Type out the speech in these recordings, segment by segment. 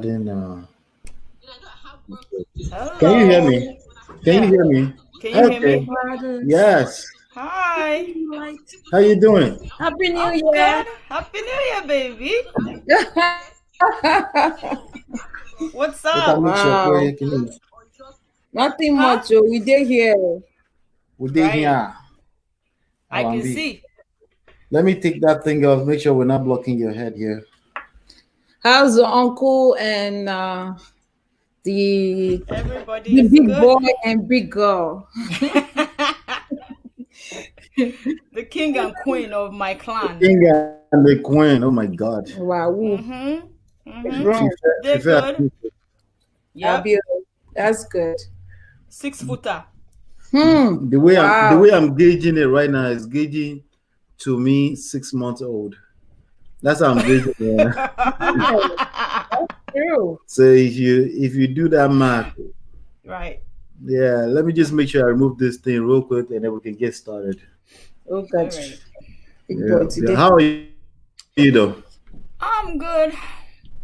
Then, can you hear Hello. me? Can you Yeah. hear me? Can you hear Okay. me? Gladys. Yes. Hi. How you doing? Happy New I'm Year. good. Happy New Year, baby. What's Let me up? make sure. Wow. Can you? Nothing Huh? much. Oh, we did here. We did Right. here. I Oh, I'm can be. see. Let me take that thing off. Make sure we're not blocking your head here. How's the uncle and the Everybody the is big good. boy and big girl? The king and queen of my The clan. king and the queen. Oh my God. Wow. Mm-hmm. Mm-hmm. Grown. They're good. Yep. Abi, that's good. 6-footer. The Wow. way I'm gauging it right now is gauging to me 6 months old. That's how I'm gauging it. Yeah, true. So if you do that math, Right. yeah, let me just make sure I remove this thing real quick and then we can get started. Oh All God. right. Big Yeah. boy Yeah. today. How are you though? I'm good.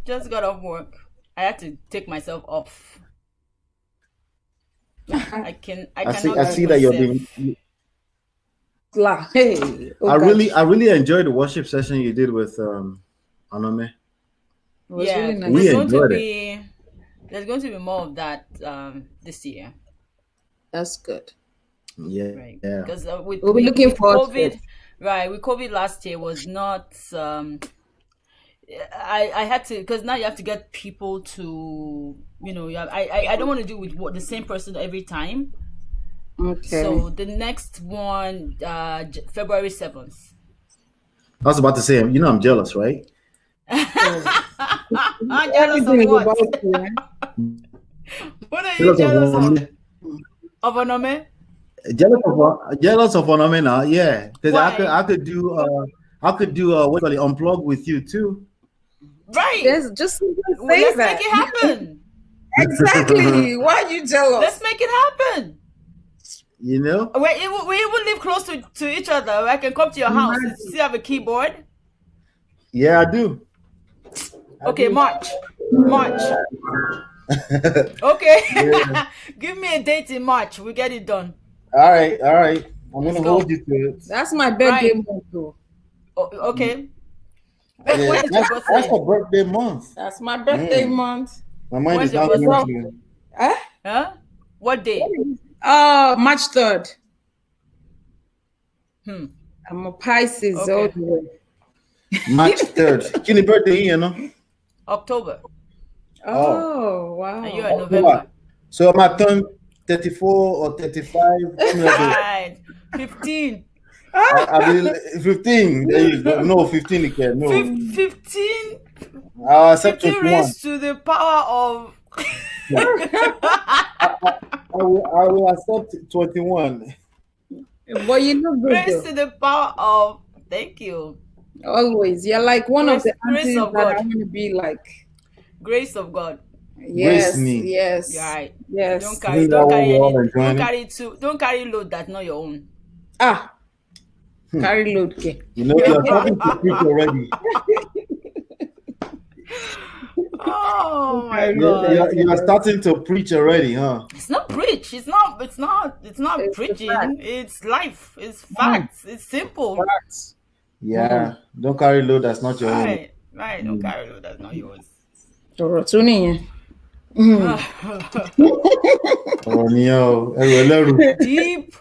Just got off work. I had to take myself off. I I cannot keep see that you're myself. being. Hey. Oh I God. really enjoyed the worship session you did with Anome. It was Yeah, really nice. We enjoyed it. there's going to be more of that this year, That's good. Yeah. right? Yeah. Because with We'll be looking with forward to COVID, it. right? With COVID last year was not. I had to, because now you have to get people to, I don't want to do with the same person every time. Okay. So the next one, February 7th. I was about to say, I'm jealous, right? I'm jealous of Everything is what? about you. Eh? What are you jealous of? Of Onome? Jealous of Anome now, yeah. Because Why? I could do what do you call it, unplug with you too. Right. Yes, just Well, say let's that. make it happen. Exactly. Why are you jealous? Let's make it happen. You know? We even live close to each other. I can come to your house. You still have a keyboard? Yeah, I do. Okay, March. Okay. Yeah. Give me a date in March. We get it done. All right. I'm Let's gonna go. hold you to it. That's my birthday Right. month, though. Okay. Yeah, When is your that's birthday? a birthday month. That's my birthday month. My mind When's is your not birthday? going to. Huh? Huh? What day? March 3rd. I'm a Pisces all Okay. the way. March 3rd. Kini birthday, you know? October. Oh, wow. And you're in November. So my turn 34 or 35. Right. 15. I mean 15. There you go. No, 15 again. No. 15. I'll accept 15 21. raised to the power of. I will accept 21. But you look good, Raised though. to the power of. Thank you. Always. You're like one of the Grace aunties of that I God. want to be like. Grace of God. Yes, me. yes. You're right. Yes. Don't Isn't carry that what we're all don't enjoying? carry load that's not your own. Carry load, okay. You know, you're starting to preach already. Oh my God. You are starting to preach already, huh? It's not preach. It's not It's preaching. the fact. It's life. It's facts. It's simple. Facts. Yeah. Don't carry load that's not your own. Right. Don't carry load that's not yours. Ọ̀rọ̀ tún nìyẹn. Oh, no. Ẹrù Deep.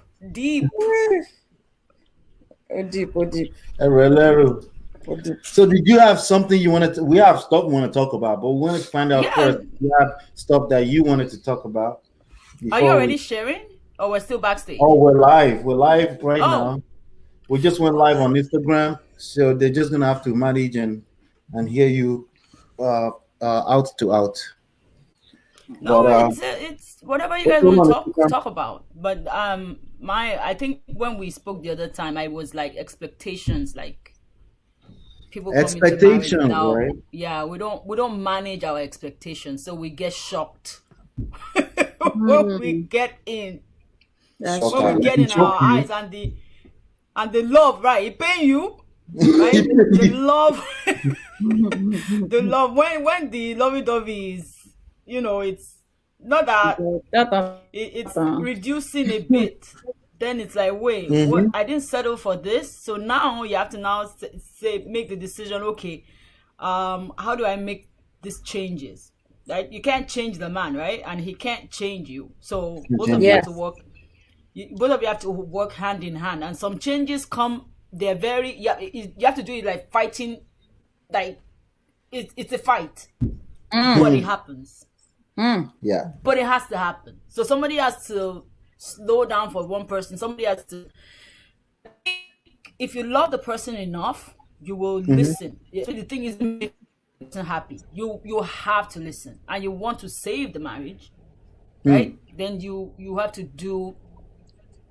Oh, deep. ẹlẹ́rù. So did you have something you wanted to? We have stuff we want to talk about, but we want to find out first. You have stuff that you wanted to talk about. Are you already sharing, or we're still backstage? Oh, we're live. We're live right now. We just went live on Instagram, so they're just gonna have to manage and hear you out to out. No, But, it's whatever you guys want to talk about. But I think when we spoke the other time, I was like expectations, like people expectations, now. right? Yeah, we don't manage our expectations, so we get shocked when we get in. That's When we get in our eyes and the love, right? It pain you. right? The love, the love. When the lovey-dovey is, it's not that it's reducing a bit. Then it's like, wait, what? I didn't settle for this, so now you have to now make the decision. Okay, how do I make these changes? Right? You can't change the man, right? And he can't change you. So both of you have to work. Both of you have to work hand in hand. And some changes come. They're very. You have to do it like fighting. Like it's a fight, but it happens. Yeah. But it has to happen. So somebody has to slow down for one person. Somebody has to. If you love the person enough, you will listen. So the thing is, happy. You have to listen, and you want to save the marriage, right? Then you have to do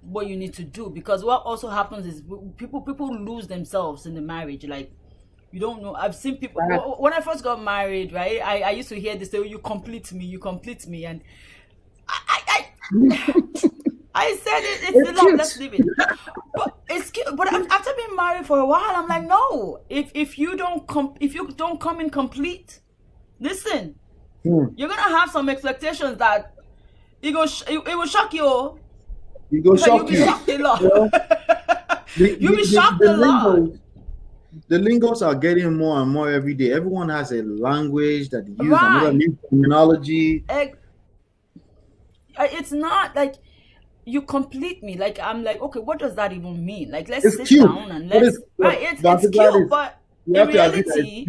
what you need to do, because what also happens is people lose themselves in the marriage. Like, you don't know. I've seen people when I first got married, right? I used to hear this say, "You complete me," and I said it's the love. Let's leave it. But it's cute. But after being married for a while, I'm like, no. If you don't come in complete, listen, you're gonna have some expectations that it will shock you. You go shock you. You'll be shocked a lot. You'll be shocked a lot. The lingos are getting more and more every day. Everyone has a language that they use, another new terminology. It's not like you complete me. Like, I'm like, okay, what does that even mean? Like, let's sit cute. down and let's. It's cute, but in reality,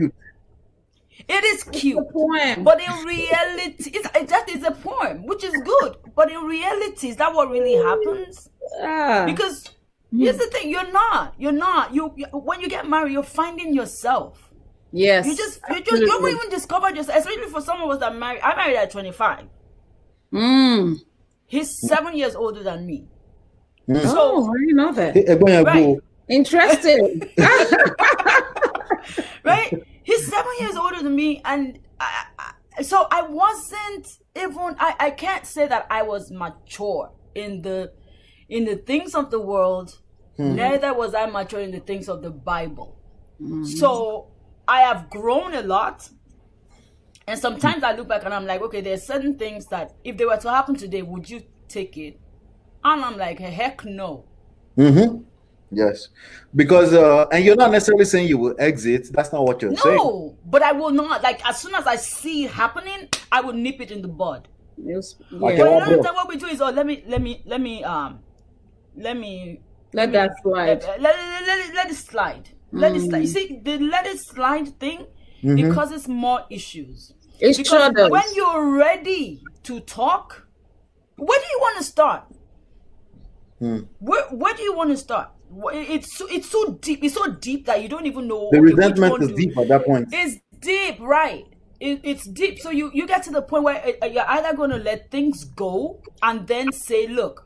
it is cute. But in reality, it's a poem, which is good. But in reality, is that what really happens? Because here's the thing: you're not. You when you get married, you're finding yourself. Yes. You don't even discover yourself. Especially for some of us that married. I married at 25. He's 7 years older than me. So I didn't know that. Right. Interesting. Right? He's 7 years older than me, and so I wasn't even. I can't say that I was mature in the things of the world. Neither was I mature in the things of the Bible. So I have grown a lot. And sometimes I look back and I'm like, okay, there's certain things that if they were to happen today, would you take it? And I'm like, heck no. Yes. Because, and you're not necessarily saying you will exit. That's not what you're saying. No, but I will not. Like, as soon as I see it happening, I will nip it in the bud. Yes. Okay, But what we do is, let that slide. Let it slide. Let it slide. You see, the let it slide thing, it causes more issues. Because when you're ready to talk, where do you want to start? Where do you want to start? It's so deep. It's so deep that you don't even know. The resentment is deep at that point. It's deep, right? It's deep. So you get to the point where you're either going to let things go and then say, look,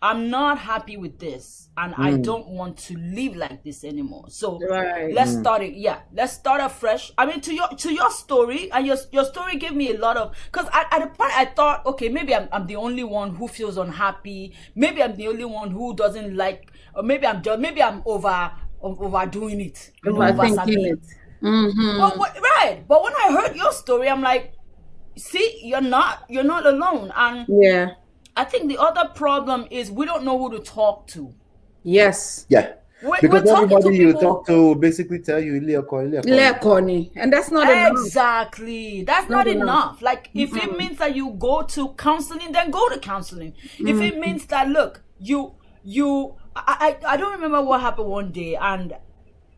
I'm not happy with this, and I don't want to live like this anymore. So let's start it. Yeah, let's start afresh. I mean, to your story, and your story gave me a lot of, because at the point I thought, okay, maybe I'm the only one who feels unhappy. Maybe I'm the only one who doesn't like, or maybe I'm overdoing it. Overthinking it. But when I heard your story, I'm like, see, you're not alone. And I think the other problem is we don't know who to talk to. Yes. Yeah. Because everybody you talk to basically tell you, and that's not enough. Exactly. That's not enough. Like, if it means that you go to counseling, then go to counseling. If it means that, look, I don't remember what happened one day, and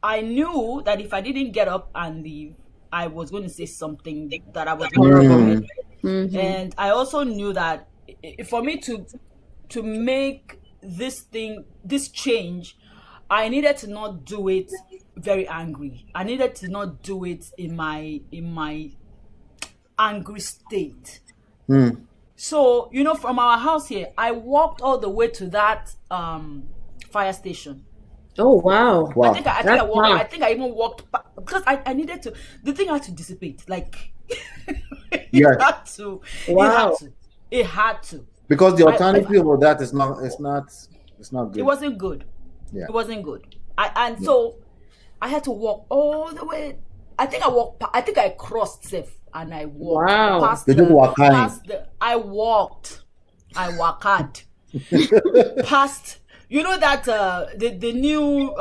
I knew that if I didn't get up and leave, I was going to say something that I was horrible with. And I also knew that for me to make this change, I needed to not do it very angry. I needed to not do it in my angry state. So, from our house here, I walked all the way to that fire station. Oh wow! I think I even walked because I needed to. The thing had to dissipate. Like, it had to. Wow. It had to. Because the alternative of that is not good. It wasn't good. Yeah. It wasn't good. So I had to walk all the way. I think I crossed safe and I walked Wow. past They just walk high. I walked. I walked past, you know that the new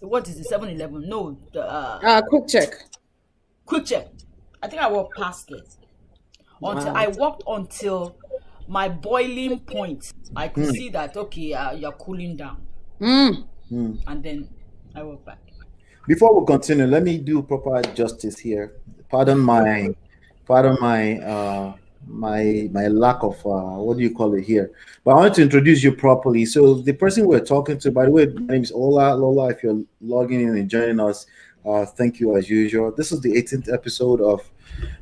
what is it, 7-Eleven? No, the Quick check. quick check. I think I walked past it until Wow. I walked until my boiling point. I could see that, okay, you're cooling down, Mm. and then I walked back. Before we continue, let me do proper justice here. Pardon my, pardon my lack of what do you call it here. But I want to introduce you properly. So the person we're talking to, by the way, my name is Ola. Lola, if you're logging in and joining us, thank you as usual. This is the 18th episode of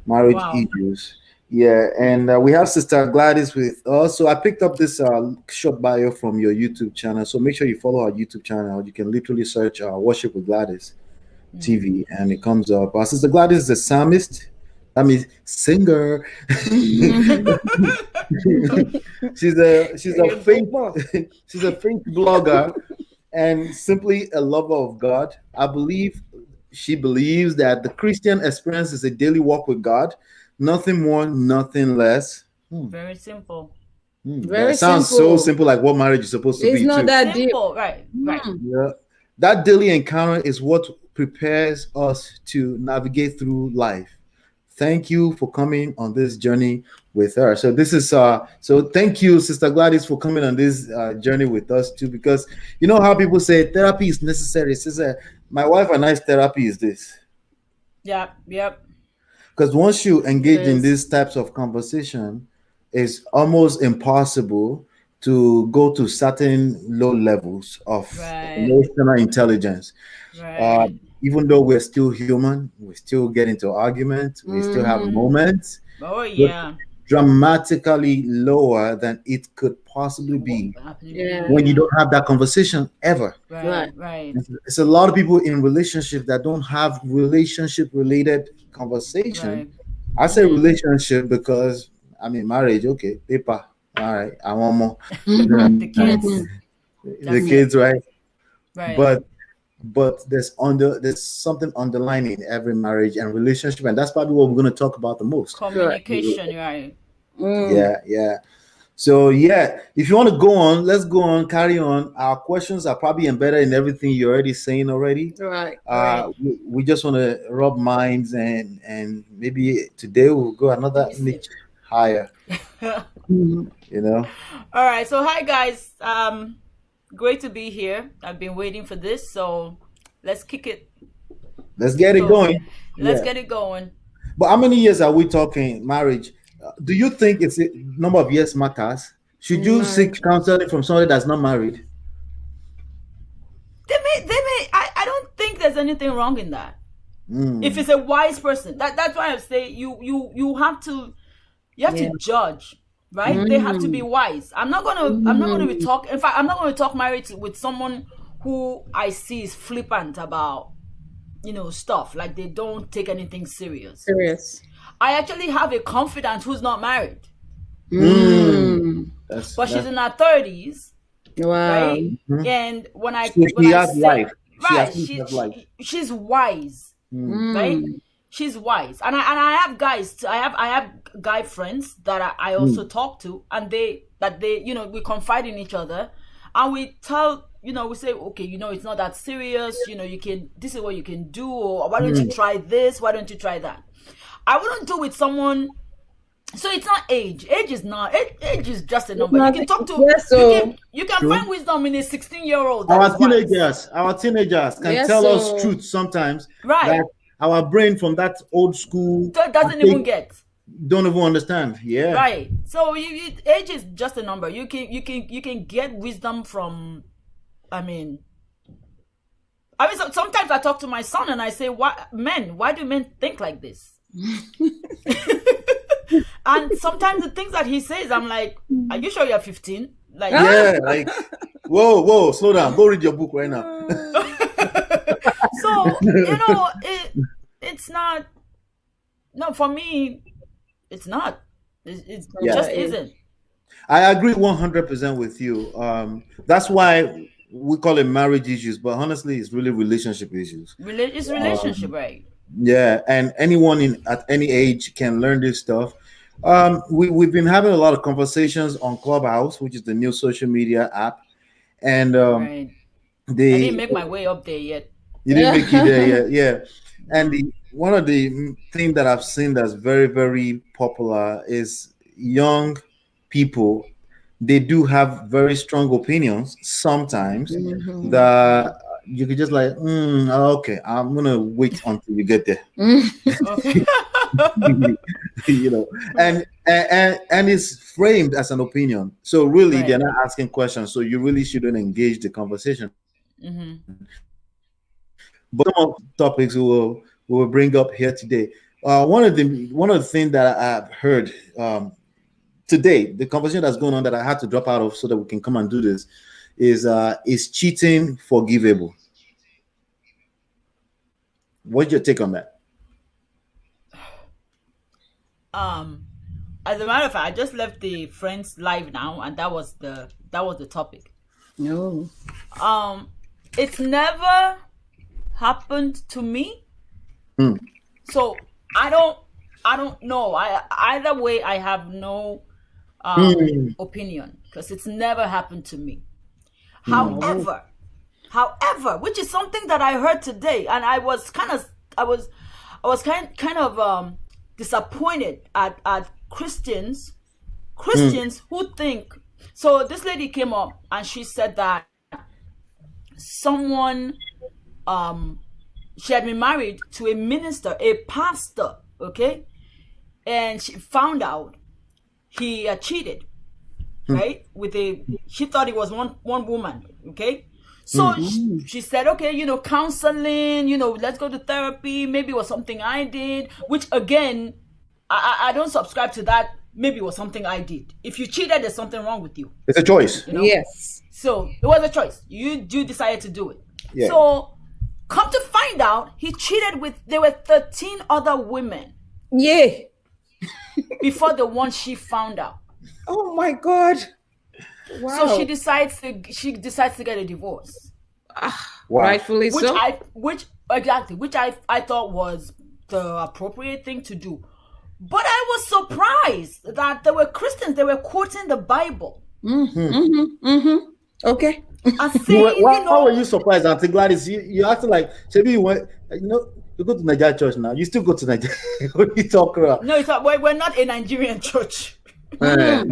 Marriage Wow. Issues. Yeah, and we have Sister Gladys with us. So I picked up this short bio from your YouTube channel. So make sure you follow our YouTube channel. You can literally search Worship with Gladys TV, and it comes up. Sister Gladys is a psalmist. I mean, singer. she's a faith she's a faith blogger and simply a lover of God. I believe she believes that the Christian experience is a daily walk with God. Nothing more, nothing less. Very simple. Very That sounds simple. so simple, like what marriage is supposed to It's be. not too. that deep. Simple, right? Yeah. That daily encounter is what prepares us to navigate through life. Thank you for coming on this journey with her. So this is so thank you, Sister Gladys, for coming on this journey with us too, because you know how people say therapy is necessary. Sister, my wife and I's therapy is this. Yep. Because once you engage in Yes. these types of conversation, it's almost impossible to go to certain low levels of Right. emotional intelligence. Right. Even though we're still human, we still get into arguments, we still have moments, Oh yeah. dramatically lower than it could possibly be Yeah. when you don't have that conversation ever. Right. It's a lot of people in relationships that don't have relationship related conversation. Right. I say relationship because I mean marriage, okay, paper. All right, I want more. The kids. The kids, right? Right. But there's something underlying in every marriage and relationship, and that's probably what we're going to talk about the most. Communication, right? Yeah. So yeah, if you want to go on, let's go on, carry on. Our questions are probably embedded in everything you're already saying already. Right. We just want to rub minds and maybe today we'll go another niche higher. You know. All right. So hi guys. Great to be here. I've been waiting for this, so let's kick it. Let's get it going. Let's get it going. But how many years are we talking marriage? Do you think it's a number of years matters? Should you seek counseling from somebody that's not married? They may. I don't think there's anything wrong in that. If it's a wise person, that's why I say you have to judge. Right? They have to be wise. I'm not gonna be talk. In fact, I'm not gonna talk marriage with someone who I see is flippant about, stuff like they don't take anything serious. I actually have a confidant who's not married, but she's in her 30s. Wow. Right? And when I has say, life. Right, She's wise. Right? She's wise, and I have guys. I have guy friends that I also talk to, and they we confide in each other, and we tell we say, okay, it's not that serious. This is what you can do, or why don't you try this? Why don't you try that? I wouldn't do with someone. So it's not age. Age is not. Age is just a number. You can talk to. Yes, so you can find wisdom in a 16-year-old. Our teenagers can tell us truth sometimes. Right. Our brain from that old school doesn't even get. Don't even understand. Yeah. Right. So age is just a number. You can get wisdom from. I mean, sometimes I talk to my son and I say, why do men think like this? And sometimes the things that he says, I'm like, are you sure you're 15? Like, yeah, like, whoa, slow down. Go read your book right now. So, it's not. No, for me, it's not. It just isn't. I agree 100% with you. That's why we call it marriage issues, but honestly, it's really relationship issues. It's relationship, right? Yeah, and anyone in at any age can learn this stuff. We've been having a lot of conversations on Clubhouse, which is the new social media app, and Right. I didn't the make my way up there yet. you didn't make it there yet, yeah. And the one of the thing that I've seen that's very very popular is young people. They do have very strong opinions sometimes that you could just like, okay, I'm gonna wait until you get there. Okay. You know, and it's framed as an opinion, so really they're Right. not asking questions, so you really shouldn't engage the conversation. But some of the topics we will bring up here today, one of the things that I've heard today, the conversation that's going on that I had to drop out of so that we can come and do this, is cheating forgivable? What's your take on that? As a matter of fact, I just left the Friends live now, and that was the topic. No. It's never happened to me, so I don't know. Either way, I have no opinion because it's never happened to me. However, which is something that I heard today, and I was kind of disappointed at Christians who think. So this lady came up and she said that someone, she had been married to a minister, a pastor, okay, and she found out he cheated, right, she thought it was one woman, okay. So she said, okay, counseling, let's go to therapy. Maybe it was something I did, which again, I don't subscribe to that. Maybe it was something I did. If you cheated, there's something wrong with you. It's a choice. Yes. So it was a choice. You decided to do it. Yeah. So come to find out, he cheated there were 13 other women. Yeah. Before the one she found out. Oh my God. Wow. So she decides to get a divorce. Wow. Rightfully so. Which I thought was the appropriate thing to do. But I was surprised that there were Christians, they were quoting the Bible. Okay. And saying, why were you surprised, Auntie Gladys? You acted like maybe you went, you go to Nigeria church now. You still go to Nigeria. What are you talking about? No, we're not a Nigerian church. Let's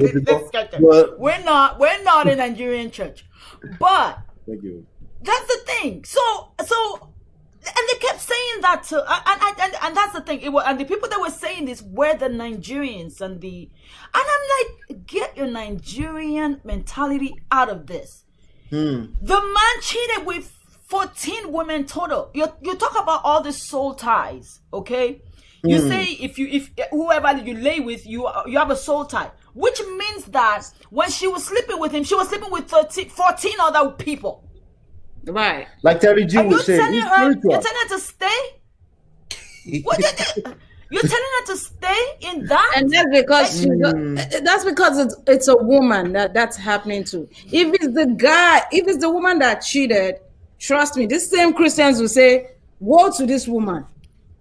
get that. We're not a Nigerian church. But thank you. That's the thing. So and they kept saying that too. And that's the thing. And the people that were saying this were the Nigerians and I'm like, get your Nigerian mentality out of this. The man cheated with 14 women total. You talk about all the soul ties, okay? You say if whoever you lay with, you have a soul tie, which means that when she was sleeping with him, she was sleeping with 14 other people. Right. Like Terry G would say, you're telling her to stay? What you're telling her to stay in that? And that's because it's a woman that's happening to. If it's the woman that cheated, trust me, these same Christians will say, woe to this woman.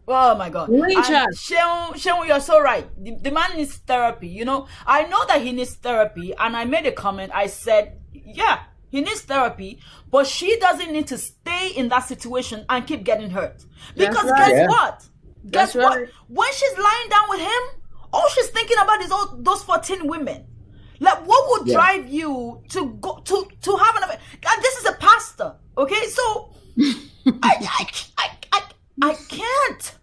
Oh my God. Sheon, you're so right. The man needs therapy. I know that he needs therapy, and I made a comment. I said, yeah, he needs therapy, but she doesn't need to stay in that situation and keep getting hurt. Because guess what? Guess what? When she's lying down with him, all she's thinking about is all those 14 women. Like, what would drive you to go to have an? And this is a pastor, okay? So I can't.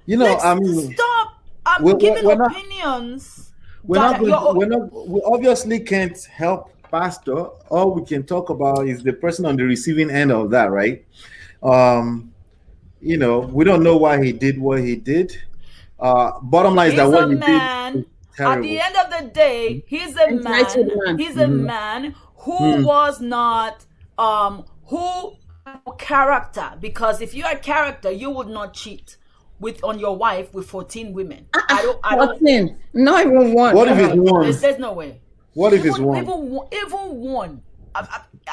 Stop. I'm giving opinions. We obviously can't help pastor. All we can talk about is the person on the receiving end of that, right? We don't know why he did what he did. Bottom line is that what he did. At the end of the day, he's a man. He's a man who was not who character, because if you had character, you would not cheat on your wife with 14 women. I don't 14, not even one. What if it's one? There's no way. What if it's one? Even one.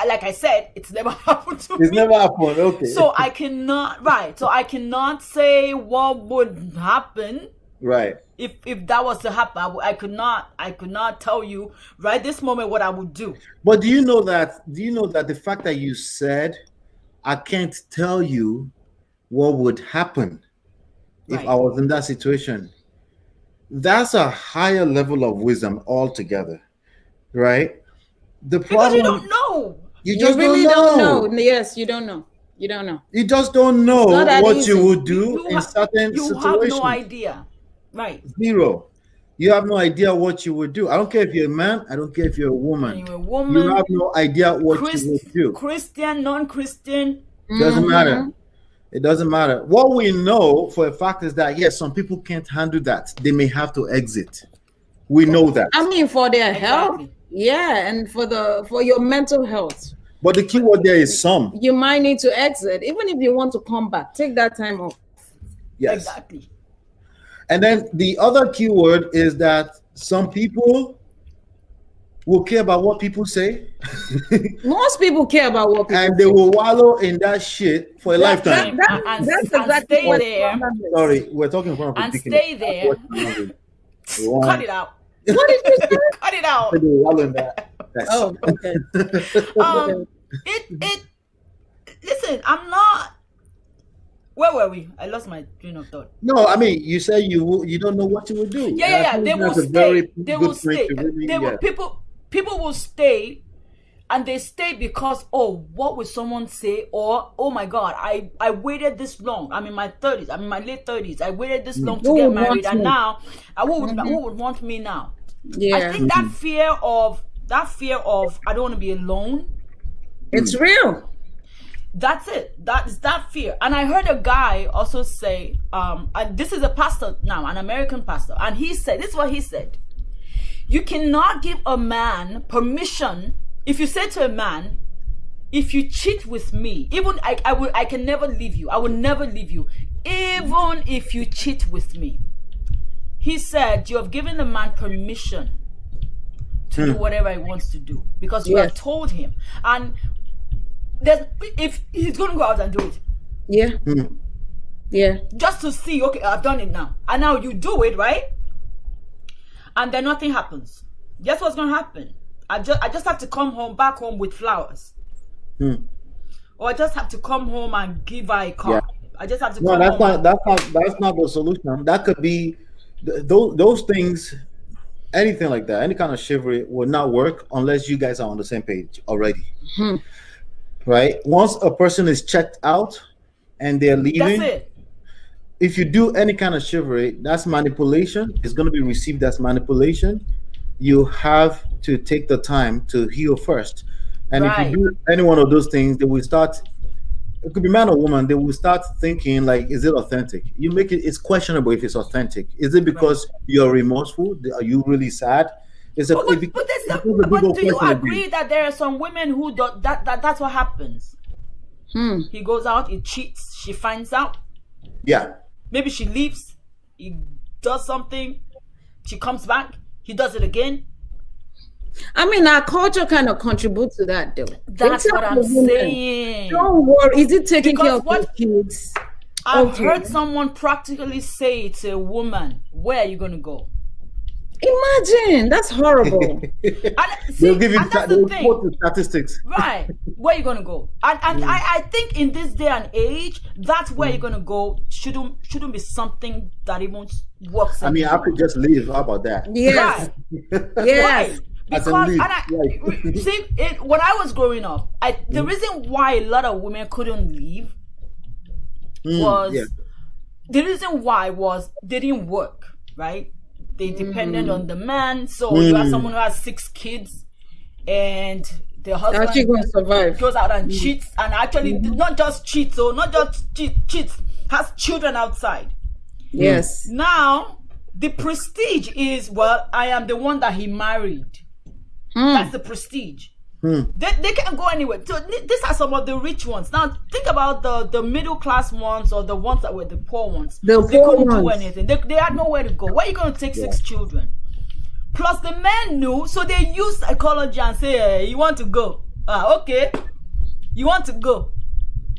like I said, it's never happened to me. It's never happened. Okay. So I cannot say what would happen. Right. If that was to happen, I could not tell you right this moment what I would do. But do you know that the fact that you said, I can't tell you what would happen if I was in that situation, that's a higher level of wisdom altogether, right? The problem, because you don't know. You just really don't know. Yes, you don't know. You don't know. You just don't know what easy. you would do in certain situations. You have no idea. Right. Zero. You have no idea what you would do. I don't care if you're a man. I don't care if you're a woman. You're a woman. You have no idea what you would do. Christian, non-Christian. Doesn't matter. It doesn't matter. What we know for a fact is that, yes, some people can't handle that. They may have to exit. We know that. I mean, for their health. Yeah, and for your mental health. But the key word there is some. You might need to exit. Even if you want to come back, take that time off. Yes. Exactly. And then the other key word is that some people will care about what people say. Most people care about what people and they say. will wallow in that shit for a lifetime. That's exactly stay there. Sorry, we're talking in front of and stay there. Cut it out. What did you say? Cut it out. Oh, okay. Listen, I'm not. Where were we? I lost my train of thought. No, I mean, you say you don't know what you would do. Yeah. They will stay. They will stay. People will stay, and they stay because, oh, what will someone say? Or, oh my God, I waited this long. I'm in my 30s. I'm in my late 30s. I waited this long to get married, and now, who would want me now? Yeah. I think that fear of I don't want to be alone. It's real. That's it. That fear. And I heard a guy also say, and this is a pastor now, an American pastor, and he said, this is what he said. You cannot give a man permission. If you say to a man, if you cheat with me, even I can never leave you. I will never leave you, even if you cheat with me. He said, you have given the man permission to do whatever he wants to do because you have told him. And if he's going to go out and do it. Yeah. Yeah. Just to see, okay, I've done it now. And now you do it, right? And then nothing happens. Guess what's going to happen? I just have to come back home with flowers. Or I just have to come home and give her a car. Yeah. I just have to come home. That's not the solution. That could be those things. Anything like that, any kind of chivalry will not work unless you guys are on the same page already. Right? Once a person is checked out and they're leaving, that's it. If you do any kind of chivalry, that's manipulation. It's going to be received as manipulation. You have to take the time to heal first. And if you do any one of those things, they will start. It could be man or woman. They will start thinking like, is it authentic? You make it. It's questionable if it's authentic. Is it because you're remorseful? Are you really sad? But do you agree that there are some women who that's what happens? He goes out, he cheats, she finds out. Yeah. Maybe she leaves, he does something, she comes back, he does it again. I mean, our culture kind of contributes to that, though. That's what I'm saying. Don't worry. Is it taking care of the kids? I've heard someone practically say to a woman, where are you going to go? Imagine. That's horrible. They'll give you statistics. Right. Where are you going to go? And I think in this day and age, that's where you're going to go shouldn't be something that even works. I mean, I could just leave. How about that? Yes. Right. Yes. Right. Because see, when I was growing up, the reason why a lot of women couldn't leave was the reason why was they didn't work, right? They depended on the man. So you have someone who has 6 kids, and the husband actually going to survive, goes out and cheats, and actually not just cheats, cheats, has children outside. Yes. Now the prestige is, well, I am the one that he married. That's the prestige. They can't go anywhere. So these are some of the rich ones. Now think about the middle class ones, or the ones that were the poor ones. They couldn't do anything. They had nowhere to go. Where are you going to take 6 children? Plus the men knew, so they used psychology and say, hey, you want to go. Okay, you want to go.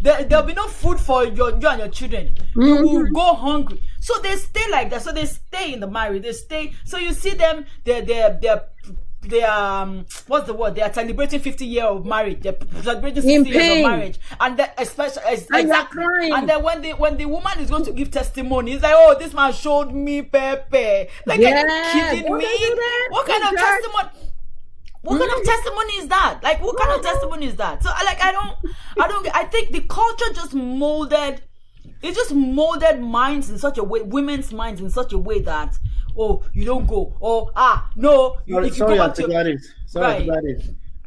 There'll be no food for you and your children. You will go hungry. So they stay like that. So they stay in the marriage. They stay. So you see them. They're what's the word? They are celebrating 50 years of marriage. They're celebrating 60 years of marriage, and especially exactly. And then when the woman is going to give testimony, it's like, oh, this man showed me Pepe. Like, are you kidding me? What kind of testimony? What kind of testimony is that? Like, what kind of testimony is that? So, like, I think the culture just molded minds in such a way, women's minds in such a way that, oh, you don't go, or no, sorry, Gladys.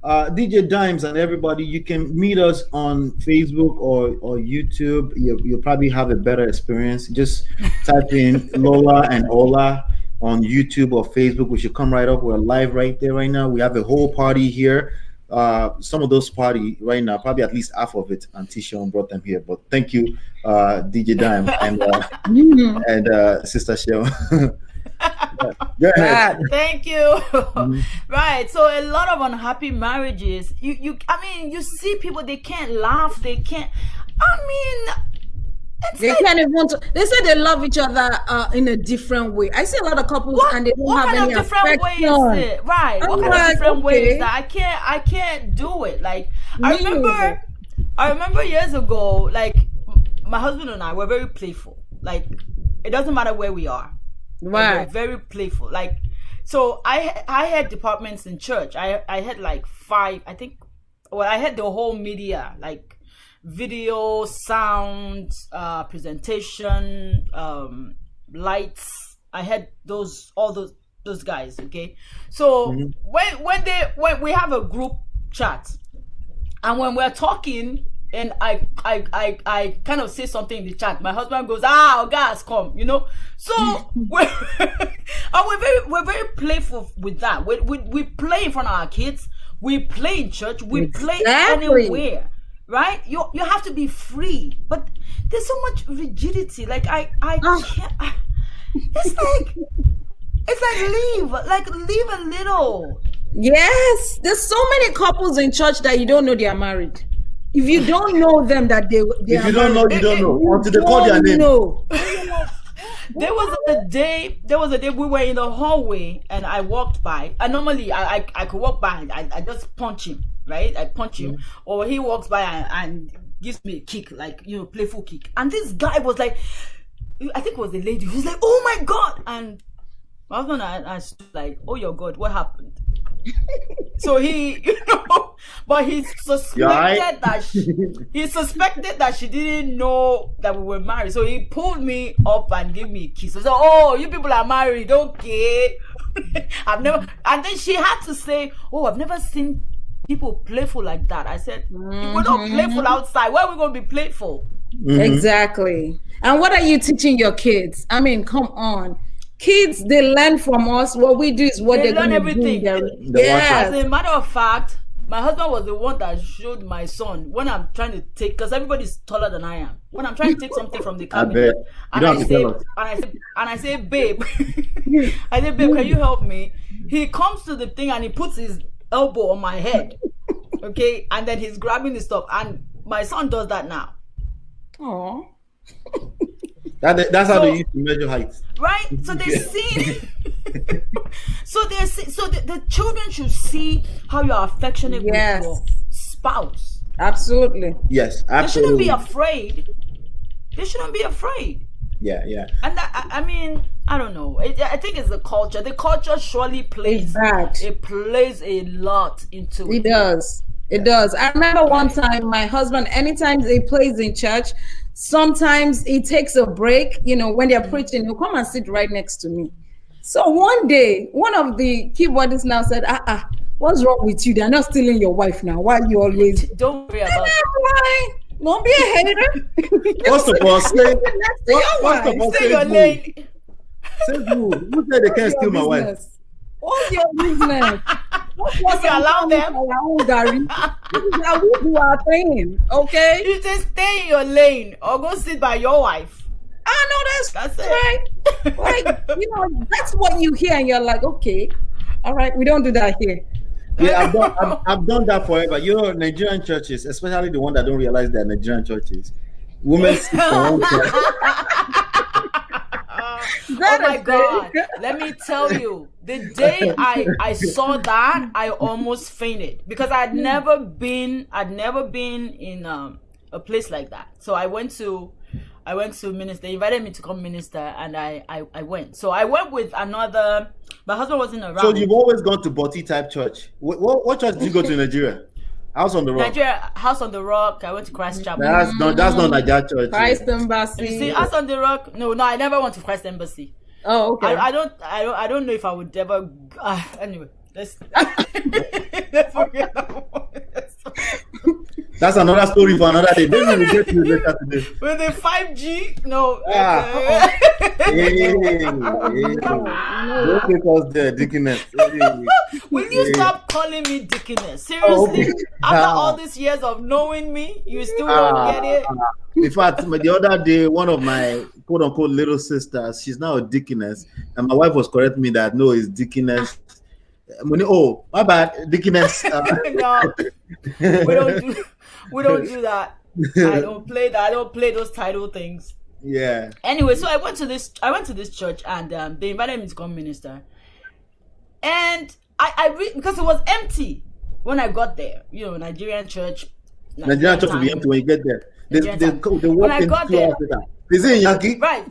DJ Dimes and everybody, you can meet us on Facebook or YouTube. You'll probably have a better experience. Just type in Lola and Ola on YouTube or Facebook. We should come right up. We're live right there right now. We have a whole party here. Some of those party right now, probably at least half of it, and Tishon brought them here. But thank you, DJ Dime and Sister Shell. Go ahead. Thank you. Right. So a lot of unhappy marriages. You see people, they can't laugh. They can't. They can't even. They say they love each other in a different way. I see a lot of couples and they don't have any affection. What kind of different way is it? Right. What kind of different way is that? I can't do it. Like I remember years ago, like my husband and I were very playful. Like it doesn't matter where we are. Right. We're very playful. Like so I had departments in church. I had like 5, I think. Well, I had the whole media, like video, sound, presentation, lights. I had all those guys. Okay, so when we have a group chat, and when we're talking, and I kind of say something in the chat, my husband goes, guys, come, So we're very playful with that. We play in front of our kids. We play in church. We play anywhere. Right? You have to be free, but there's so much rigidity. Like I can't. It's like leave a little. Yes, there's so many couples in church that you don't know they are married. If you don't know them, that they if you don't know, you don't know until they call their name. There was a day we were in the hallway and I walked by. And normally I could walk by and I just punch him. Right, I punch him, or he walks by and gives me a kick, like playful kick. And this guy was like, I think it was a lady. He's like, "Oh my God!" And my husband and I stood like, "Oh your God, what happened?" So he, but he suspected that she didn't know that we were married. So he pulled me up and gave me a kiss. I said, "Oh, you people are married, okay?" I've never. And then she had to say, "Oh, I've never seen people playful like that." I said, we're not playful outside. Where are we going to be playful? Exactly. And what are you teaching your kids? I mean, come on. Kids, they learn from us. What we do is what they learn everything. As a matter of fact, my husband was the one that showed my son when I'm trying to take, because everybody's taller than I am. When I'm trying to take something from the cabinet, I say, babe, babe, can you help me? He comes to the thing and he puts his elbow on my head, okay, and then he's grabbing the stuff, and my son does that now. Oh, that's how they used to measure height, right? So they see, so the children should see how you're affectionate with your spouse. Absolutely. Yes, absolutely. They shouldn't be afraid. Yeah. And that, I mean, I don't know. I think it's the culture. The culture surely plays. It plays a lot into it. It does. I remember one time my husband, anytime he plays in church, sometimes he takes a break. When they're preaching, he'll come and sit right next to me. So one day, one of the keyboardists now said, what's wrong with you? They're not stealing your wife now. Why you always? Don't worry about it. Don't be a hater. First of all, stay your lane. Say who said they can't steal my wife? What's your business? If you allow them, this is how we do our thing, okay? You just stay in your lane or go sit by your wife. I know that's right. Like, that's what you hear, and you're like, okay, all right, we don't do that here. Yeah, I've done that forever. You know, Nigerian churches, especially the one that don't realize they're Nigerian churches, women sit on one side. Oh my God. Let me tell you, the day I saw that, I almost fainted because I'd never been in a place like that. So I went to minister. They invited me to come minister, and I went. So I went with another. My husband wasn't around. So you've always gone to Boti type church. What church did you go to in Nigeria? House on the Rock. Nigeria, House on the Rock. I went to Christ Chapel. That's not Nigeria church. Christ Embassy. You see, House on the Rock. No, I never went to Christ Embassy. Oh, okay. I don't know if I would ever. Anyway, let's forget that one. That's another story for another day. Maybe we'll get to it later today. With the 5G, no. Don't take us there, Dickiness. Will you stop calling me Dickiness? Seriously? After all these years of knowing me, you still don't get it? In fact, the other day, one of my quote unquote little sisters, she's now a Dickiness, and my wife was correcting me that no, it's Dickiness. Oh, my bad, Dickiness. No, we don't do that. I don't play that. I don't play those title things. Yeah. Anyway, so I went to this church, and they invited me to come minister, and because it was empty when I got there. You know, Nigerian church will be empty when you get there. They walk in 2 hours later. Is it in Yankee? Right.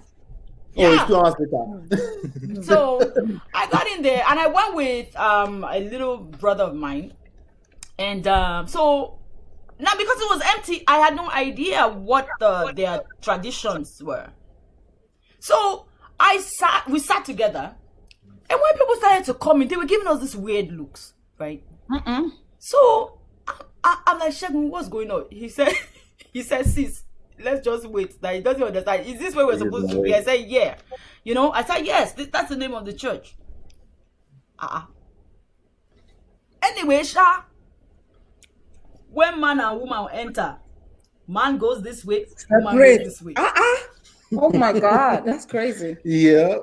Oh, yeah. It's 2 hours later. So I got in there, and I went with a little brother of mine, and so now because it was empty, I had no idea what their traditions were. So we sat together, and when people started to come in, they were giving us these weird looks, right? So I'm like, Shegun, what's going on? He said, sis, let's just wait. That he doesn't understand. Is this where we're supposed to be? I said, yeah. You know, I said, yes, that's the name of the church. Anyway, when man and woman enter, man goes this way, woman goes this way. Oh my God, that's crazy. Yeah.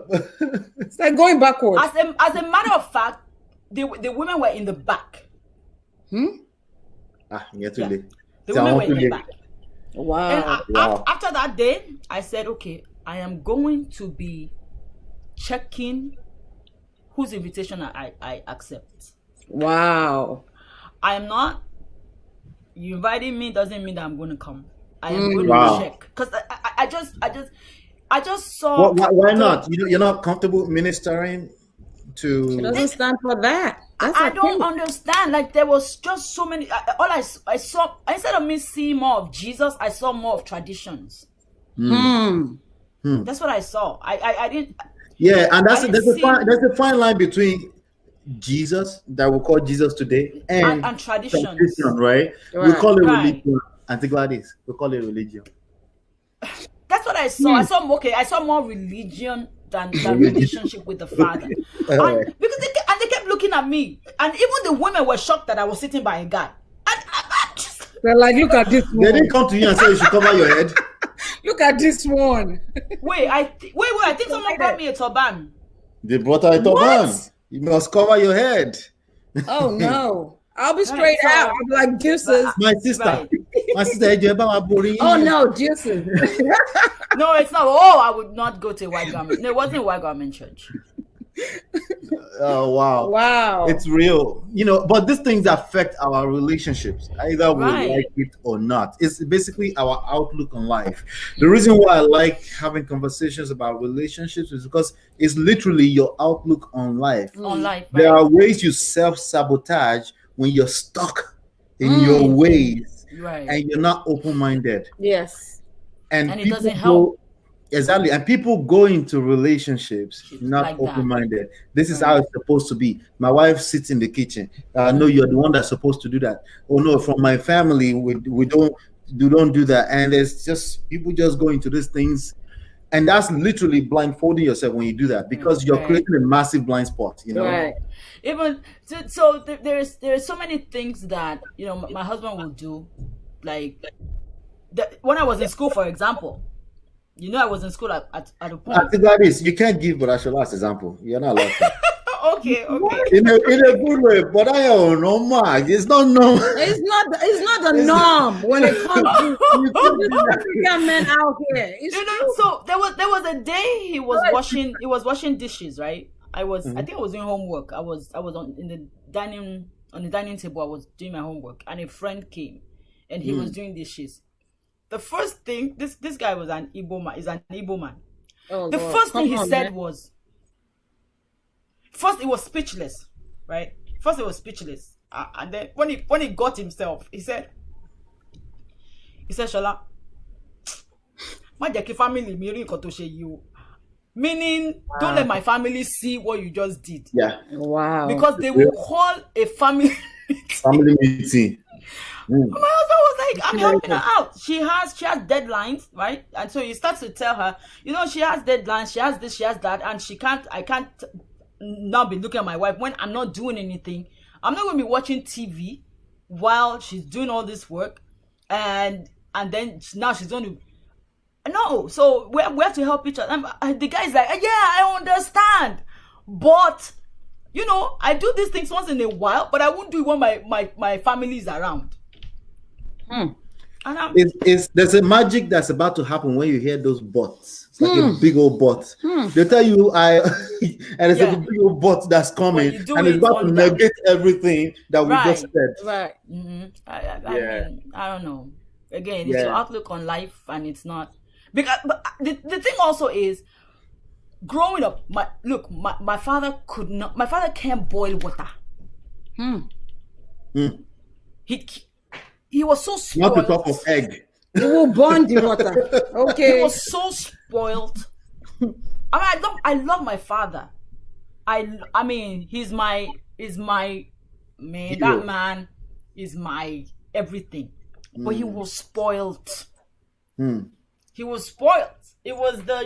It's like going backwards. As a matter of fact, the women were in the back. The women were in the back. Wow. And after that day, I said, okay, I am going to be checking whose invitation I accept. Wow. I am not. You inviting me doesn't mean that I'm going to come. I am going to check because I just saw. Why not? You're not comfortable ministering to. She doesn't stand for that. I don't understand. Like there was just so many. All I saw, instead of me seeing more of Jesus, I saw more of traditions. That's what I saw. I didn't. Yeah, and there's a fine line between Jesus that we call Jesus today and traditions, tradition, right? We call it religion. Auntie Gladys, we call it religion. That's what I saw. I saw more religion than relationship with the Father. Because they kept looking at me, and even the women were shocked that I was sitting by a guy. They're like, look at this one. They didn't come to you and say you should cover your head. Look at this one. Wait, I think someone brought me a turban. They brought her a turban. What? You must cover your head. Oh no. I'll be straight out. I'll be like, juices. My sister. Right. My sister. Oh no, juices. No, it's not. Oh, I would not go to a white garment. No, it wasn't a white garment church. Oh wow. Wow. It's real. But these things affect our relationships, either we like it or not. It's basically our outlook on life. The reason why I like having conversations about relationships is because it's literally your outlook on life. There are ways you self-sabotage when you're stuck in your ways and you're not open-minded. Yes. And it doesn't help. Exactly. And people go into relationships not like open-minded. This is how it's supposed to be. My wife sits in the kitchen. No, you're the one that's supposed to do that. Oh no, from my family, we don't do that. And it's just people just go into these things. And that's literally blindfolding yourself when you do that, because you're creating a massive blind spot, Right. Even so there's so many things that my husband will do, like when I was in school, for example. I was in school at a point. Gladys, you can't give but I should last example. You're not allowed to. Okay. In a good way, but I don't know, Mark. It's not normal. It's not the norm when it comes to African men out here. It's true. So there was a day he was washing dishes, right? I think I was doing homework. I was on the dining table. I was doing my homework, and a friend came, and he was doing dishes. The first thing, this guy was an Igbo man. Is an Igbo man. Oh, the God. first thing he said man. was, first it was speechless, right? First it was speechless, and then when he got himself, he said, Shola, my Jackie family, you. Meaning, don't let my family see what you just did. Yeah. Wow. Because they will call a family meeting. My husband was like, I'm helping her out. She has deadlines, right? And so he starts to tell her, she has deadlines, she has this, she has that, and I can't now be looking at my wife when I'm not doing anything. I'm not going to be watching TV while she's doing all this work, and then now she's going to. No, so we have to help each other. And the guy's like, yeah, I understand, but I do these things once in a while, but I won't do it when my family is around. And there's a magic that's about to happen when you hear those bots. It's like a big old bot. They tell you and it's like a big old bot that's coming, and it's about to negate everything that we just said. Right. Mm-hmm. I mean, I don't know. Again, it's your outlook on life, and it's not. But the thing also is, growing up, my father can't boil water. He was so spoiled. Not the top of egg. You will burn the water. Okay. He was so spoiled. I love my father. I mean, he's my man. Hero. That man is my everything. But he was spoiled. He was spoiled. It was the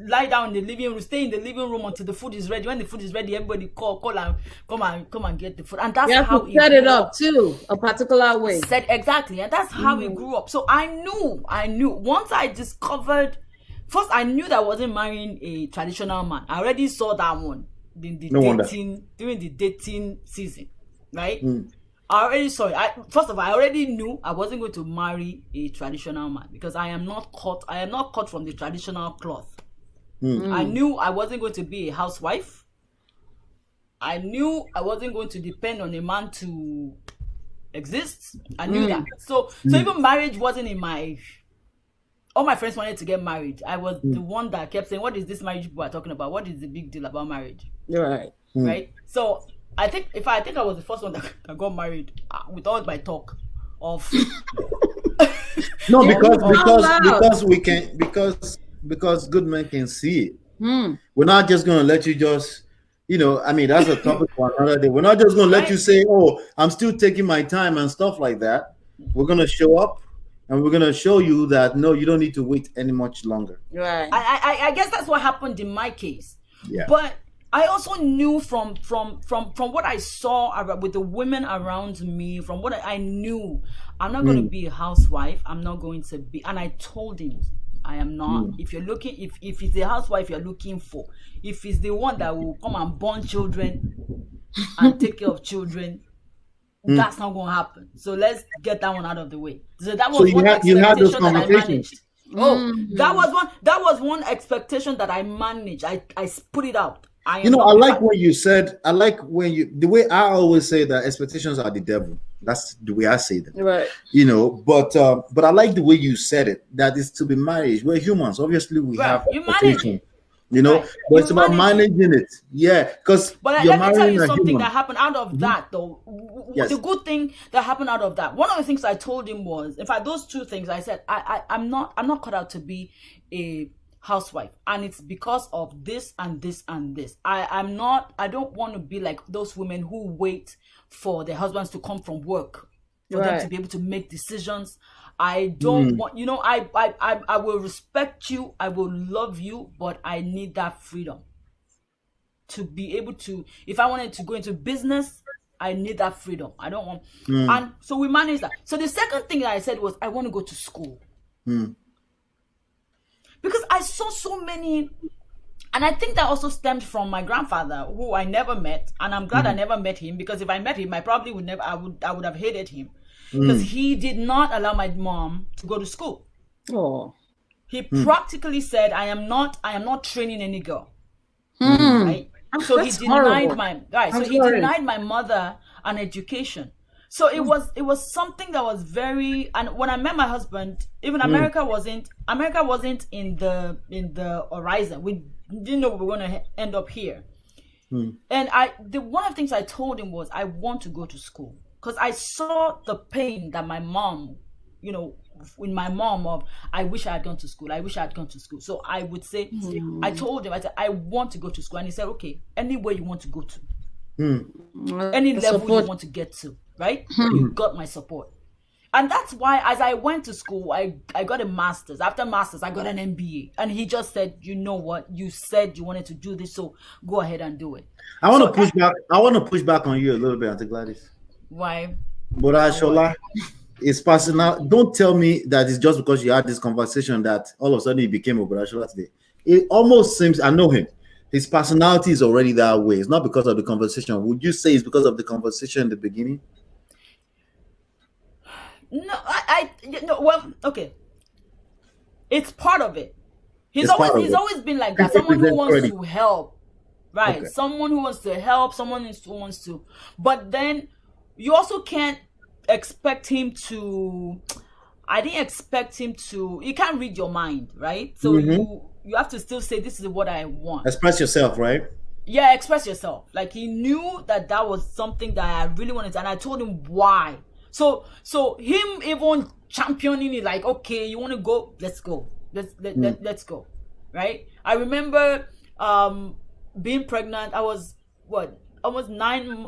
lie down in the living room, stay in the living room until the food is ready. When the food is ready, everybody call and come and get the food. And that's how he set it up too, a particular way. Exactly, and that's how he grew up. So I knew. Once I discovered, first I knew that I wasn't marrying a traditional man. I already saw that one during the dating season, right? I already saw it. First of all, I already knew I wasn't going to marry a traditional man because I am not cut from the traditional cloth. I knew I wasn't going to be a housewife. I knew I wasn't going to depend on a man to exist. I knew that. So even marriage wasn't in my. All my friends wanted to get married. I was the one that kept saying, "What is this marriage people are talking about? What is the big deal about marriage?" Right. Right. So. I think I was the first one that got married with all my talk of no, because good men can see it. We're not just gonna let you just that's a topic for another day. We're not just gonna let you say, "Oh, I'm still taking my time" and stuff like that. We're gonna show up and we're gonna show you that no, you don't need to wait any much longer. Right. I guess that's what happened in my case. Yeah. But I also knew from what I saw with the women around me, from what I knew, I'm not going to be a housewife. I'm not going to be, and I told him, I am not. If you're looking, if it's a housewife you're looking for, if it's the one that will come and born children and take care of children, that's not going to happen. So let's get that one out of the way. So that was one expectation that I managed. That was one expectation that I managed. I put it out. I like when you said, the way I always say that expectations are the devil. That's the way I say them. Right. But I like the way you said it, that is to be managed. We're humans. Obviously, we have expectations. But it's about managing it. Yeah. But let me tell you something that happened out of that, though. Yes. The good thing that happened out of that. One of the things I told him was, in fact, those two things I said, I'm not cut out to be a housewife, and it's because of this and this and this. I don't want to be like those women who wait for their husbands to come from work for them to be able to make decisions. I don't want, I will respect you, I will love you, but I need that freedom to be able to, if I wanted to go into business, I need that freedom. I don't want, and so we managed that. So the second thing that I said was, I want to go to school. Because I saw so many And I think that also stemmed from my grandfather, who I never met, and I'm glad I never met him, because if I met him, I probably would never. I would have hated him, because he did not allow my mom to go to school. Oh. He practically said, I am not training any girl. Right? So That's he denied horrible. he denied my mother an education. So it was something that was very, and when I met my husband, even America wasn't in the horizon. We didn't know we were gonna end up here. And one of the things I told him was, I want to go to school, because I saw the pain that my mom, with my mom, of I wish I had gone to school. I wish I had gone to school. So I would say, I told him, I said, I want to go to school. And he said, okay, anywhere you want to go to, any level you want to get to, right? You got my support. And that's why, as I went to school, I got a master's. After master's, I got an MBA. And he just said, you know what? You said you wanted to do this, so go ahead and do it. I want to push back. I want to push back on you a little bit, Auntie Gladys. Why? But Shola, it's personal. Don't tell me that it's just because you had this conversation that all of a sudden he became a Brother Shola today. It almost seems, I know him. His personality is already that way. It's not because of the conversation. Would you say it's because of the conversation in the beginning? No, well, okay. It's part of it. He's always been like that. Someone who wants to help, right? Okay. Someone who wants to help, someone who wants to. But then you also can't expect him to. I didn't expect him to. You can't read your mind, right? So you have to still say, this is what I want. Express yourself, right? Yeah, express yourself. Like, he knew that was something that I really wanted to, and I told him why. So him even championing it, like, okay, you want to go? Let's go. Let's go. Right? I remember being pregnant. I was almost 9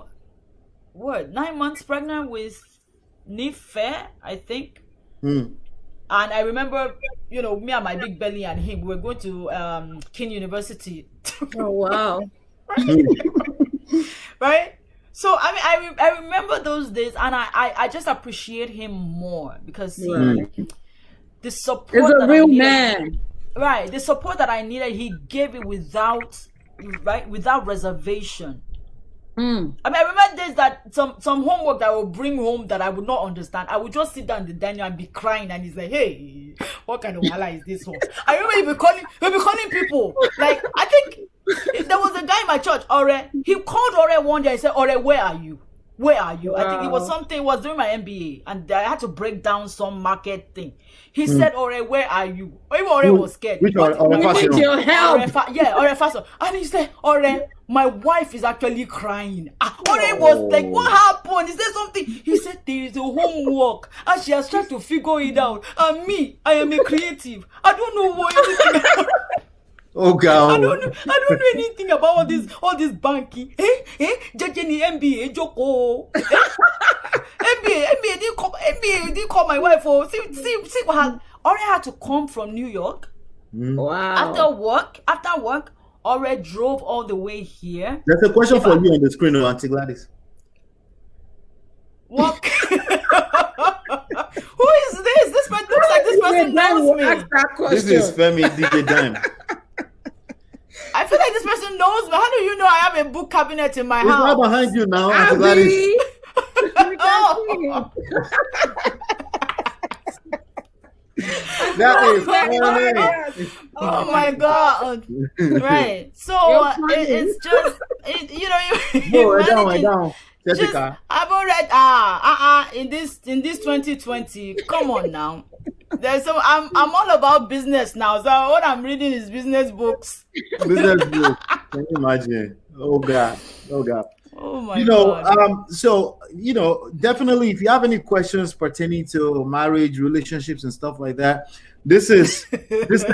months pregnant with Nife, I think. And I remember, me and my big belly and him, we were going to King University. Oh, wow. Right? So I remember those days, and I just appreciate him more, because the support. He's a real man. Right. The support that I needed, he gave it without reservation. I mean, I remember days that some homework that I would bring home that I would not understand. I would just sit down in the dining and be crying, and he's like, "Hey, what kind of wala is this one?" I remember he'd be calling people. Like, I think there was a guy in my church, Ore. He called Ore one day and said, "Ore, where are you? Where are you?" Wow. I think it was during my MBA, and I had to break down some market thing. He said, "Ore, where are you?" Even Ore was scared. Which Ore? We need your help. Ore Faso. And he said, "Ore, my wife is actually crying." Ore was like, "What happened? Is there something?" He said, "There is a homework, and she has tried to figure it out. And me, I am a creative. I don't know what." Oh God! I don't know anything about all this banking. Jejeni MBA Joko. MBA didn't call my wife. Oh, see what happened. Ore had to come from New York. Wow. After work, Ore drove all the way here. There's a question for you on the screen, Auntie Gladys. What? Who is this? This person looks like this person knows me. This is Femi DJ Dime. I feel like this person knows me. How do you know I have a book cabinet in my house? It's right behind you now, Auntie Gladys. Oh. That is funny. Oh my God! Right. So it's just down. Jessica. I've already in this 2020. Come on now. I'm all about business now. So what I'm reading is business books. Business books. Can you imagine? Oh God. Oh my God. So definitely, if you have any questions pertaining to marriage, relationships, and stuff like that, this is this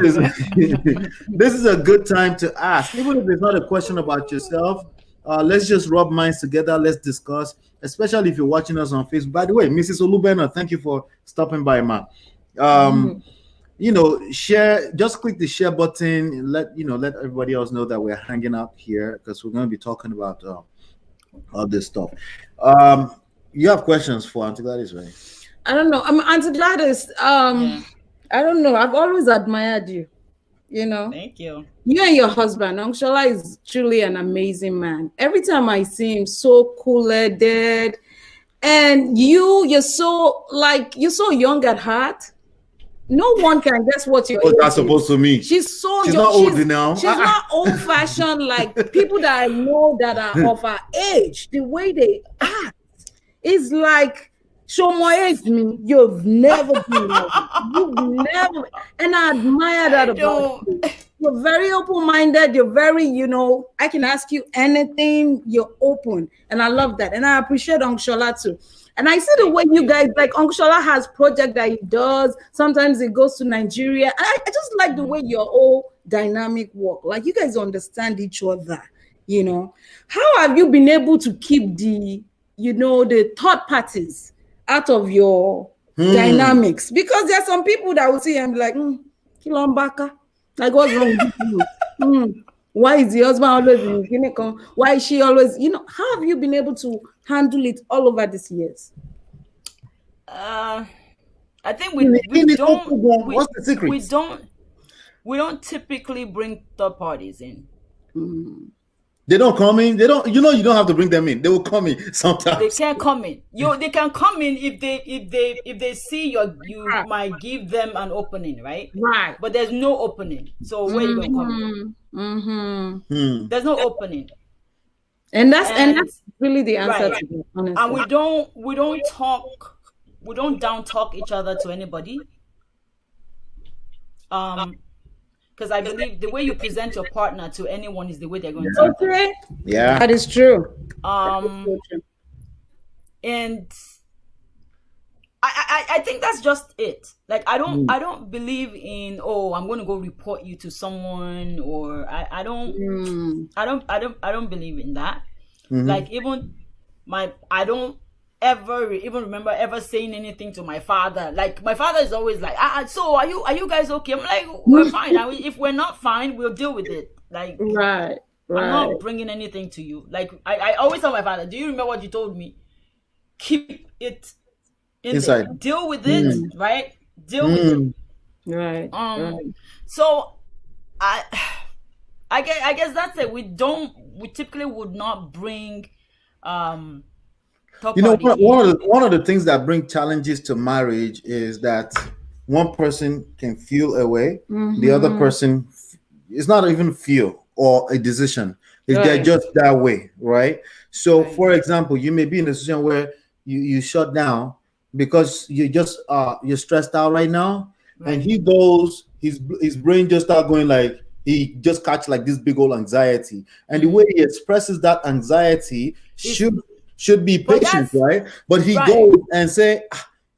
is a good time to ask. Even if it's not a question about yourself, let's just rub minds together. Let's discuss, especially if you're watching us on Facebook. By the way, Mrs. Olubena, thank you for stopping by, ma. Share. Just click the share button. Let everybody else know that we're hanging out here, because we're going to be talking about all this stuff. You have questions for Auntie Gladys, right? I don't know. Auntie Gladys. I don't know. I've always admired you. You know, Thank you. You and your husband, Shola, is truly an amazing man. Every time I see him, so cool-headed, and you're so young at heart. No one can guess what your age that's supposed to mean. She's so she's young. Not old now. She's not old-fashioned like people that I know that are of her age. The way they act is like, show my age, me. You've never been like that. You've never, and I admire that about you. You're very open-minded. You're very, I can ask you anything. You're open, and I love that, and I appreciate Shola too. And I see the way you guys, like Shola has project that he does. Sometimes he goes to Nigeria, and I just like the way your whole dynamic work. Like you guys understand each other. How have you been able to keep the third parties out of your dynamics? Because there are some people that will see and be like, Kilombaka. Like, what's wrong with you? Why is the husband always in Guinea? Why is she always, how have you been able to handle it all over these years? I think we don't. What's the secret? We don't typically bring third parties in. They don't come in. They don't. You don't have to bring them in. They will come in sometimes. They can't come in. They can come in if they see you might give them an opening, right? Right. But there's no opening. So where you gonna come in? There's no opening. And that's really the answer to that, honestly. And we don't down talk each other to anybody. Because I believe the way you present your partner to anyone is the way they're going to take them. Yeah, that is true. And I think that's just it. Like I don't believe in I'm going to go report you to someone, or I don't believe in that. Like even I don't ever even remember ever saying anything to my father. Like my father is always like, so are you guys okay? I'm like, we're fine. If we're not fine, we'll deal with it. Like right. I'm not bringing anything to you. Like I always tell my father, do you remember what you told me? Keep it inside. There. Deal with it, right? Deal with it. Right. So I guess that's it. We typically would not bring one of the things that bring challenges to marriage is that one person can feel a way, the other person it's not even feel or a decision. They're just that way, right? So for example, you may be in a situation where you shut down because you're stressed out right now, and he goes, his brain just start going like he just catch like this big old anxiety, and the way he expresses that anxiety should be patient, right? But he goes and say,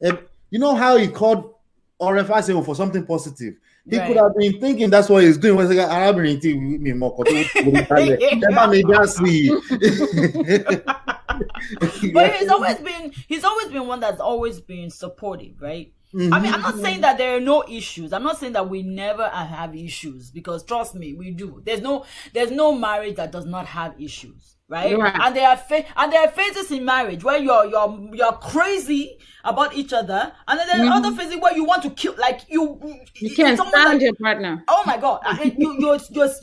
you know how he called RFI saying for something positive. He could have been thinking that's what he's doing. But he's always been one that's always been supportive, right? I mean, I'm not saying that there are no issues. I'm not saying that we never have issues, because trust me, we do. There's no marriage that does not have issues, right? And there are phases in marriage where you're crazy about each other, and then there are other phases where you want to kill, like you can't stand your partner. Oh my God!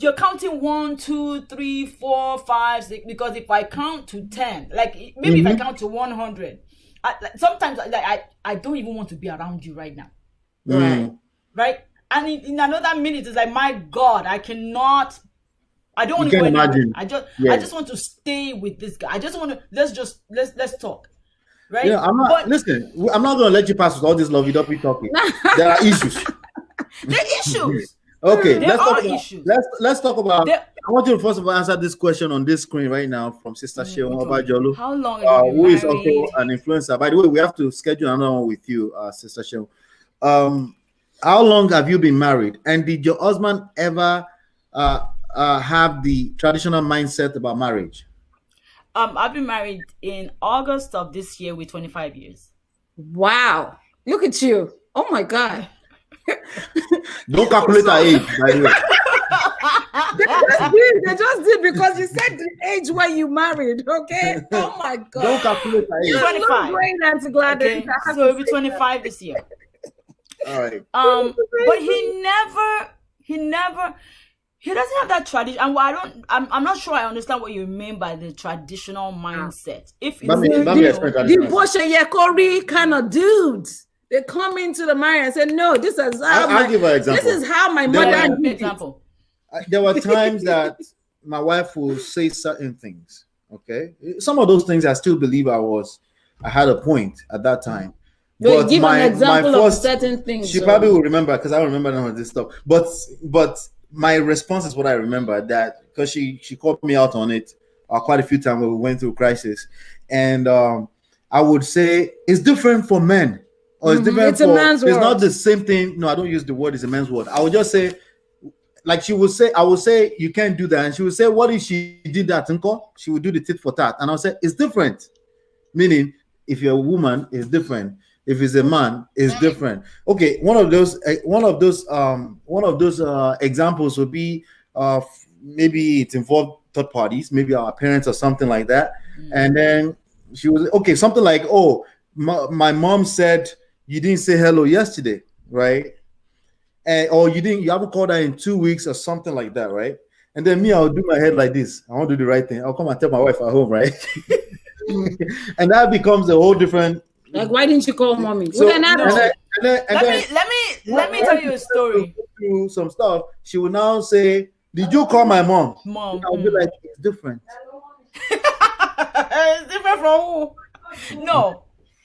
You're counting 1, 2, 3, 4, 5, 6. Because if I count to 10, like maybe if I count to 100. Sometimes I don't even want to be around you right now. Right? And in another minute, it's like, my God, I don't want to go anywhere. I just want to stay with this guy. I just want to, let's talk. Right? Yeah, I'm not going to let you pass with all this lovey-dovey talking. There are issues. There are issues. Okay, let's talk about. I want you to first of all answer this question on this screen right now from Sister Sheon Obajolu. How long have you been who is married? also an influencer. By the way, we have to schedule another one with you, Sister Sheon. How long have you been married? And did your husband ever have the traditional mindset about marriage? I've been married in August of this year with 25 years. Wow. Look at you. Oh my God. Don't calculate our age, by the way. They just did because you said the age when you married, okay? Oh my God. Don't calculate our age. 25. Gladys. Okay. So it'll be 25 this year. All right. But he he never, he doesn't have that tradition. And I'm not sure I understand what you mean by the traditional mindset. If it's, devotion Yekori kind of dudes, they come into the marriage and say, no, this is how I'll give an example. This is how my mother did example. There were times that my wife will say certain things. Okay, some of those things I still believe I had a point at that time. But give an example of certain things. She probably will remember, because I don't remember none of this stuff. But my response is what I remember, that because she called me out on it quite a few times when we went through crisis, and I would say it's different for men, or it's different for. It's not the same thing. No, I don't use the word. It's a man's word. I would just say, like she would say, I would say you can't do that, and she would say, what if she did that, Uncle? She would do the tit for tat, and I would say it's different. Meaning, if you're a woman, it's different. If it's a man, it's different. Okay, one of those examples would be maybe it involved third parties, maybe our parents or something like that. And then she was something like, oh, my mom said you didn't say hello yesterday, right? Or you haven't called her in 2 weeks or something like that, right? And then me, I'll do my head like this. I want to do the right thing. I'll come and tell my wife at home, right? And that becomes a whole different. Like, why didn't you call mommy? So, let me tell you a story. Through some stuff, she will now say, "Did you call my mom?" I'll be like, "It's different." It's different from who?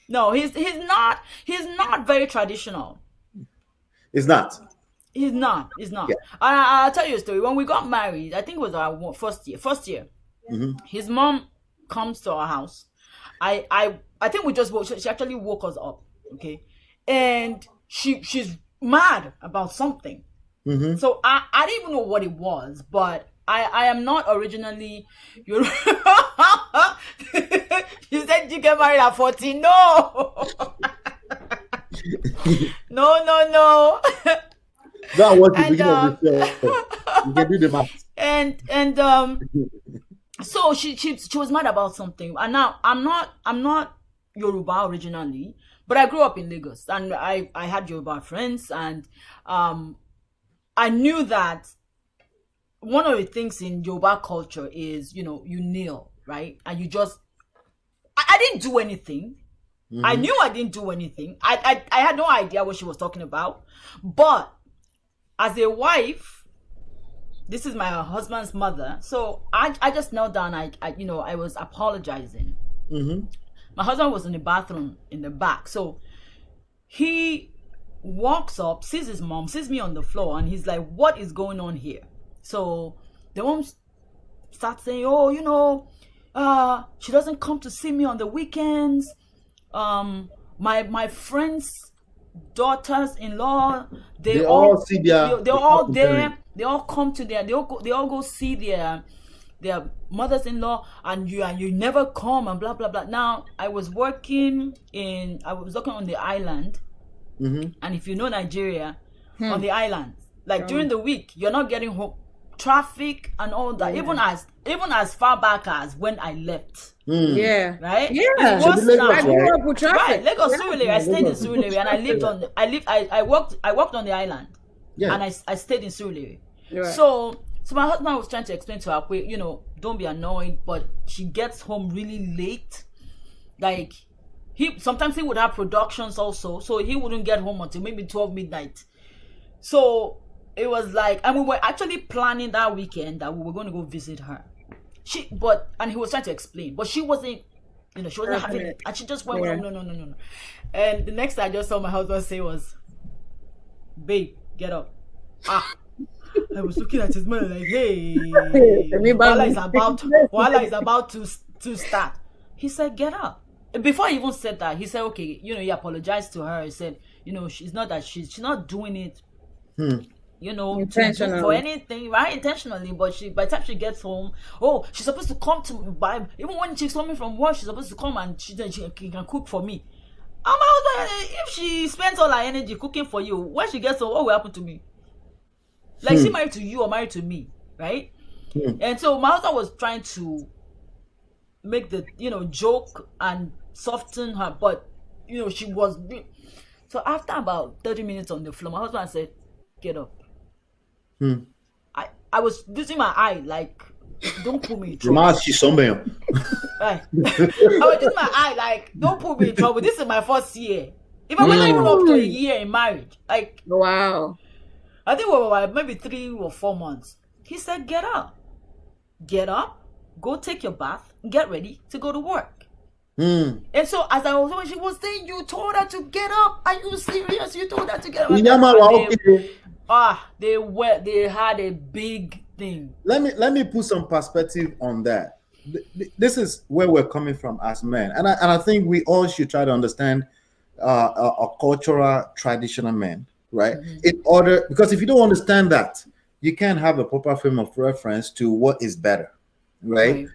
No, he's not very traditional. It's not. He's not. Yeah. I'll tell you a story. When we got married, I think it was our first year. His mom comes to our house. I think we just woke. She actually woke us up, okay, and she's mad about something. So I didn't even know what it was, but I am not originally. You said you get married at 14. No, no. That was the beginning of the show. You can do the math. And so she was mad about something, and now I'm not Yoruba originally, but I grew up in Lagos, and I had Yoruba friends, and I knew that one of the things in Yoruba culture is, you kneel, right, and you just I didn't do anything. I knew I didn't do anything. I had no idea what she was talking about, but as a wife. This is my husband's mother. So I just knelt down. I was apologizing. My husband was in the bathroom in the back. So he walks up, sees his mom, sees me on the floor, and he's like, what is going on here? So the mom starts saying, oh, she doesn't come to see me on the weekends. My friends' daughters-in-law, they're all there. They all come to they all go see their mothers-in-law, and you never come, and blah blah blah. Now I was working on the island, and if you know Nigeria, on the island, like during the week, you're not getting home. Traffic and all that, even as far back as when I left. Yeah. Right? Yeah. I grew up with traffic. Right. Lagos, Surulere. I stayed in Surulere, and I worked on the island. Yeah. And I stayed in Surulere. Right. So my husband was trying to explain to her, don't be annoyed, but she gets home really late. Like sometimes he would have productions also, so he wouldn't get home until maybe 12 midnight. So it was like, and we were actually planning that weekend that we were going to go visit her. And he was trying to explain, but she wasn't, she wasn't having it, and she just went, no. And the next thing I just saw my husband say was, "Babe, get up." I was looking at his man like, hey, Wala is about to start. He said, "Get up." Before he even said that, he said, okay, he apologized to her. He said, she's not that she's not doing it. Intentionally. For anything, right? Intentionally, but by the time she gets home, she's supposed to come to buy. Even when she's coming from work, she's supposed to come and she can cook for me. If she spends all her energy cooking for you, when she gets home, what will happen to me? Like, she married to you or married to me, right? And so my husband was trying to make the joke and soften her, but she was. So after about 30 minutes on the floor, my husband said, "Get up." I was using my eye like, don't put me in trouble. She's somewhere. Right. I was using my eye like, don't put me in trouble. This is my first year. If I went even up to a year in marriage, like, wow. I think we were maybe 3 or 4 months. He said, get up, go take your bath, get ready to go to work. And so as I was when she was saying, you told her to get up. Are you serious? You told her to get up. They had a big thing. Let me put some perspective on that. This is where we're coming from as men, and I think we all should try to understand a cultural traditional men, right? In order, because if you don't understand that, you can't have a proper frame of reference to what is better, right?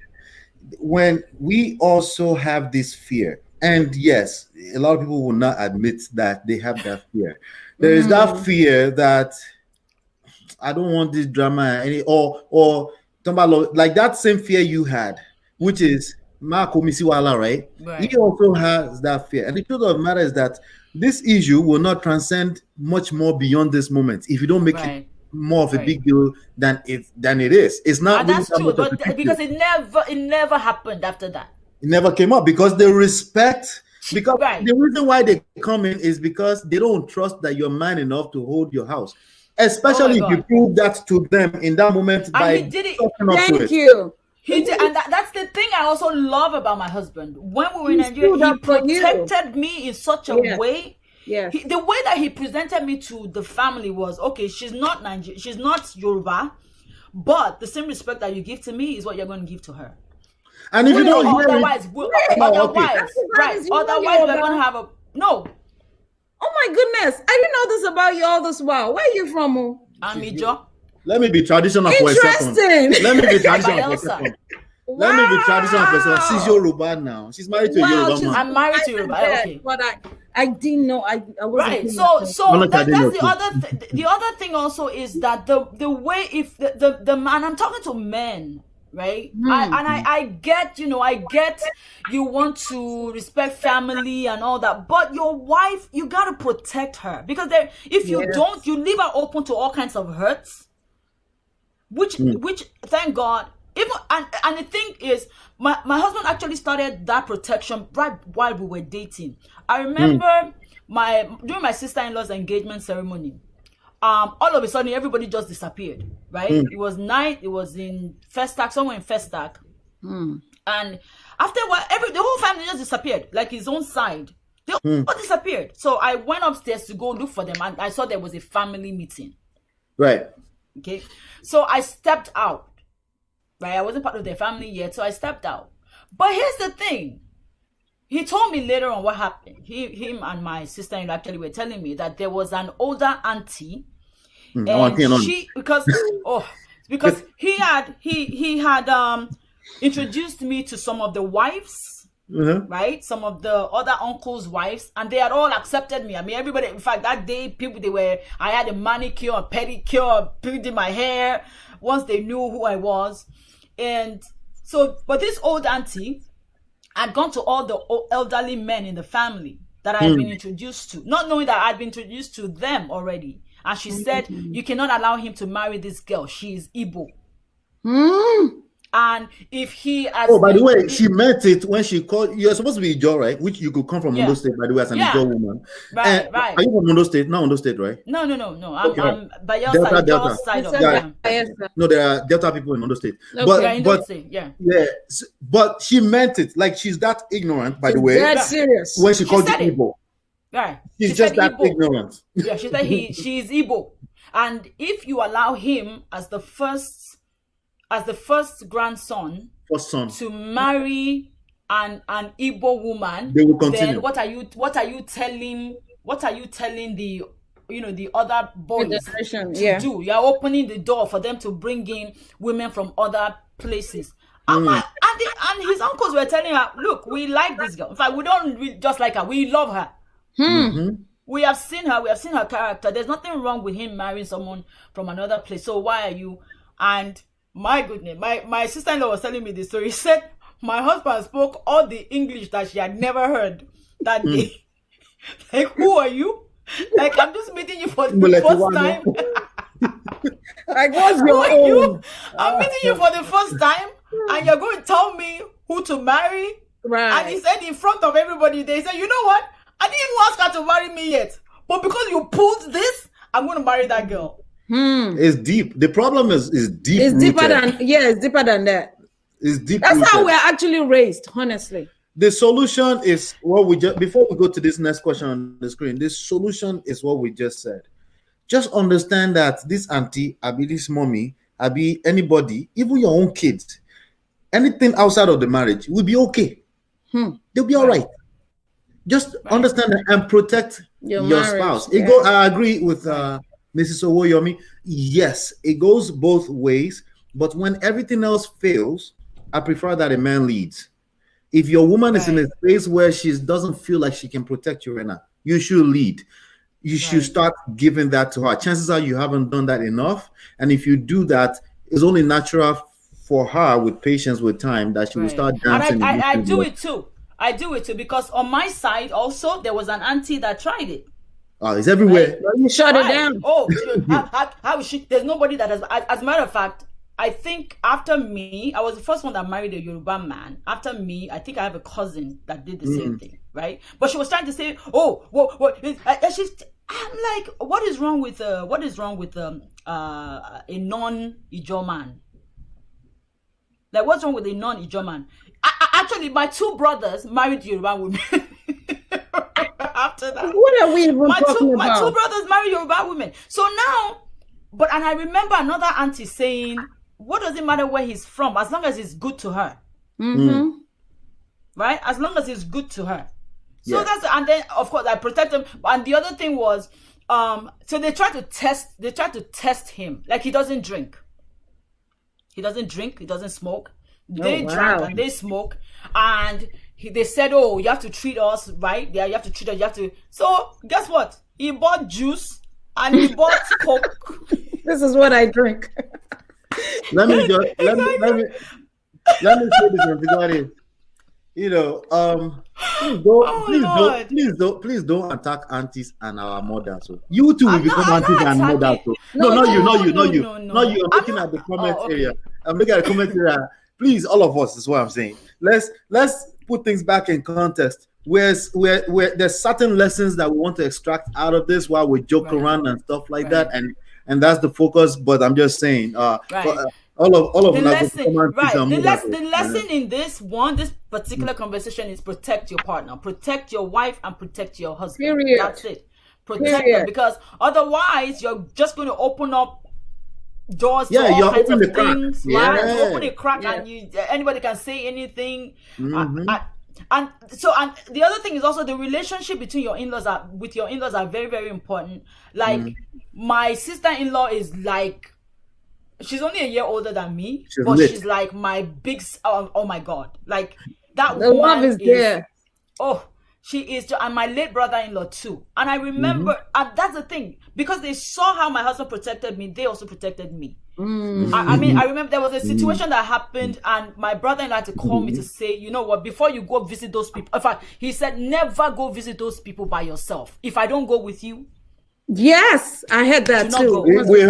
When we also have this fear, and yes, a lot of people will not admit that they have that fear. There is that fear that I don't want this drama or like that same fear you had, which is right? He also has that fear. And the truth of the matter is that this issue will not transcend much more beyond this moment if you don't make it more of a big deal than it is. It's not really that's true, but because it never happened after that. It never came up because they respect. Because the reason why they come in is because they don't trust that you're man enough to hold your house, especially if you prove that to them in that moment. And he did it. Thank you. He did, and that's the thing I also love about my husband. When we were in Nigeria, he protected me in such a way. Yes. The way that he presented me to the family was, okay, she's not Nigerian, she's not Yoruba, but the same respect that you give to me is what you're going to give to her. And if you don't otherwise, otherwise we're going to have a no. Oh my goodness, I didn't know this about you all this while. Where are you from? I'm Ijo. Let me be traditional for a second. Let me be traditional for a second. Let me be traditional for a second. She's Yoruba now. She's married to a Yoruba man. I'm married to Yoruba. Okay. But I didn't know. I wasn't right. So that's the other thing also is that the way if the man, I'm talking to men, right? I get, I get you want to respect family and all that, but your wife, you got to protect her because if you don't, you leave her open to all kinds of hurts, which thank God. Even and the thing is, my husband actually started that protection right while we were dating. I remember during my sister-in-law's engagement ceremony, all of a sudden everybody just disappeared. Right? It was night. It was in Festac, somewhere in Festac, and after a while, the whole family just disappeared, like his own side. They all disappeared. So I went upstairs to go look for them, and I saw there was a family meeting. Right. Okay. So I stepped out. Right, I wasn't part of their family yet, so I stepped out. But here's the thing. He told me later on what happened. Him and my sister-in-law actually were telling me that there was an older auntie, and she because he had introduced me to some of the wives, right? Some of the other uncles' wives, and they had all accepted me. I mean, everybody. In fact, that day, I had a manicure, a pedicure, painted my hair. Once they knew who I was. And so, but this old auntie had gone to all the elderly men in the family that I had been introduced to, not knowing that I'd been introduced to them already. And she said, you cannot allow him to marry this girl. She is Igbo. And if he has... Oh, by the way, she meant it when she called... You're supposed to be Ijo, right? Which you could come from Ondo State, by the way, as an Ijo woman. Right. Are you from Ondo State? Not Ondo State, right? No. I'm by your side of Delta. No, there are Delta people in Ondo State. But she meant it. Like, she's that ignorant, by the way. That's serious. When she called you Igbo. Right. She's just that Igbo. ignorant. Yeah, she said she's Igbo. And if you allow him as the first grandson to marry an Igbo woman, they will continue. Then what are you telling the the other boys to do? You are opening the door for them to bring in women from other places. And his uncles were telling her, look, we like this girl. In fact, we don't just like her, we love her. We have seen her character. There's nothing wrong with him marrying someone from another place. So why are you? And my goodness, my sister-in-law was telling me this story. She said my husband spoke all the English that she had never heard that day. Like, who are you? Like, I'm just meeting you for the first time. Like, what's your own? I'm meeting you for the first time, and you're going to tell me who to marry? Right. And he said in front of everybody, they said, you know what? I didn't even ask her to marry me yet. But because you pulled this, I'm going to marry that girl. It's deep. The problem is deep. It's deeper than it's deeper than that. It's deep. That's rooted. how we're actually raised, honestly. The solution is what we just, before we go to this next question on the screen, the solution is what we just said. Just understand that this auntie, Abi, this mommy, Abi, anybody, even your own kids, anything outside of the marriage will be okay. They'll be all right. Just understand that and protect your spouse. It go. I agree with Mrs. Owoyomi. Yes, it goes both ways. But when everything else fails, I prefer that a man leads. If your woman is in a space where she doesn't feel like she can protect you right now, you should lead. You should start giving that to her. Chances are you haven't done that enough. And if you do that, it's only natural for her with patience, with time, that she will start dancing. And I do it too. I do it too, because on my side also, there was an auntie that tried it. Oh, it's everywhere. Right? You shut it down. Oh, how is she? There's nobody that has. As a matter of fact, I think after me, I was the first one that married a Yoruba man. After me, I think I have a cousin that did the same thing, right? But she was trying to say, "Oh, what?" I'm like, what is wrong with a non-Ijo man? Like, what's wrong with a non-Ijo man? Actually, my two brothers married Yoruba women. After that, what are we even talking about? My two brothers married Yoruba women. So now, and I remember another auntie saying, "What does it matter where he's from, as long as it's good to her?" Right? As long as it's good to her. So and then of course I protect him. And the other thing was, so they tried to test him. Like, he doesn't drink. He doesn't smoke. They drank and they smoke, and they said, "Oh, you have to treat us right. Yeah, you have to treat us. You have to." So guess what? He bought juice and he bought Coke. This is what I drink. let me say this everybody. You know, please don't attack aunties and our mothers. So you too will become aunties and mothers. So. No, you. I'm looking at the comment area. I'm looking at the comment area. Please, all of us is what I'm saying. Let's put things back in context. Where there's certain lessons that we want to extract out of this while we joke around and stuff like that, and that's the focus. But I'm just saying, all of the lesson in this particular conversation is protect your partner, protect your wife, and protect your husband. Period. That's it. Protect them, because otherwise you're just going to open up doors to all kinds of things. You open a crack, and anybody can say anything. And the other thing is also the relationship between your in-laws are very, very important. Like, my sister-in-law is like, she's only a year older than me, she's like my big, oh my God, like that the love is there. Oh, she is, and my late brother-in-law too. And I remember, and that's the thing, because they saw how my husband protected me, they also protected me. I mean, I remember there was a situation that happened, and my brother-in-law had to call me to say, you know what, before you go visit those people, in fact, he said, never go visit those people by yourself. If I don't go with you. Yes, I heard that too. We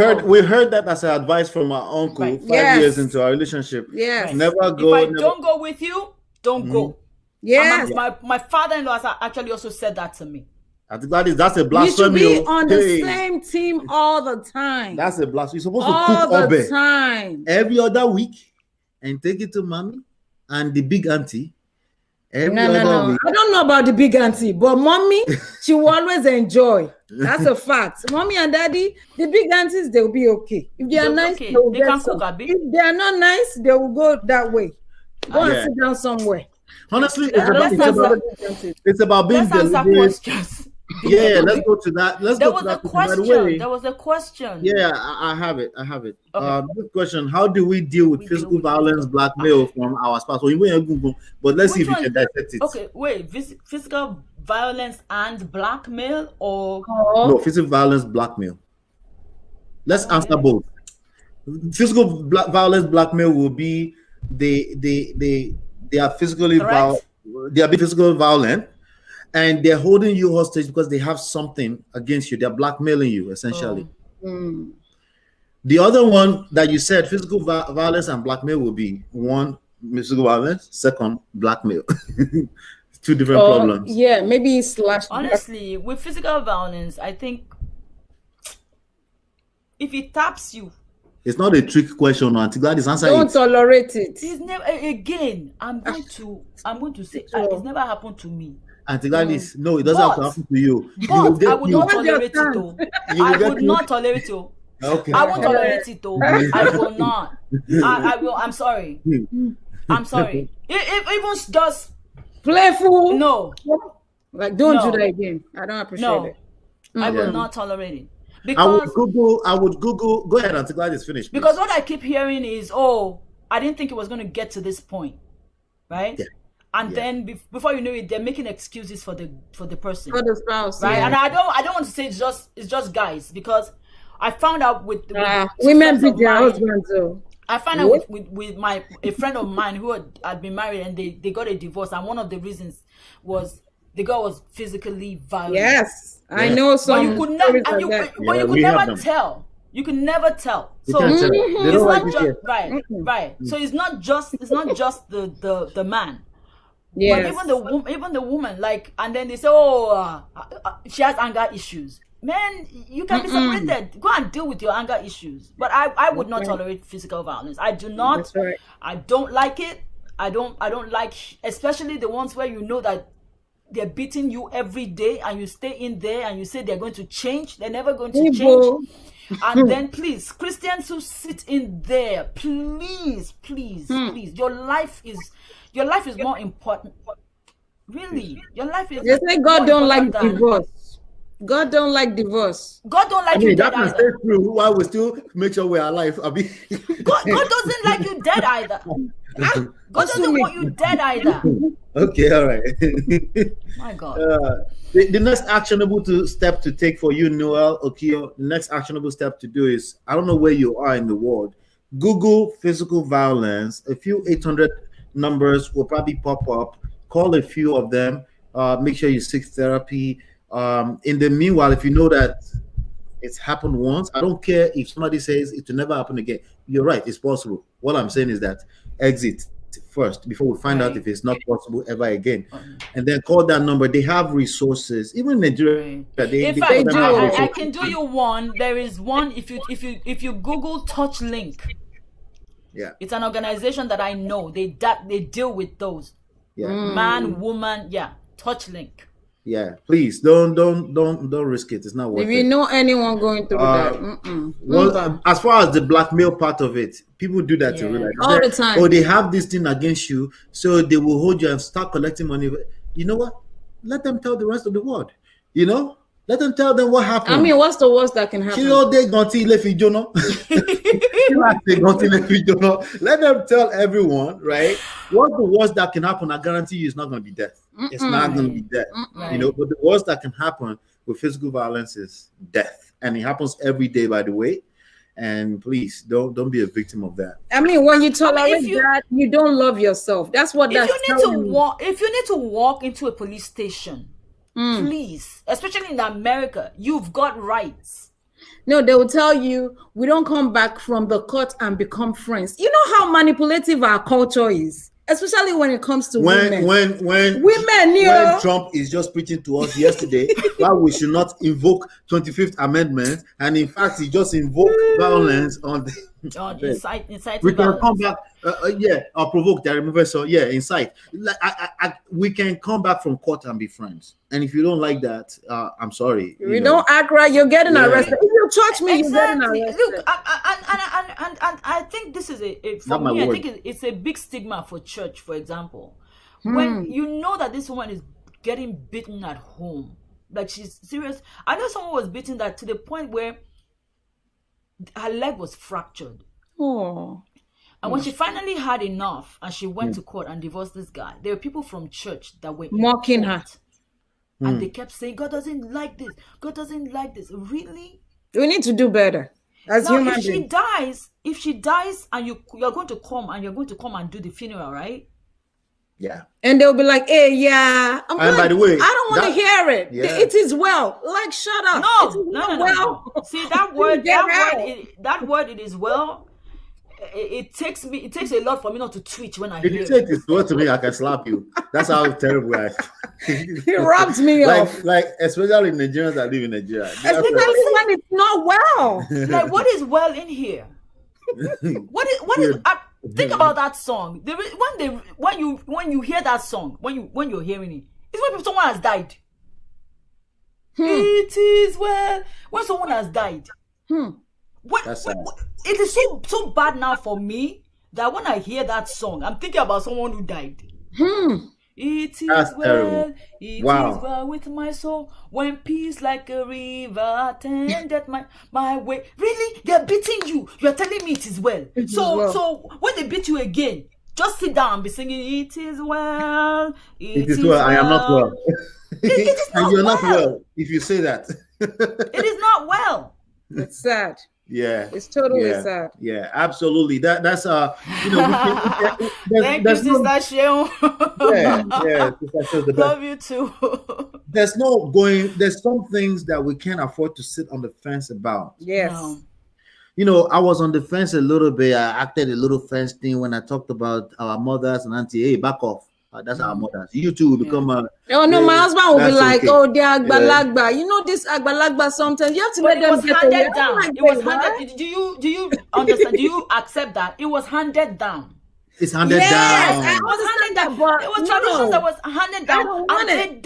heard that as an advice from our uncle 5 years into our relationship. Yes. Never go. If I don't go with you, don't go. Yes. My father-in-law has actually also said that to me. I think that's a blasphemy. You should be on the same team all the time. That's a blasphemy. You're supposed to all cook the time, every other week, and take it to mommy and the big auntie. No. I don't know about the big auntie, but mommy, she will always enjoy. That's a fact. Mommy and daddy, the big aunties, they'll be okay. If they are nice, they can cook a bit. If they are not nice, they will go that way. Go and sit down somewhere. Honestly, it's about being deliberate. Yeah, let's go to that. There was a question. Yeah, I have it. Okay. Good question. How do we deal with physical violence, blackmail from our spouse? But let's see if we can dissect it. Okay, wait. Physical violence and blackmail, or no, physical violence, blackmail. Let's answer both. Physical violence, blackmail will be they are physically violent. They are being physically violent. And they're holding you hostage because they have something against you. They're blackmailing you, essentially. The other one that you said, physical violence and blackmail, will be one, physical violence, second, blackmail. Two different problems. Yeah, maybe slash. Honestly, with physical violence, I think if it taps you, it's not a trick question. Auntie Gladys, answer don't tolerate it. It's never again. I'm going to say it's never happened to me. Auntie Gladys, no, it doesn't have to happen to you. But I would not tolerate it though. I would not tolerate it. Okay. I won't tolerate it though. I will not. I will. I'm sorry. I'm sorry. If even just playful. No. Like don't do that again. I don't appreciate it. I will not tolerate it. Because I would Google. Go ahead, Auntie Gladys, finish. Please. Because what I keep hearing is, I didn't think it was going to get to this point, right? Yeah. And then before you know it, they're making excuses for the person, for the spouse, right? Yeah. And I don't want to say it's just guys, because I found out with women beat their husbands. I found out with a friend of mine who had been married, and they got a divorce, and one of the reasons was the girl was physically violent. Yes, I know some. But you could never, never tell. You can never tell. So it's not just right. So it's not just the man. Yes. But even the woman, like, and then they say, she has anger issues. Man, you can be separated. Go and deal with your anger issues. But I would not tolerate physical violence. I do not. That's right. I don't like it. I don't like, especially the ones where you know that they're beating you every day, and you stay in there and you say they're going to change. They're never going to change. And then please, Christians who sit in there, please, your life is more important. Really, your life is. They say God don't like divorce. God don't like divorce. God don't like you dead either. That's true. Why we still make sure we're alive? God doesn't like you dead either. God doesn't want you dead either. Okay, all right. My God. The next actionable step to take for you, Noel Okio, the next actionable step to do is, I don't know where you are in the world, Google physical violence. A few 800 numbers will probably pop up. Call a few of them. Make sure you seek therapy. In the meanwhile, if you know that it's happened once, I don't care if somebody says it will never happen again. You're right, it's possible. What I'm saying is that exit first before we find out if it's not possible ever again, and then call that number. They have resources, even in Nigeria. I can do you one. There is one. If you Google Touch Link, it's an organization that I know. They deal with those. Man, woman, Touch Link. Yeah, please don't risk it. It's not worth it. If you know anyone going through that, well, as far as the blackmail part of it, people do that to realize all the time. Or they have this thing against you, so they will hold you and start collecting money. You know what? Let them tell the rest of the world. You know, let them tell them what happened. I mean, what's the worst that can happen? Let them tell everyone, right? What's the worst that can happen? I guarantee you, it's not going to be death. It's not going to be death. You know, but the worst that can happen with physical violence is death, and it happens every day, by the way. And please don't be a victim of that. I mean, when you tolerate that, you don't love yourself. That's what that's telling you. If you need to walk into a police station, please, especially in America, you've got rights. No, they will tell you, we don't come back from the court and become friends. You know how manipulative our culture is, especially when it comes to women. When Trump is just preaching to us yesterday why we should not invoke 25th Amendment, and in fact he just invoked violence on the we can come back or provoke that remember incite. We can come back from court and be friends, and if you don't like that, I'm sorry, you don't act right, you're getting arrested. If you touch me, you're getting arrested. Look, and I think this is for me, I think it's a big stigma for church, for example. When you know that this woman is getting beaten at home, like she's serious. I know someone was beaten that to the point where her leg was fractured. And when she finally had enough and she went to court and divorced this guy, there were people from church that were mocking her. And they kept saying, God doesn't like this. God doesn't like this. Really? We need to do better. As now, human if she dies and you're going to come and do the funeral, right? Yeah. And they'll be like, hey, yeah. I'm And like, by the way, I don't want to hear it. Yeah. It is well. Like, shut up. No. See that word, that word, it is well. It takes a lot for me not to twitch when I hear it. If you say this word to me, I can slap you. That's how terrible I am. He rubs me off. Like, especially Nigerians that live in Nigeria. Especially when it's not well. Like, what is well in here? What is think about that song. When you hear that song, when you're hearing it, it's when someone has died. It is well when someone has died. It is so bad now for me that when I hear that song, I'm thinking about someone who died. It is well, it is well with my soul when peace like a river attended my way. Really? They're beating you. You're telling me it is well. So when they beat you again, just sit down and be singing, it is well. It is well. I am not well. It is not and you're well. not well if you say that. It is not well. It's sad. Yeah, it's totally sad. Yeah, absolutely. That's you know. Thank you, Sister Sheon. Yeah. Love you too. There's some things that we can't afford to sit on the fence about. Yes. No. You know, I was on the fence a little bit. I acted a little fence thing when I talked about our mothers and auntie. Hey, back off. That's our mothers. You two will become a. Oh no, my husband will be like, "Oh, they're agbalagba." You know this agbalagba. Sometimes you have to let them get handed down. It was handed. Do you understand? Do you accept that it was handed down? It's handed down. I understand that, but it was traditions that was handed down. I don't want it.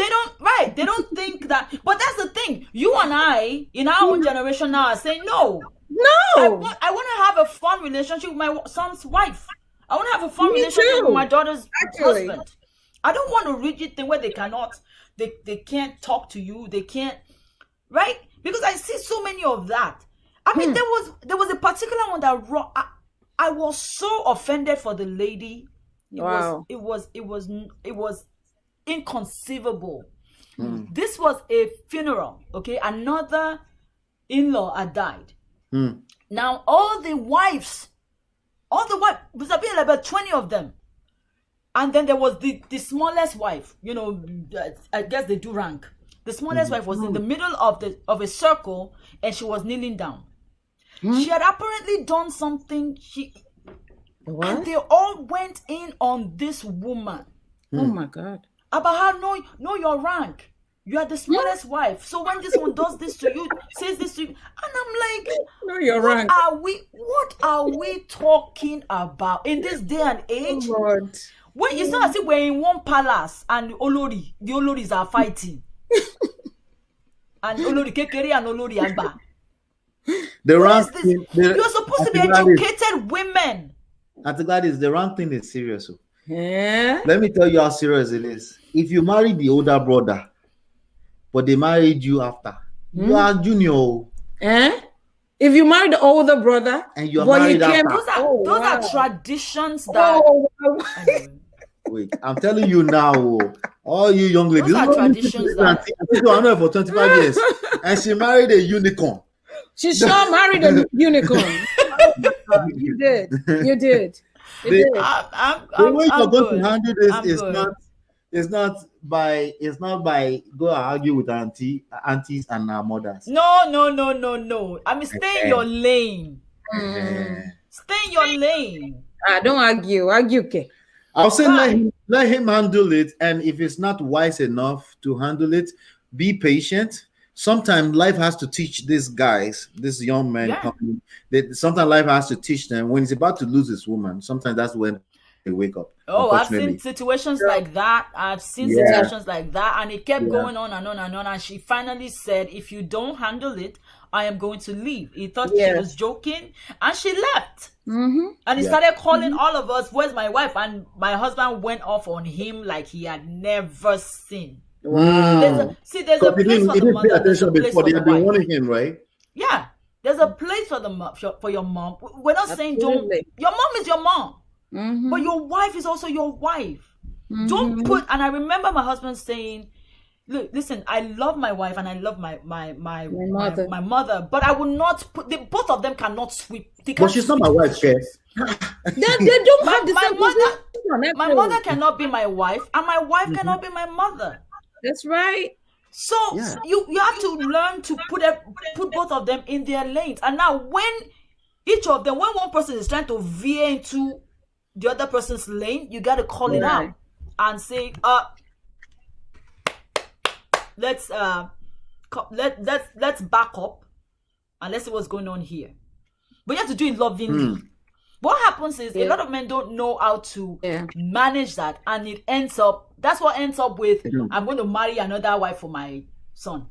They don't think that. But that's the thing. You and I, in our own generation now, are saying no. I want to have a fun relationship with my son's wife. I want to have a fun relationship with my daughter's husband. I don't want a rigid thing where they can't talk to you. They can't, right? Because I see so many of that. I mean, there was a particular one that I was so offended for the lady. It was inconceivable. This was a funeral. Okay, another in-law had died. Now all the wives, was about 20 of them. And then there was the smallest wife, you know, I guess they do rank. The smallest wife was in the middle of a circle and she was kneeling down. She had apparently done something. And they all went in on this woman. Oh my God. About how know your rank. You are the smallest wife. So when this one does this to you, says this to you, and I'm like, know your rank. What are we talking about in this day and age? Oh Lord. When it's not as if we're in one palace and the Oloris are fighting. And Olori Kekere and Olori Agba. You're supposed to be educated women. Auntie Gladys, the wrong thing is serious. Yeah. Let me tell you how serious it is. If you marry the older brother, but they married you after, you are junior. If you marry the older brother and you're married after, those are traditions that. Wait, I'm telling you now, all you young ladies, those are traditions that. I know her for 25 years, and she married a unicorn. She sure married a unicorn. You did. The way you're going to handle this is not by go argue with aunties and our mothers. No. I mean, stay in your lane. Stay in your lane. Don't argue. Okay. I'll say let him handle it, and if it's not wise enough to handle it, be patient. Sometimes life has to teach these young men. Sometimes life has to teach them when he's about to lose his woman. Sometimes that's when they wake up. Oh, I've seen situations like that. And it kept going on and on and on. And she finally said, "If you don't handle it, I am going to leave." He thought she was joking, and she left. And he started calling all of us, "Where's my wife?" And my husband went off on him like he had never seen. Wow. There's a place for the mother. There's a place for the wife. Warning him, right? Yeah, there's a place for your mom. We're not saying don't. Your mom is your mom, but your wife is also your wife. Don't put. And I remember my husband saying, "Look, listen. I love my wife and I love my mother, but I will not put. Both of them cannot sweep. But she's not my wife, Kes. They don't have the same mother. my mother cannot be my wife, and my wife cannot be my mother. That's right. So you have to learn to put both of them in their lanes. And now when one person is trying to veer into the other person's lane, you got to call it out and say, let's back up and let's see what's going on here. But you have to do it lovingly. What happens is a lot of men don't know how to manage that, and that's what ends up with, I'm going to marry another wife for my son.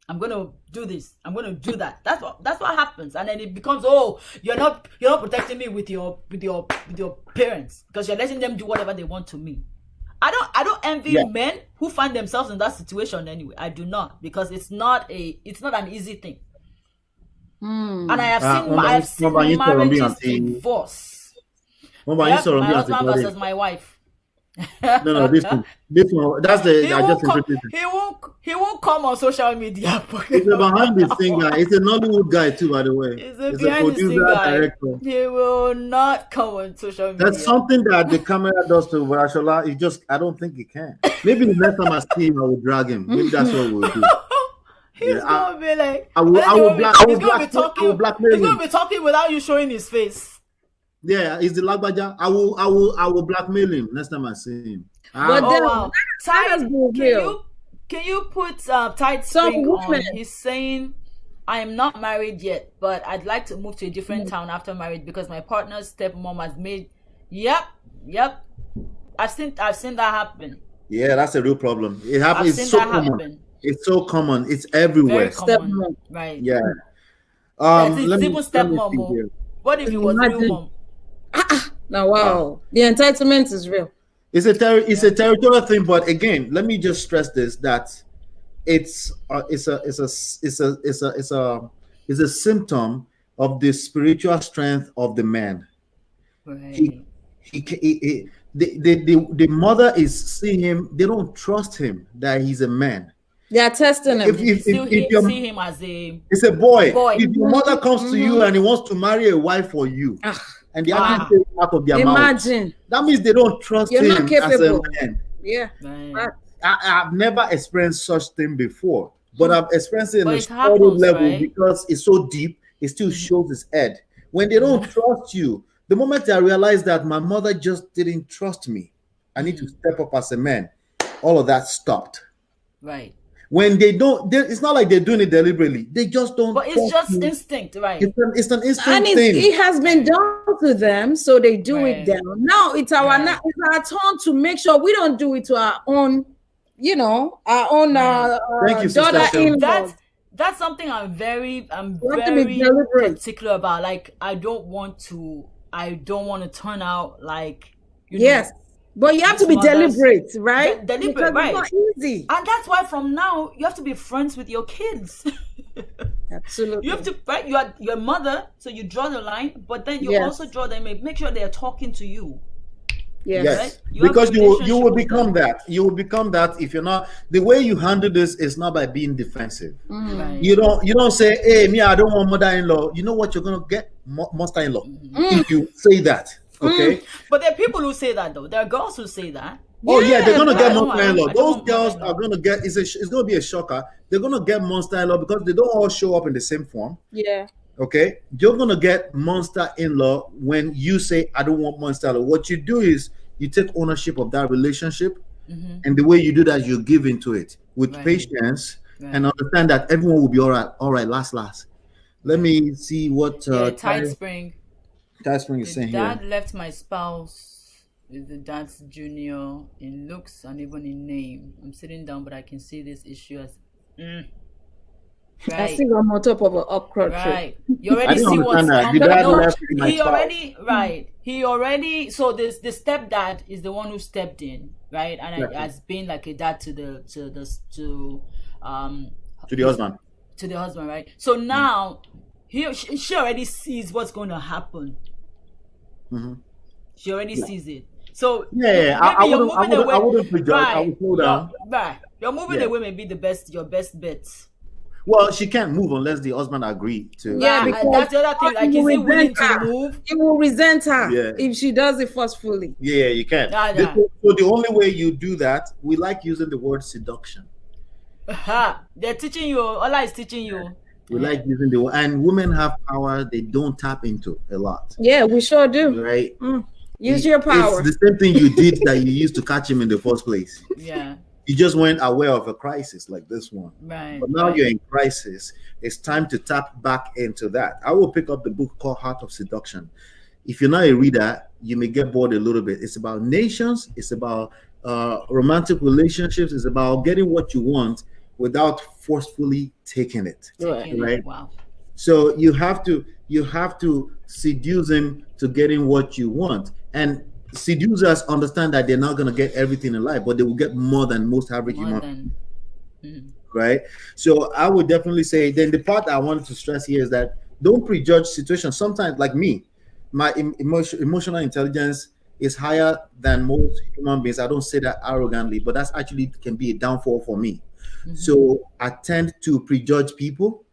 I'm going to do this. I'm going to do that. That's what happens. And then it becomes, you're not protecting me with your parents, because you're letting them do whatever they want to me. I don't envy men who find themselves in that situation anyway. I do not, because it's not an easy thing. And I have seen marriages divorce. My husband versus my wife. No, this one. That's the. He won't come on social media. It's a behind the scene guy. It's a Nollywood guy too, by the way. It's a producer, director. He will not come on social media. That's something that the camera does to Varashola. I don't think he can. Maybe the next time I see him, I will drag him. Maybe that's what we'll do. He's gonna be like, I will blackmail him. He's gonna be talking without you showing his face. Yeah, he's the lagbaja. I will blackmail him next time I see him. Wow. Can you put tight spring on? He's saying, I am not married yet, but I'd like to move to a different town after marriage because my partner's stepmom has made. Yep. I've seen that happen. Yeah, that's a real problem. It happens. It's so common. It's so common. It's everywhere. Stepmom, right? Yeah. It's even stepmom. What if it was real mom? Now, wow, the entitlement is real. It's a territorial thing, but again, let me just stress this: that it's a symptom of the spiritual strength of the man. Right. The mother is seeing him. They don't trust him that he's a man. They are testing him. If you see him as it's a boy. If your mother comes to you and he wants to marry a wife for you, and they actually take out of their mouth, that means they don't trust him as a man. Yeah. Right. I've never experienced such thing before, but I've experienced it in a subtle level because it's so deep. It still shows its head. When they don't trust you, the moment I realized that my mother just didn't trust me, I need to step up as a man. All of that stopped. Right. When they don't, it's not like they're doing it deliberately. They just don't. But it's just instinct, right? It's an instinct and thing. It has been done to them, so they do it down. Now it's our turn to make sure we don't do it to our own, our own Thank you, daughter-in-law. That's something I'm very particular about. Like I don't want to turn out like but you have to be deliberate, right? Deliberate, right? It's not easy. And that's why from now you have to be friends with your kids. Absolutely. You have to, right? You are your mother, so you draw the line, but then you also draw them. Make sure they are talking to you. Yes, right? Because you will become that. You will become that if you're not. The way you handle this is not by being defensive. Right. You don't say, "Hey, me, I don't want mother-in-law." You know what you're gonna get? Monster-in-law. If you say that. Okay, but there are people who say that though. There are girls who say that. They're gonna get monster-in-law. Those girls are gonna get. It's gonna be a shocker. They're gonna get monster-in-law because they don't all show up in the same form. Yeah. Okay, you're gonna get monster-in-law when you say, "I don't want monster-in-law." What you do is you take ownership of that relationship, and the way you do that, you give into it with patience and understand that everyone will be all right. All right, last. Let me see what Tide Spring. That's when you're saying here. Dad left my spouse with the dad's junior in looks and even in name. I'm sitting down, but I can see this issue as right. I think I'm on top of an okra tree. Right. You already see what's coming. He already so the stepdad is the one who stepped in, right? And has been like a dad to the husband. To the husband, right? So now she already sees what's going to happen. She already sees it. So I wouldn't prejudge. I would slow down. You're moving away may be your best bet. Well, she can't move unless the husband agree to. Yeah, Nah, because that's the other thing. Like, is he willing to move? He will resent her Yeah. if she does it forcefully. Yeah, you can. Yeah. So the only way you do that, we like using the word seduction. They're teaching you. Ola is teaching you. We like using the word, and women have power they don't tap into a lot. Yeah, we sure do. Right? Use your power. It's the same thing you did that you used to catch him in the first place. Yeah. You just weren't aware of a crisis like this one. Right. But now you're in crisis. It's time to tap back into that. I will pick up the book called Heart of Seduction. If you're not a reader, you may get bored a little bit. It's about nations. It's about romantic relationships. It's about getting what you want without forcefully taking it. Right? Wow. So you have to seduce him to getting what you want. And seducers understand that they're not going to get everything in life, but they will get more than most average human. Right? So I would definitely say, then the part I wanted to stress here is that don't prejudge situations. Sometimes, like me, my emotional intelligence is higher than most human beings. I don't say that arrogantly, but that's actually can be a downfall for me. So I tend to prejudge people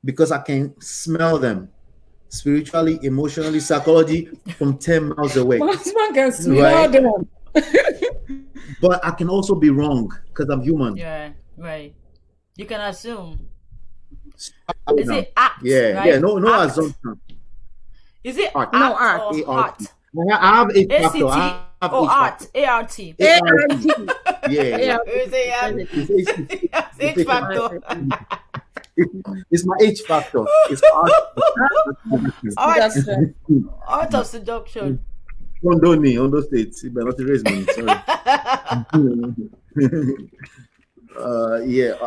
because I can smell them spiritually, emotionally, psychology from 10 miles away. Husband can smell them. But I can also be wrong because I'm human. Yeah, right. You can assume. Is it act? Yeah, right? yeah. No act. assumption. Is it Art. act No, art. or heart? I have a factor. ACT I have or H art? factor. ART. Yeah. It's H factor. It's my H factor. It's Art of seduction. Ondo State. You better not erase me. Sorry.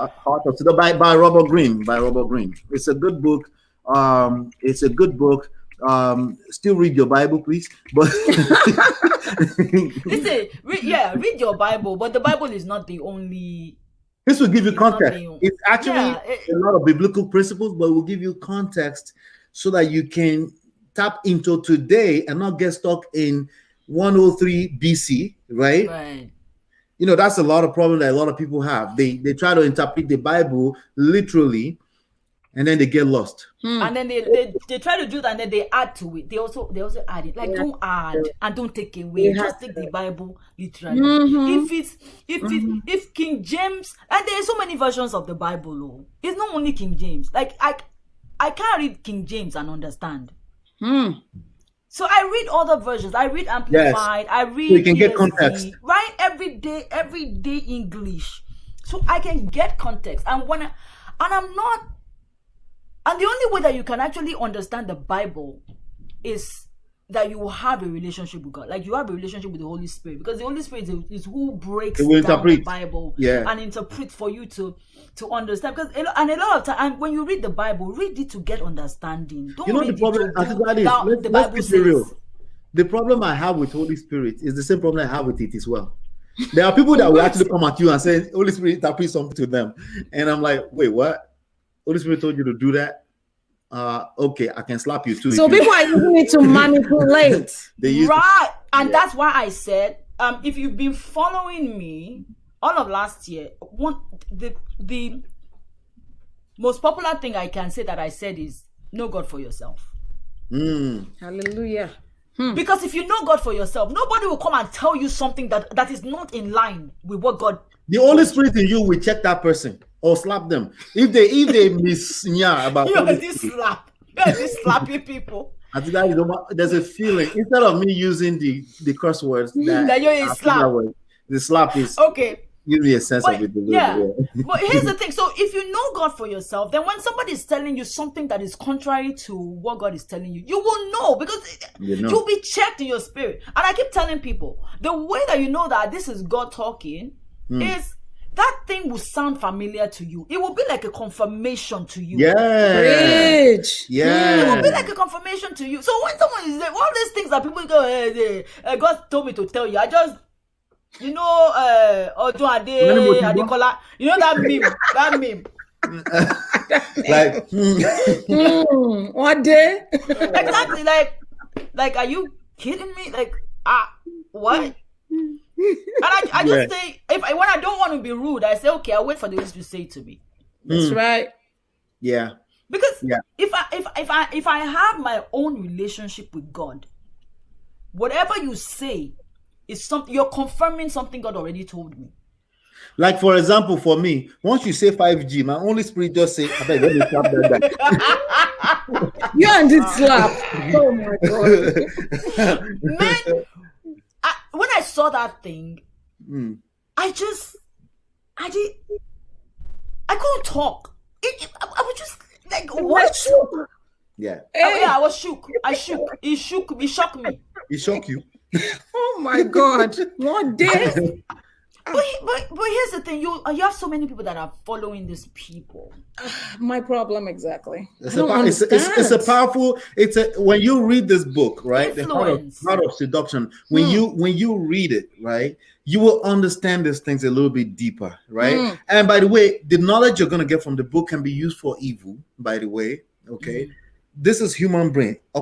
Heart of Seduction by Robert Greene. It's a good book. Still read your Bible, please. But Listen, read your Bible, but the Bible is not the only. This will give you context. It's actually a lot of biblical principles, but it will give you context so that you can tap into today and not get stuck in 103 BC, right? Right. You know, that's a lot of problem that a lot of people have. They try to interpret the Bible literally, and then they get lost. And then they try to do that, and then they add to it. They also add it. Like, don't add and don't take away. Just take the Bible literally. If King James, and there are so many versions of the Bible, it's not only King James. Like, I can't read King James and understand. So I read other versions. I read Amplified. I read. So you can get ESV, context. right? Every day English, so I can get context. And and the only way that you can actually understand the Bible is that you have a relationship with God. Like, you have a relationship with the Holy Spirit, because the Holy Spirit is who breaks down the Bible and interpret for you to understand. Because a lot of time when you read the Bible, read it to get understanding. Don't read the problem. Let's be real. The problem I have with Holy Spirit is the same problem I have with it as well. There are people that will actually come at you and say, Holy Spirit interpret something to them. And I'm like, wait, what? Holy Spirit told you to do that? Okay, I can slap you too. So people are using it to manipulate. Right. And that's why I said, if you've been following me all of last year, the most popular thing I can say that I said is know God for yourself. Hallelujah. Because if you know God for yourself, nobody will come and tell you something that is not in line with what God. The Holy Spirit in you will check that person or slap them if they miss about. This slapping people. I think that there's a feeling instead of me using the curse words that you're a slap. The slap is okay. Give me a sense of it. But here's the thing. So if you know God for yourself, then when somebody is telling you something that is contrary to what God is telling you, you will know, because you'll be checked in your spirit. And I keep telling people, the way that you know that this is God talking is that thing will sound familiar to you. It will be like a confirmation to you. Bridge. It will be like a confirmation to you. So when someone is like, all these things that people go, God told me to tell you, I just, Ojo Ade Adekola, that meme. What day? Exactly. Like, are you kidding me? Like, what? And I just say, when I don't want to be rude, I say, okay, I'll wait for the Holy Spirit to say it to me. That's right. Yeah. Because Yeah. if I have my own relationship with God, whatever you say is something you're confirming something God already told me. Like, for example, for me, once you say 5G, my Holy Spirit just say, I beg, let me slap that guy. You and this slap. Oh my God. Man, when I saw that thing, I couldn't talk. I was just like, what? Yeah. Yeah, I was shook. I shook. It shook. It shocked me. It shocked you. Oh my God. One day. But here's the thing: you have so many people that are following these people. My problem exactly. It's a powerful. When you read this book, right? Influence. The Heart of Seduction. When you read it, right, you will understand these things a little bit deeper, right? And by the way, the knowledge you're gonna get from the book can be used for evil. By the way, okay, this is human brain. Yeah,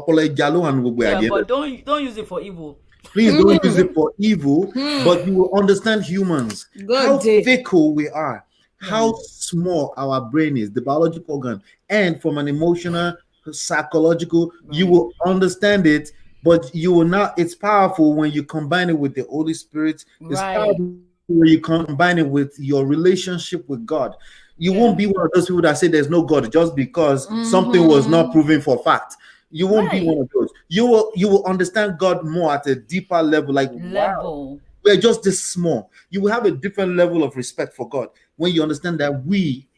but don't use it for evil. Please don't use it for evil, but you will understand humans, how fickle we are, how small our brain is, the biological organ, and from an emotional, psychological, you will understand it, but you will not. It's powerful when you combine it with the Holy Spirit. It's powerful when you combine it with your relationship with God. You won't be one of those people that say there's no God just because something was not proven for fact. You won't be one of those. You will understand God more at a deeper level. Like, wow, we're just this small. You will have a different level of respect for God when you understand that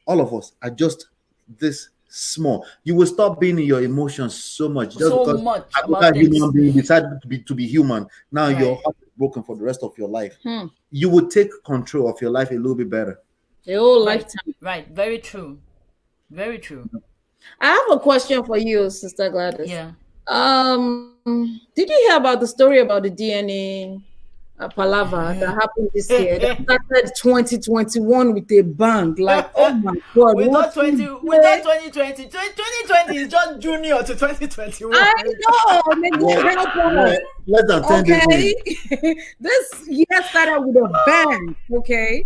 all of us, are just this small. You will stop being in your emotions so much. Just because human being decided to be human. Now your heart is broken for the rest of your life. You will take control of your life a little bit better. A whole lifetime. Right. Very true. Very true. I have a question for you, Sister Gladys. Yeah. Did you hear about the story about the DNA palaver that happened this year? That started 2021 with a bang. Like, oh my God. We thought 2020. 2020 is just junior to 2021. I know. Less than 10 days. This year started with a bang. Okay.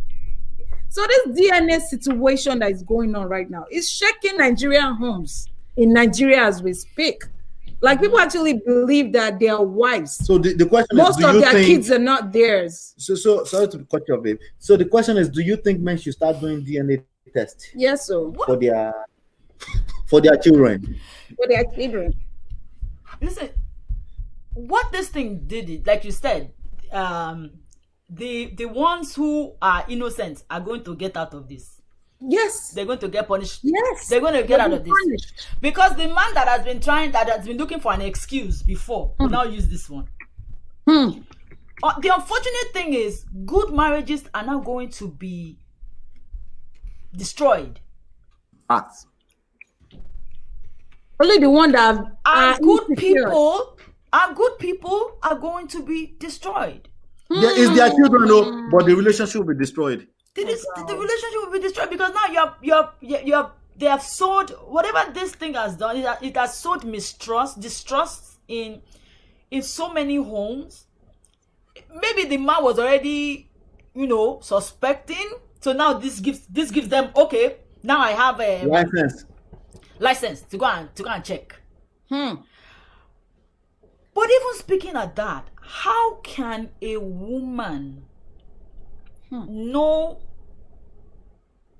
So this DNA situation that is going on right now is shaking Nigerian homes in Nigeria as we speak. Like, people actually believe that they are wives. So the question most of their kids are not theirs. So sorry to cut you off, babe. So the question is, do you think men should start doing DNA tests? Yes, sir. For their children. For their children. Listen, what this thing did, like you said, the ones who are innocent are going to get out of this. Yes. They're going to get punished. Yes. They're going to get out of this. Because the man that has been looking for an excuse before will now use this one. The unfortunate thing is, good marriages are now going to be destroyed. Only the one that are good people are going to be destroyed. There is their children, though, but the relationship will be destroyed. The relationship will be destroyed because now they have sowed whatever this thing has done. It has sowed distrust in so many homes. Maybe the man was already, suspecting. So now this gives them, okay, now I have a license to go and check. But even speaking at that, how can a woman know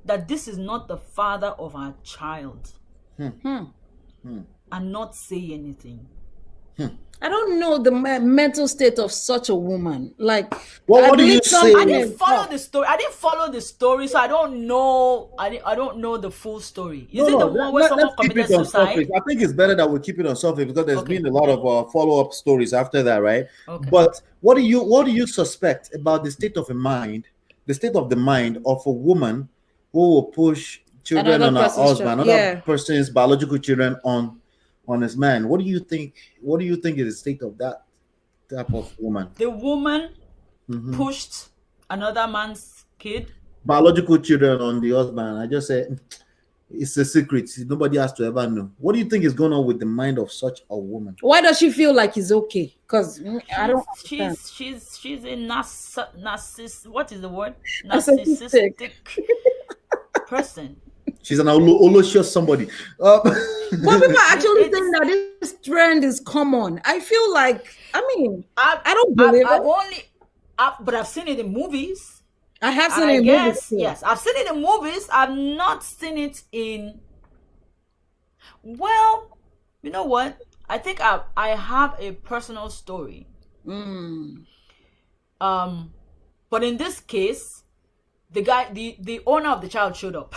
that this is not the father of her child and not say anything? I don't know the mental state of such a woman. Like, what do you say? I didn't follow the story, so I don't know. I don't know the full story. Is it the one where someone committed suicide? I think it's better that we keep it on surface because there's been a lot of follow-up stories after that, right? Okay. But what do you suspect about the state of the mind of a woman who will push children on her husband, another person's biological children on his man? What do you think is the state of that type of woman? The woman pushed another man's kid, biological children, on the husband. I just said it's a secret. Nobody has to ever know. What do you think is going on with the mind of such a woman? Why does she feel like it's okay? Because I don't. She's a narcissist. What is the word? Narcissistic person. She's an Olocious somebody. But people are actually saying that this trend is common. I feel like, I don't believe it. But I've seen it in movies. I have seen it in movies. Yes, I've seen it in movies. I've not seen it in. Well, you know what? I think I have a personal story. But in this case, the owner of the child showed up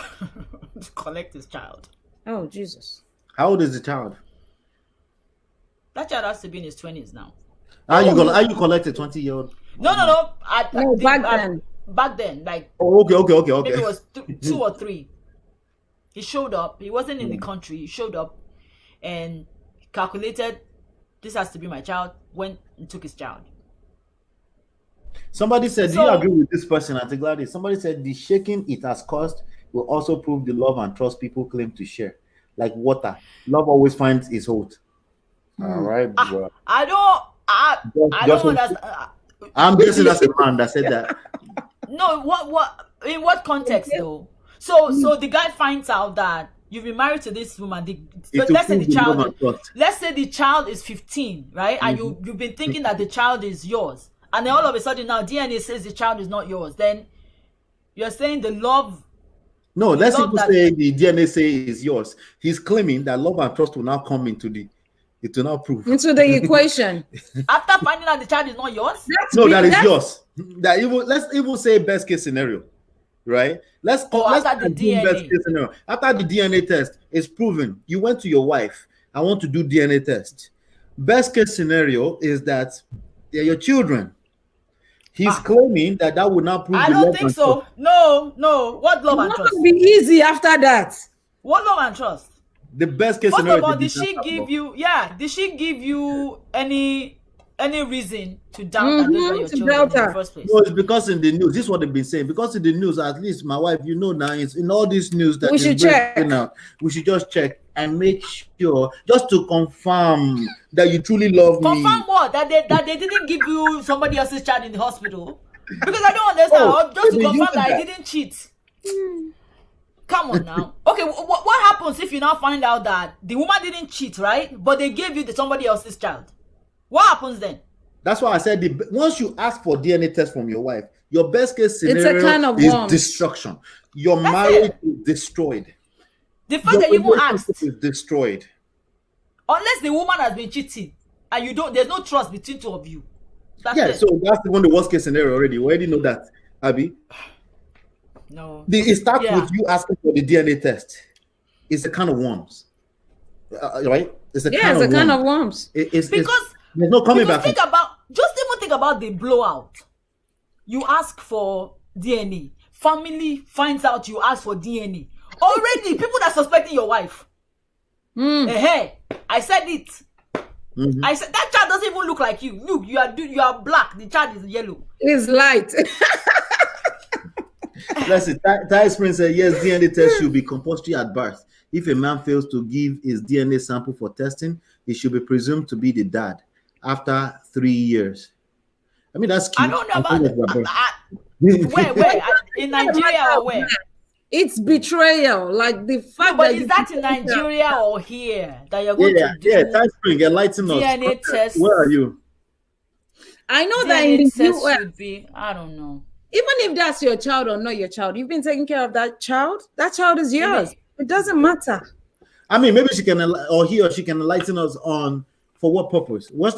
to collect his child. Oh, Jesus. How old is the child? That child has to be in his 20s now. How you collect a 20-year-old? No. Back then, like. Oh, okay. Maybe it was 2 or 3. He showed up. He wasn't in the country. He showed up and calculated, this has to be my child, went and took his child. Somebody said, do you agree with this person, Auntie Gladys? Somebody said the shaking it has caused will also prove the love and trust people claim to share. Like water. Love always finds its hold. All right, bro. I don't understand. I'm guessing that's a man that said that. No, what in what context though? So the guy finds out that you've been married to this woman. Let's say the child is 15, right? And you've been thinking that the child is yours. And then all of a sudden now DNA says the child is not yours. Then you're saying the love. No, let's even say the DNA say is yours. He's claiming that love and trust will now come into the. It will now prove into the equation. After finding out the child is not yours. That is yours. Let's even say best case scenario, right? Let's after the DNA. Best case scenario. After the DNA test is proven, you went to your wife. I want to do DNA test. Best case scenario is that they're your children. He's claiming that would not prove. I don't think so. Trust. No. What love and trust? It will be easy after that. What love and trust? The best case scenario. First of all, did she give you any reason to doubt that those are your children in the first place? No, it's because in the news, this is what they've been saying. Because in the news, at least my wife, now it's in all this news that we should check. Now, we should just check and make sure, just to confirm that you truly love me. Confirm what? That they didn't give you somebody else's child in the hospital? Because I don't understand. Just to confirm that I didn't cheat. Come on now. Okay, what happens if you now find out that the woman didn't cheat, right? But they gave you somebody else's child? What happens then? That's why I said once you ask for DNA test from your wife, your best case scenario it's a kind of is destruction. Your marriage is destroyed. The fact that you even asked is destroyed. Unless the woman has been cheating and there's no trust between two of you. So that's even the worst case scenario already. We already know that, Abby. No. It starts with you asking for the DNA test. It's a kind of worms. Right? It's a kind of worms. Because there's no coming back. Think about the blowout. You ask for DNA. Family finds out you ask for DNA. Already, people that are suspecting your wife. Hey, I said it. I said that child doesn't even look like you. Look, you are black. The child is yellow. It's light. Listen, Ty Spring said, yes, DNA test should be compulsory at birth. If a man fails to give his DNA sample for testing, he should be presumed to be the dad after 3 years. I mean, that's cute. I don't know about that. Where? In Nigeria or where? It's betrayal. Like the fact but is that in Nigeria or here that you're going to do? Ty Spring, enlighten us. DNA test. Where are you? I know DNA that in the test US, should be, I don't know. Even if that's your child or not your child, you've been taking care of that child. That child is yours. It doesn't matter. I mean, maybe she can, or he or she can enlighten us on for what purpose. Why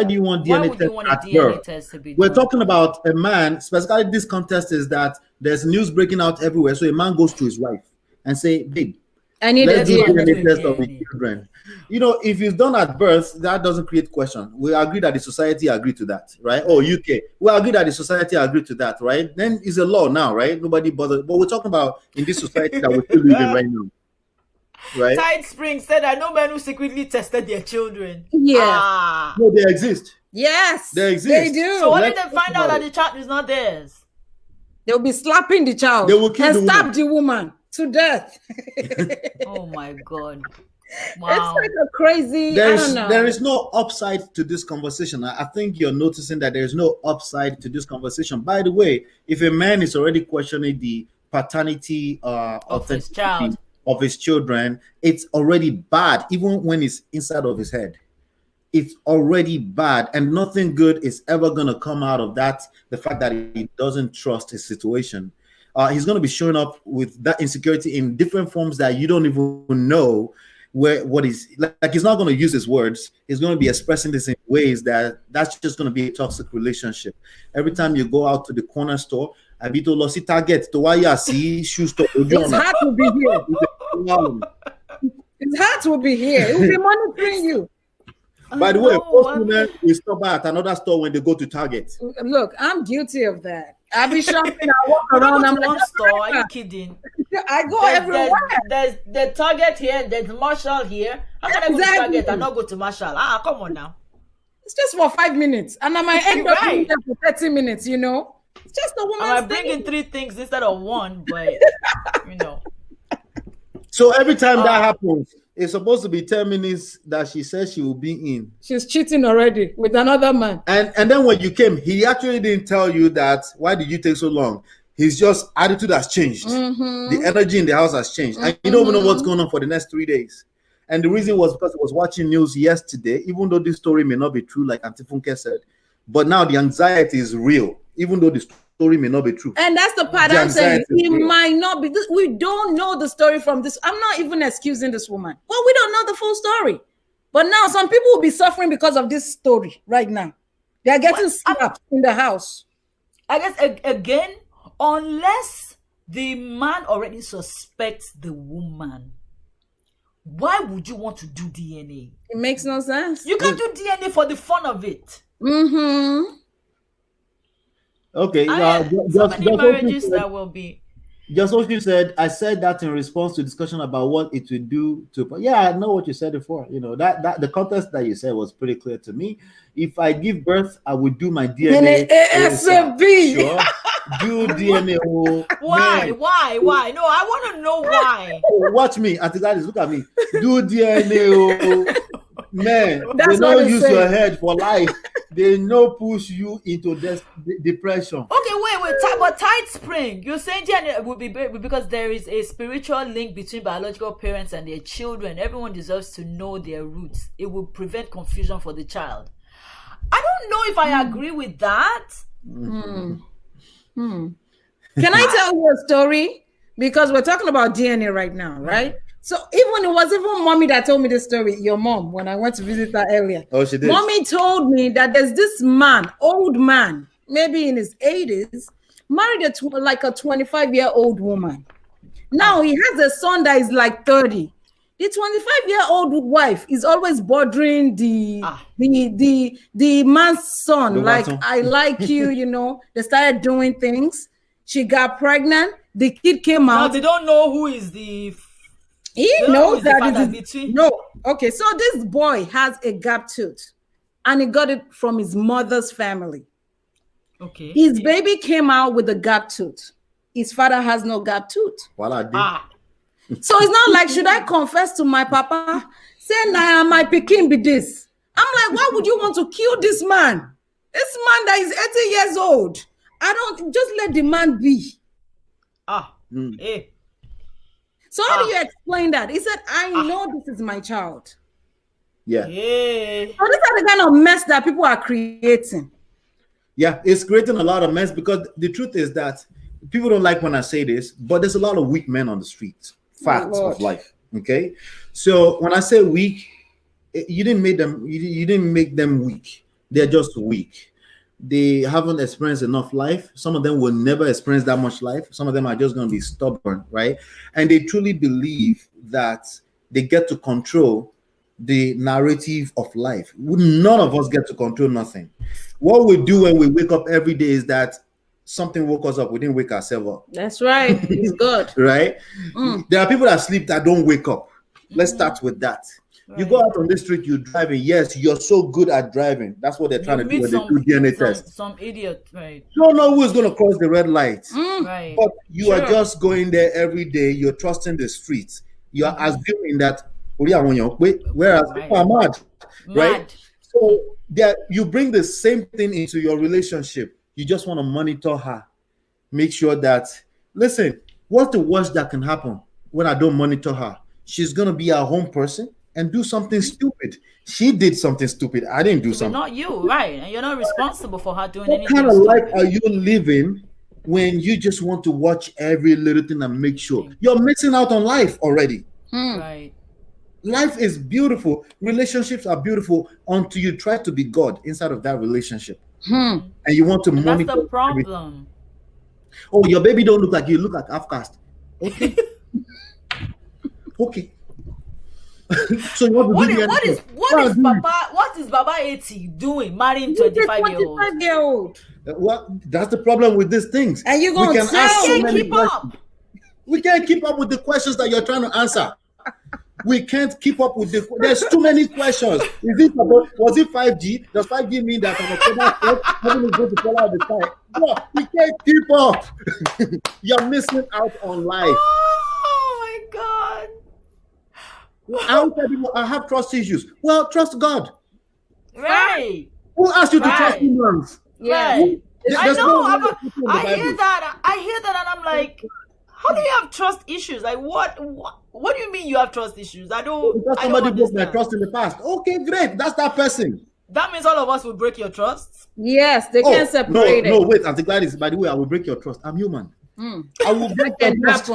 do you want DNA Why would you want a DNA test to be We're done? talking about a man. Specifically, this contest is that there's news breaking out everywhere. So a man goes to his wife and say, "Babe, I need let's a do DNA DNA test of the children." If it's done at birth, that doesn't create question. We agree that the society agreed to that, right? Oh, UK, we agree that the society agreed to that, right? Then it's a law now, right? Nobody bothers. But we're talking about in this society that we're still living right now, right? Tide Spring said, "I know men who secretly tested their children." Yeah. No, they exist. Yes, they exist. They do. So when did they find out that the child is not theirs? They'll be slapping the child. They will kill and stab the woman to death. Oh my God. Wow. It's like a crazy. There is no upside to this conversation. I think you're noticing that there is no upside to this conversation. By the way, if a man is already questioning the paternity of his child, of his children, it's already bad, even when it's inside of his head. It's already bad, and nothing good is ever going to come out of that. The fact that he doesn't trust his situation. He's going to be showing up with that insecurity in different forms that you don't even know what is like. He's not going to use his words. He's going to be expressing this in ways that's just going to be a toxic relationship. Every time you go out to the corner store, I be to lossy target to why you see shoe store. His heart will be here. His heart will be here. It will be monitoring you. By the way, most women will stop by at another store when they go to Target. Look, I'm guilty of that. I be shopping, I walk around. I'm one store. Are you kidding? I go everywhere. There's the Target here. There's Marshall here. How can I go to Target and not go to Marshall? Come on now. It's just for 5 minutes, and I might end up being there for 30 minutes. You know, it's just a woman's I might bring in 3 things instead of 1, but you know. So every time that happens, it's supposed to be 10 minutes that she says she will be in. She's cheating already with another man. And then when you came, he actually didn't tell you that. Why did you take so long? His just attitude has changed. The energy in the house has changed. And you don't even know what's going on for the next 3 days. And the reason was because I was watching news yesterday, even though this story may not be true, like Auntie Funke said. But now the anxiety is real, even though the story may not be true. And that's the part I'm saying. It might not be. We don't know the story from this. I'm not even excusing this woman. Well, we don't know the full story. But now some people will be suffering because of this story right now. They're getting slapped in the house. I guess, again, unless the man already suspects the woman, why would you want to do DNA? It makes no sense. You can do DNA for the fun of it. Okay, so many marriages that will be. Just what you said, I said that in response to discussion about what it would do to. Yeah, I know what you said before. You know that the context that you said was pretty clear to me. If I give birth, I would do my DNA. Sure. Do DNA. Why? Why? No, I want to know why. Watch me, Auntie Gladys, look at me. Do DNA. Man, that's they don't use your head for life. They no push you into depression. Okay, wait. But tight spring. You're saying DNA would be because there is a spiritual link between biological parents and their children. Everyone deserves to know their roots. It will prevent confusion for the child. I don't know if I agree with that. Can I tell you a story? Because we're talking about DNA right now, right? So it was even mommy that told me this story, your mom, when I went to visit her earlier. Oh, she did. Mommy told me that there's this man, old man, maybe in his 80s, married a 25-year-old woman. Now he has a son that is like 30. The 25-year-old wife is always bothering the man's son. I like you, you know. They started doing things. She got pregnant. The kid came out. Now they don't know who is the... He knows that it is... No. Okay, so this boy has a gap tooth. And he got it from his mother's family. Okay. His baby came out with a gap tooth. His father has no gap tooth. So it's not like, should I confess to my papa? Say, nah, my pikin be this. I'm like, why would you want to kill this man? This man that is 80 years old. I don't, just let the man be. So how do you explain that? He said, I know this is my child. Yeah. So these are the kind of mess that people are creating. Yeah, it's creating a lot of mess because the truth is that people don't like when I say this, but there's a lot of weak men on the streets. Facts of life. Okay. So when I say weak, you didn't make them weak. They're just weak. They haven't experienced enough life. Some of them will never experience that much life. Some of them are just going to be stubborn, right? And they truly believe that they get to control the narrative of life. None of us get to control nothing. What we do when we wake up every day is that something woke us up. We didn't wake ourselves up. That's right. It's good. Right? There are people that sleep that don't wake up. Let's start with that. Right. You go out on the street, you're driving. Yes, you're so good at driving. That's what they're trying to do when they do DNA test. Some idiot, right? You don't know who is going to cross the red light. Right. But you are just going there every day. You're trusting the streets. You are assuming that, whereas people are mad. Right? So you bring the same thing into your relationship. You just want to monitor her. Make sure that, listen, what's the worst that can happen? when I don't monitor her. She's gonna be a home person and do something stupid. She did something stupid. I didn't do something. Not you, right? And you're not responsible for her doing What anything. kind of life are you living when you just want to watch every little thing and make sure you're missing out on life already? Right. Life is beautiful. Relationships are beautiful until you try to be God inside of that relationship. And you want to monitor. That's the problem. Everything. Oh, your baby don't look like you. Look like half caste. Okay. Okay. So what is Baba 80 doing marrying 25-year-old? Well, that's the problem with these things. And you're going to keep up. We can't keep up with the questions that you're trying to answer. We can't keep up with there's too many questions. Was it 5G? Does 5G mean that heaven is going to fall out of the sky? No, we can't keep up. You're missing out on life. Oh my God. I have trust issues. Well, trust God. Right. Who asked you to trust humans? Right. I know. I hear that, and I'm like, how do you have trust issues? Like, what do you mean you have trust issues? Because somebody broke my trust in the past. Okay, great. That's that person. That means all of us will break your trust? Yes, they can't separate it. No, wait, Auntie Gladys, by the way, I will break your trust. I'm human. I will break your trust.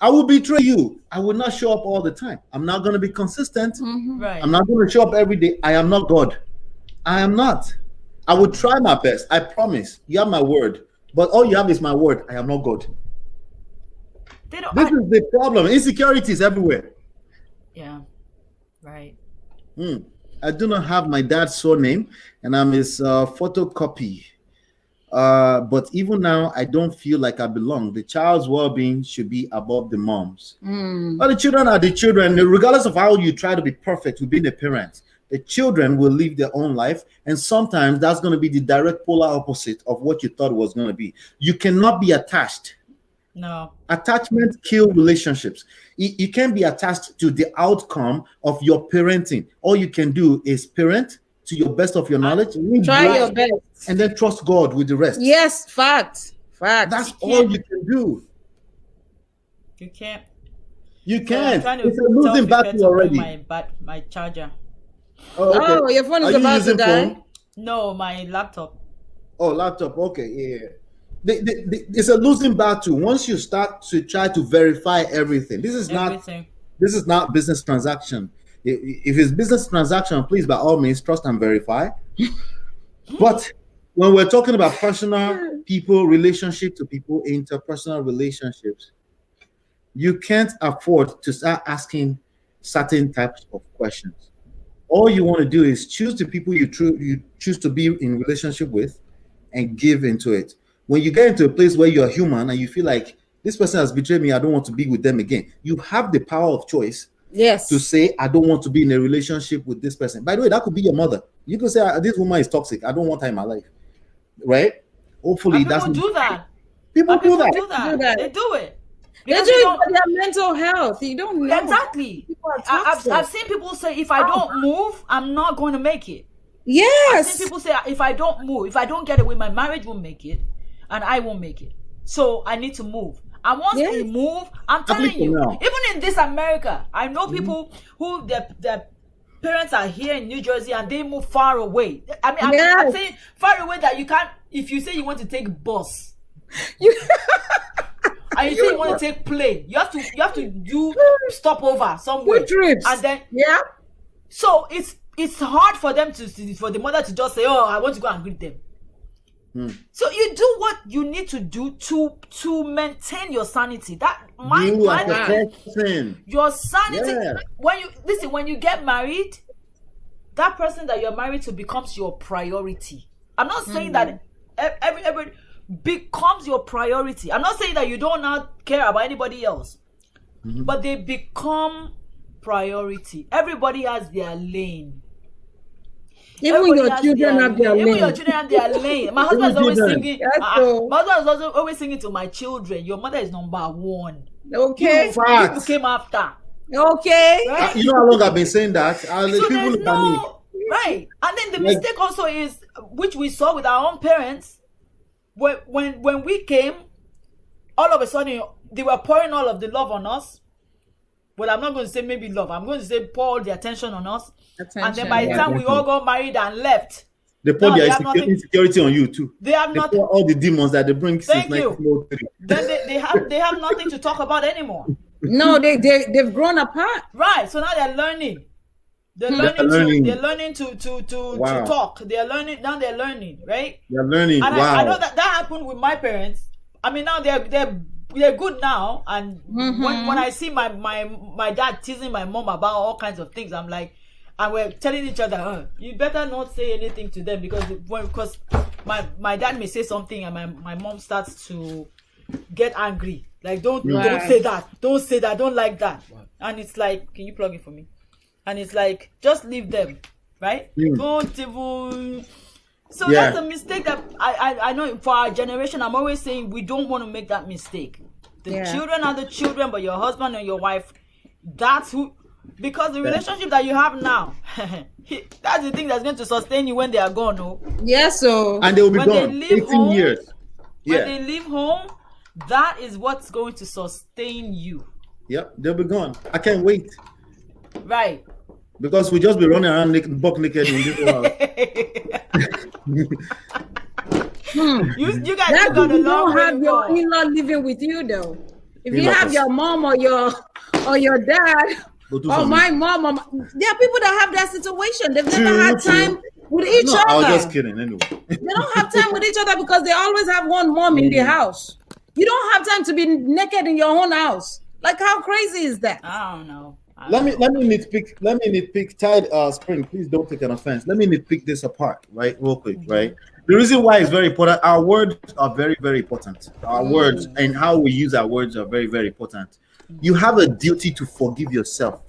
I will betray you. I will not show up all the time. I'm not going to be consistent. Right. I'm not going to show up every day. I am not God. I am not. I will try my best. I promise. You have my word. But all you have is my word. I am not God. This is the problem. Insecurities everywhere. Yeah. Right. I do not have my dad's surname, and I'm his photocopy. But even now, I don't feel like I belong. The child's well-being should be above the mom's. But the children are the children. Regardless of how you try to be perfect with being a parent, the children will live their own life. And sometimes that's going to be the direct polar opposite of what you thought it was going to be. You cannot be attached. No. Attachment kills relationships. You can't be attached to the outcome of your parenting. All you can do is parent to your best of your knowledge. Try your best. And then trust God with the rest. Yes, fact. That's all you can do. You can't. You can't. It's a losing battle already. My charger. Oh, okay. Your phone is about to die? Phone? No, my laptop. Oh, laptop. Okay, yeah. It's a losing battle. Once you start to try to verify everything, this is not business transaction. If it's business transaction, please, by all means, trust and verify. But when we're talking about personal people, relationship to people, interpersonal relationships, you can't afford to start asking certain types of questions. All you want to do is choose the people you choose to be in relationship with and give into it. When you get into a place where you're human and you feel like this person has betrayed me, I don't want to be with them again, you have the power of choice. Yes. To say, I don't want to be in a relationship with this person. By the way, that could be your mother. You could say, this woman is toxic. I don't want her in my life. Right? Hopefully, that's people do that. People do that. They do it. They do it for their mental health. You don't know. Exactly. I've seen people say, if I don't move, I'm not going to make it. Yes. I've seen people say, if I don't move, if I don't get away, my marriage won't make it, and I won't make it. So I need to move. And once they move, I'm telling you, even in this America, I know people who their parents are here in New Jersey and they move far away. I mean, I'm saying far away that you can't, if you say you want to take bus, and you say you want to take plane, you have to do stopover somewhere. Trips. And then so it's hard for them for the mother to just say, oh, I want to go and greet them. So you do what you need to do to maintain your sanity. Your sanity. Yeah. When you get married, that person that you're married to becomes your priority. I'm not saying that every becomes your priority. I'm not saying that you don't not care about anybody else, but they become priority. Everybody has their lane. Even your children have their lane. Even your children have their lane. My husband is always singing. My husband is always singing to my children. Your mother is number one. Okay. People came after. Okay. Right? You know how long I've been saying that? Right. And then the mistake also is, which we saw with our own parents, when we came, all of a sudden they were pouring all of the love on us. but I'm not going to say maybe love. I'm going to say pour all the attention on us. And then Attention. by the time we all got married and left, They pour now their they have nothing. insecurity on you too. They have They nothing. pour all the demons that they bring since Thank you. 1903. Then they have nothing to talk about anymore. No, they've grown apart. Right. So now they're learning. They're learning to Wow. talk. They're learning now. They're learning, right? They're learning. And Wow. I know that happened with my parents. I mean, now they're good now. And when I see my dad teasing my mom about all kinds of things, I'm like, and we're telling each other, you better not say anything to them because my dad may say something and my mom starts to get angry. Like, don't say that. Don't say that. Don't like that. And it's like, can you plug it for me? And it's like, just leave them, right? Don't even. So that's a mistake that I know for our generation. I'm always saying we don't want to make that mistake. The children are the children, but your husband and your wife, that's who. Because the relationship that you have now, that's the thing that's going to sustain you when they are gone. No? Yes, so And they will be When they gone. leave 18 home, years. when they leave home, that is what's going to sustain you. Yep, they'll be gone. I can't wait. Right. Because we just be running around buck naked in this house. You guys that got a you long don't way have to your go. in-law living with you though. If you In-laws. have your mom or your dad Go do or something. my mom, there are people that have that situation. They've never had True. time with each No, I other. was just kidding anyway. They don't have time with each other because they always have one mom in the house. You don't have time to be naked in your own house. Like, how crazy is that? I don't know. Let me nitpick. Tide Spring, please don't take an offense. Let me nitpick this apart, right, real quick, right? The reason why it's very important, our words are very, very important. Our words and how we use our words are very, very important. You have a duty to forgive yourself.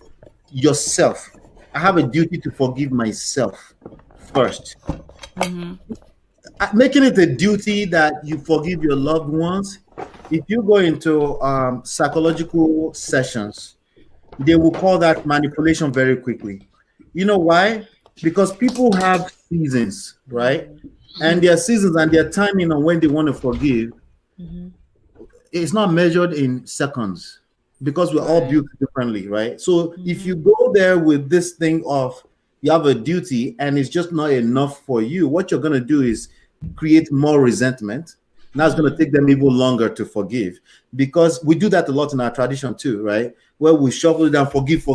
I have a duty to forgive myself first. Making it a duty that you forgive your loved ones. If you go into psychological sessions, they will call that manipulation very quickly. You know why? Because people have seasons, right? And their seasons and their timing on when they want to forgive, it's not measured in seconds because we're all built differently, right? So if you go there with this thing of you have a duty and it's just not enough for you, what you're going to do is create more resentment. Now it's going to take them even longer to forgive because we do that a lot in our tradition too, right? Where we shuffle it down, forgive.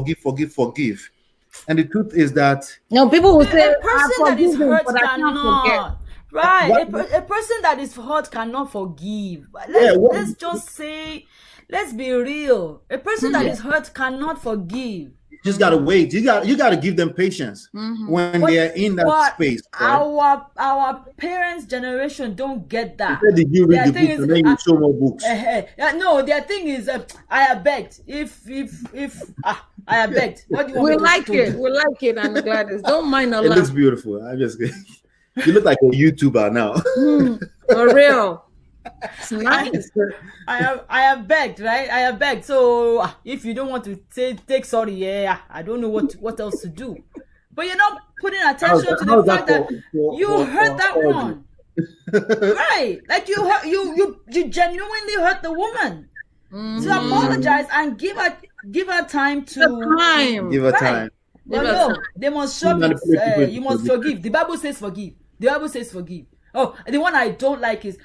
And the truth is that People will say, A person that is hurt but I can't forget. cannot. Right. A person that is hurt cannot forgive. Let's just say, let's be real. A person that is hurt cannot forgive. you just gotta wait. You gotta give them patience when they're in that space. Right? Our parents' generation don't get that. Did you read the book and then you show more books? No, their thing is, I have begged. If I have begged. What do you want We me like to do? it. We like it, and Gladys. Don't mind a It looks lot. beautiful. I'm just kidding. You look like a YouTuber now. For real. It's nice. I have begged, right? I have begged. So if you don't want to take sorry, I don't know what else to do. But you're not putting attention to the fact that you hurt that one, right? Like you genuinely hurt the woman. So apologize and give her time to Give her time. But no, they must show it. You must forgive. The Bible says forgive. The Bible says forgive. Oh, the one I don't like is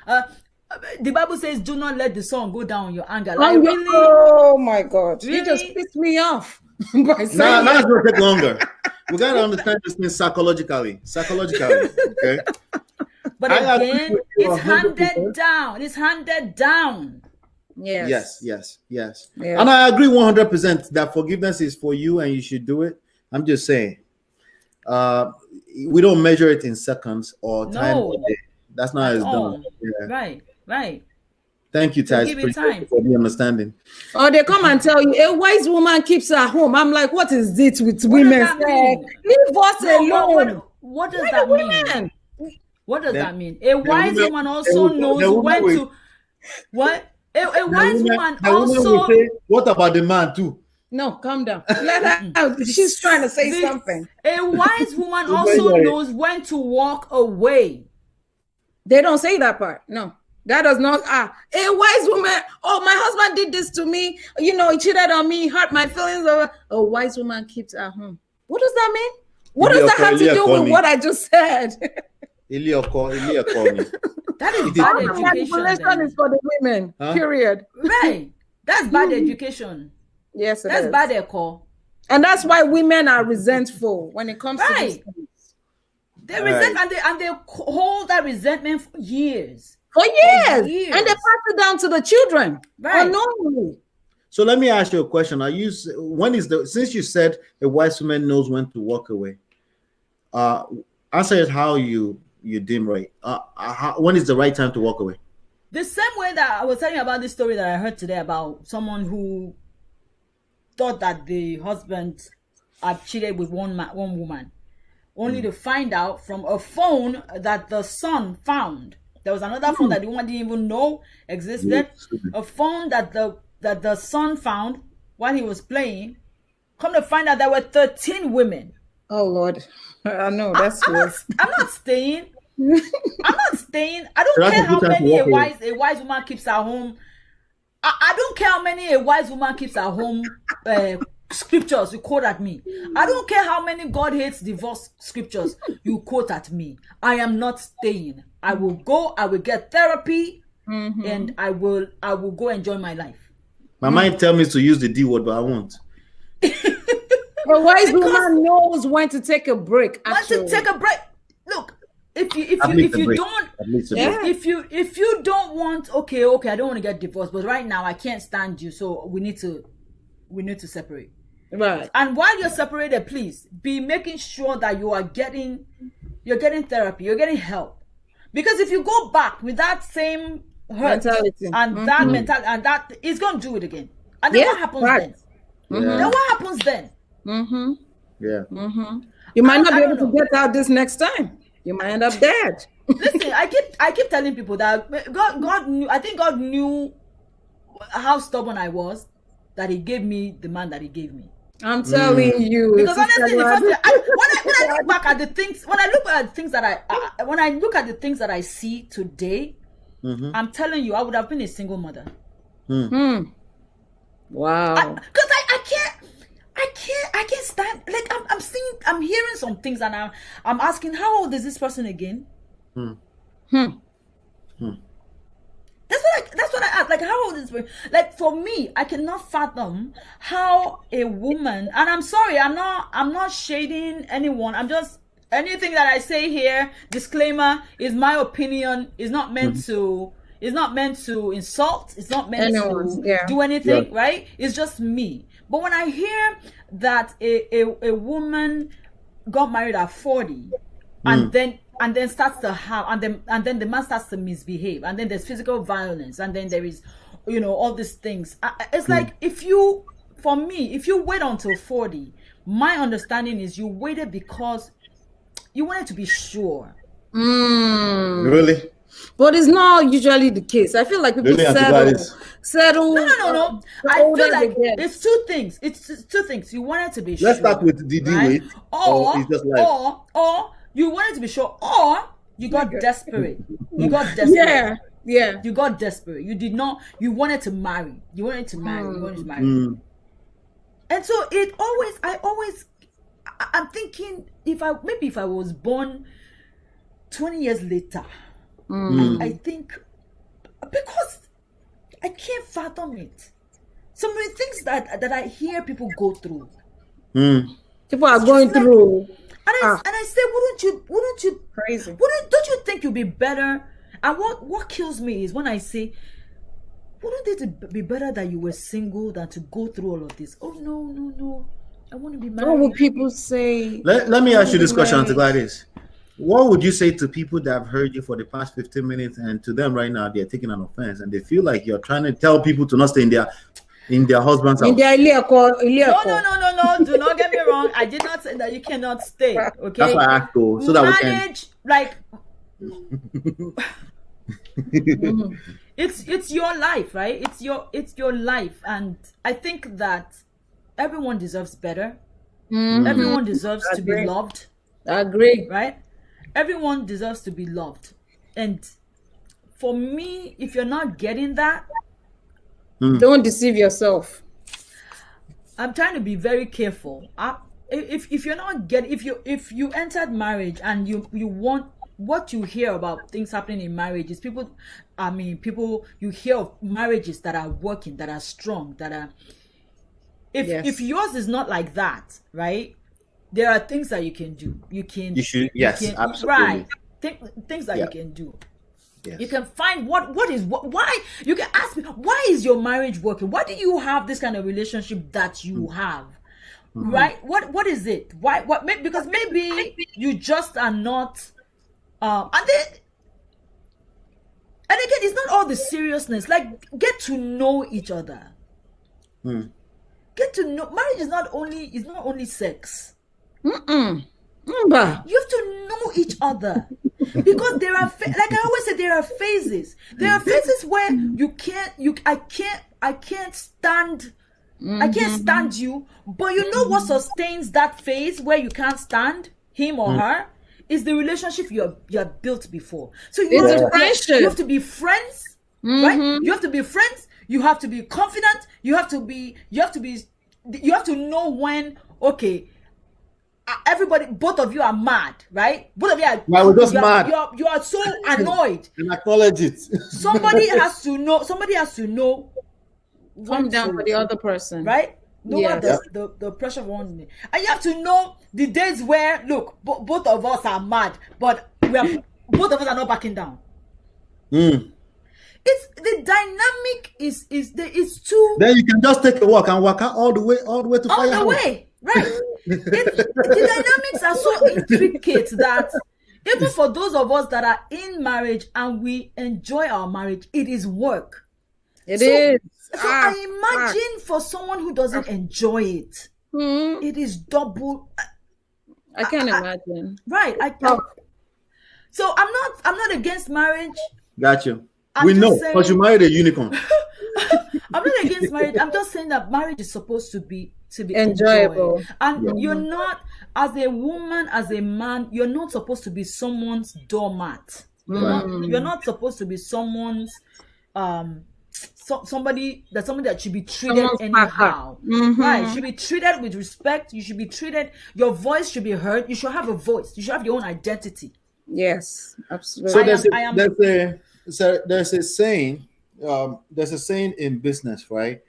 the Bible says, "Do not let the sun go down on your anger." Like, really? Oh my God! Really? You just pissed me off. Now it's gonna take longer. We gotta understand this thing psychologically. Okay. But again, it's handed down. It's handed down. Yes. Yes. And I agree 100% that forgiveness is for you and you should do it. I'm just saying, we don't measure it in seconds or time. No. That's not how it's done. Yeah. Right. Thank you, Taj, Give it time. for the understanding. Or they come and tell you, a wise woman keeps her home. I'm like, what is it with women? does that mean? Leave us alone. What does Why that the mean? women? What does that mean? A wise woman also knows when to. What? A wise woman also. Say, what about the man too? No, calm down. Let her out. She's trying to say something. A wise woman also knows when to walk away. They don't say that part. No. That does not, a wise woman, oh, my husband did this to me, he cheated on me, hurt my feelings. A wise woman keeps at home. What does that mean? What does that have to do with what I just said? That is bad education. Manipulation is for the women, period. Right. That's bad education. Yes, that's bad echo. And that's why women are resentful when it comes to these things. They resent and they hold that resentment for years. For years. And they pass it down to the children. Right. Unknowingly. So let me ask you a question. Since you said a wise woman knows when to walk away, answer it how you deem right. When is the right time to walk away? The same way that I was telling you about this story that I heard today about someone who thought that the husband had cheated with one woman, only to find out from a phone that the son found. There was another phone that the woman didn't even know existed. A phone that the son found while he was playing. Come to find out there were 13 women. Oh Lord, I know that's worse. I'm not staying. I don't care how many a wise woman keeps at home. I don't care how many a wise woman keeps at home scriptures you quote at me. I don't care how many God hates divorce scriptures you quote at me. I am not staying. I will go, I will get therapy, and I will go enjoy my life. My mind tells me to use the D word, but I won't. A wise woman knows when to take a break. When to take a break. Look, if you don't want, okay, I don't want to get divorced, but right now I can't stand you, so we need to separate. Right. And while you're separated, please be making sure that you're getting therapy, you're getting help. Because if you go back with that same hurt mentality. And that mentality, and that it's gonna do it again. And then what happens then? Then what happens then? You might not be able to get out this next time. You might end up dead. Listen, I keep telling people that God knew. I think God knew how stubborn I was, that He gave me the man that He gave me. I'm telling you. Because honestly, when I look back at the things, when I look at the things that I see today, I'm telling you, I would have been a single mother. Wow. Because I can't stand. Like I'm hearing some things, and I'm asking, how old is this person again? That's what I ask. Like, how old is this? Like, for me, I cannot fathom how a woman. And I'm sorry, I'm not shading anyone. I'm just, anything that I say here, disclaimer, is my opinion. Is not meant to. It's not meant to insult. It's not meant to do anything, right? It's just me. But when I hear that a woman got married at 40, and then starts to have, and then the man starts to misbehave, and then there's physical violence, and then there is, all these things. It's like, if you wait until 40, my understanding is you waited because you wanted to be sure. Really? But it's not usually the case. I feel like people settle. No. I feel like it's two things. It's two things. You wanted to be sure. Let's start with the wait. Or you wanted to be sure, or you got desperate. You got desperate. Yeah. You got desperate. You did not. You wanted to marry. You wanted to marry. And so I'm thinking, if I was born 20 years later, I think, because I can't fathom it. Some of the things that I hear people go through. People are going through. And I say, wouldn't you crazy? Don't you think you'd be better? And what kills me is when I say, wouldn't it be better that you were single than to go through all of this? Oh no. I want to be married. What would people say? Let me ask you this question, Auntie Gladys. What would you say to people that have heard you for the past 15 minutes, and to them right now they're taking an offense, and they feel like you're trying to tell people to not stay in their husband's house? No. Do not get me wrong. I did not say that you cannot stay. Okay. That's why I asked, so that we can like. It's your life, right? It's your life, and I think that everyone deserves better. Everyone deserves to be loved. I agree. Right? Everyone deserves to be loved, and for me, if you're not getting that, don't deceive yourself. I'm trying to be very careful. If you're not getting, if you entered marriage and you want, what you hear about things happening in marriage is people you hear of marriages that are working, that are strong, that are, if yours is not like that, right? There are things that you can do. You should, yes, absolutely. Right. Things that you can do. Yes. You can find why you can ask me, why is your marriage working? Why do you have this kind of relationship that you have? Right? What is it? Why? Because maybe you just are not. And again, it's not all the seriousness. Like, get to know each other. Get to know. Marriage is not only sex. You have to know each other, because there are like I always say, there are phases. There are phases where I can't stand you, but you know what sustains that phase where you can't stand him or her is the relationship you have built before. So you have to be friends, right? You have to be friends. You have to be confident. You have to know when, okay, everybody, both of you are mad, right? Both of you are. We're just mad. You are so annoyed. And acknowledge it. Somebody has to know. Calm down for the other person, right? The pressure of one, and you have to know the days where, look, both of us are mad, but both of us are not backing down. It's the dynamic is too. Then you can just take a walk and walk out all the way to fire. All the way, right? The dynamics are so intricate that even for those of us that are in marriage and we enjoy our marriage, it is work. It is. So I imagine for someone who doesn't enjoy it, it is double. I can't imagine. Right. So I'm not against marriage. Got you. We know, because you married a unicorn. I'm not against marriage. I'm just saying that marriage is supposed to be enjoyable. Enjoyed. And you're not, as a woman, as a man, you're not supposed to be someone's doormat. You're not supposed to be someone's somebody that should be treated anyhow. Right? Should be treated with respect. You should be treated. Your voice should be heard. You should have a voice. You should have your own identity. Yes, absolutely. So there's a saying. There's a saying in business, right?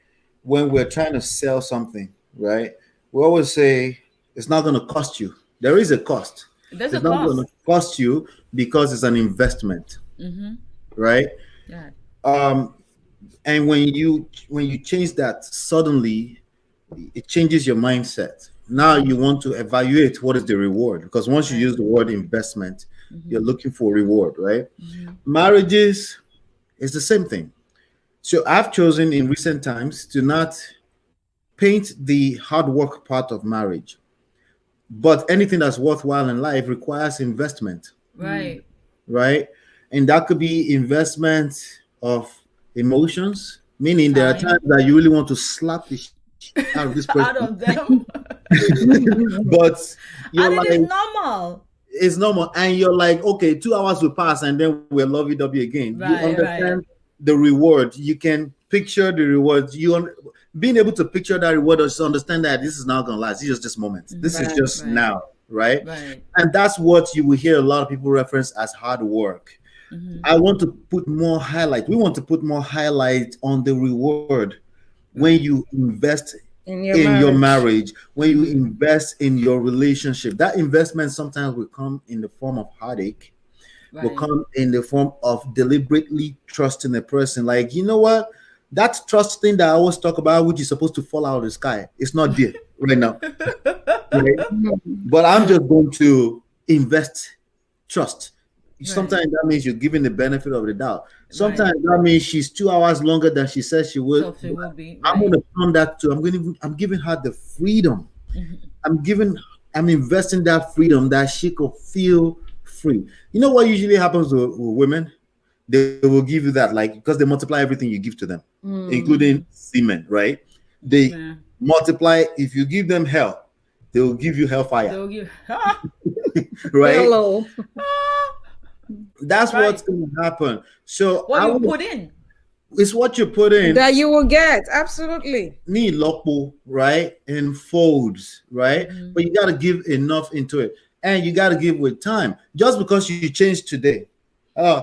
When we're trying to sell something, right? We always say it's not going to cost you. There is a cost. It's not going to cost you because it's an investment, right? Yeah. And when you change that, suddenly it changes your mindset. Now you want to evaluate what is the reward, because once you use the word investment, you're looking for reward, right? Marriages is the same thing. So I've chosen in recent times to not paint the hard work part of marriage, but anything that's worthwhile in life requires investment. Right. Right. And that could be investment of emotions, meaning there are times that you really want to slap the shit out of this person. Out of them. But you're and it is normal. It's normal. And you're like, okay, 2 hours will pass and then we're lovey-dovey again. Right, you understand the reward. You can picture the reward. Being able to picture that reward is to understand that this is not going to last. This is just moment. This is just now, right? And that's what you will hear a lot of people reference as hard work. I want to put more highlight. We want to put more highlight on the reward when you invest in your marriage, when you invest in your relationship. That investment sometimes will come in the form of heartache, will come in the form of deliberately trusting a person. Like, you know what? That trust thing that I always talk about, which is supposed to fall out of the sky, it's not there right now. Right? But I'm just going to invest trust. Sometimes that means you're giving the benefit of the doubt. Sometimes that means she's 2 hours longer than she says she would. I'm going to turn that to, I'm giving her the freedom. I'm investing that freedom that she could feel free. You know what usually happens with women? They will give you that, like, because they multiply everything you give to them, including semen, right? They multiply. If you give them hell, they will give you hellfire. They'll give right? Hello. That's Right. what's going to happen. So What you put in. it's what you put in that you will get. Absolutely. need local, right? And folds, right? Mm-hmm. But you got to give enough into it, and you got to give with time. Just because you change today,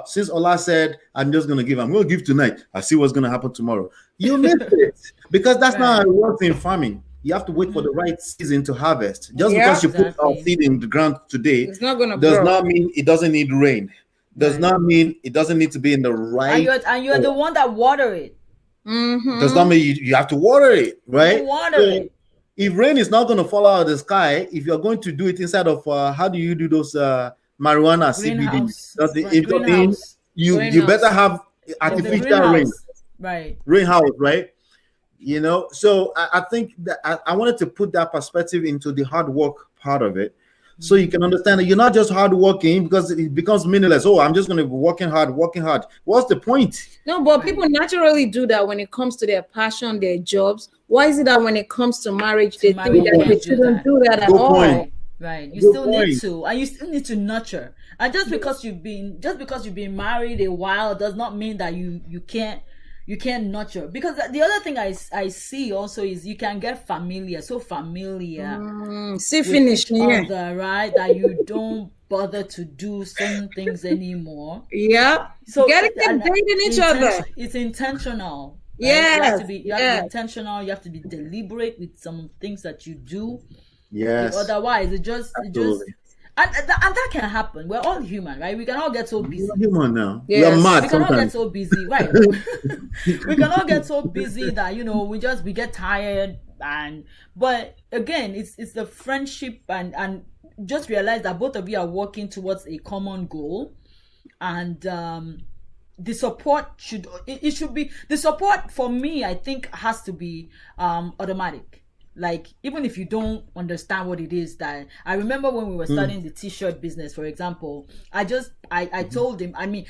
since Ola said, I'm just going to give, I'm going to give tonight. I see what's going to happen tomorrow. You miss it because that's not how it works in farming. You have to wait for the right season to harvest. Just because you put a seed in the ground today, it's not going to does grow. not mean it doesn't need rain. Does not mean it doesn't need to be in the right. And you're the one that water it. Does not mean you have to water it, right? It. If rain is not going to fall out of the sky, if you're going to do it inside of how do you do those marijuana greenhouse. CBD? Greenhouse. You better have artificial rain, right? Greenhouse, right? You know, so I think that I wanted to put that perspective into the hard work part of it. So you can understand that you're not just hard working because it becomes meaningless. Oh, I'm just going to be working hard. What's the point? No, but people naturally do that when it comes to their passion, their jobs. Why is it that when it comes to marriage, they think that they shouldn't do that at all? Right. You still need to, and you still need to nurture. And just because you've been married a while does not mean that you can't nurture. Because the other thing I see also is you can get familiar. See, finish other, right? That you don't bother to do certain things anymore. Yeah. So dating each other. It's intentional. Right? Yes. You have to be intentional. You have to be deliberate with some things that you do. Yes. Otherwise, it just and that can happen. We're all human, right? We can all get so busy. We're human now. Yes. We're mad. We can all get so busy, right? We can all get so busy that we get tired, but again, it's the friendship and just realize that both of you are working towards a common goal, and the support should be the support for me. I think has to be automatic. Like, even if you don't understand what it is, that I remember when we were starting the t-shirt business, for example, I told him, I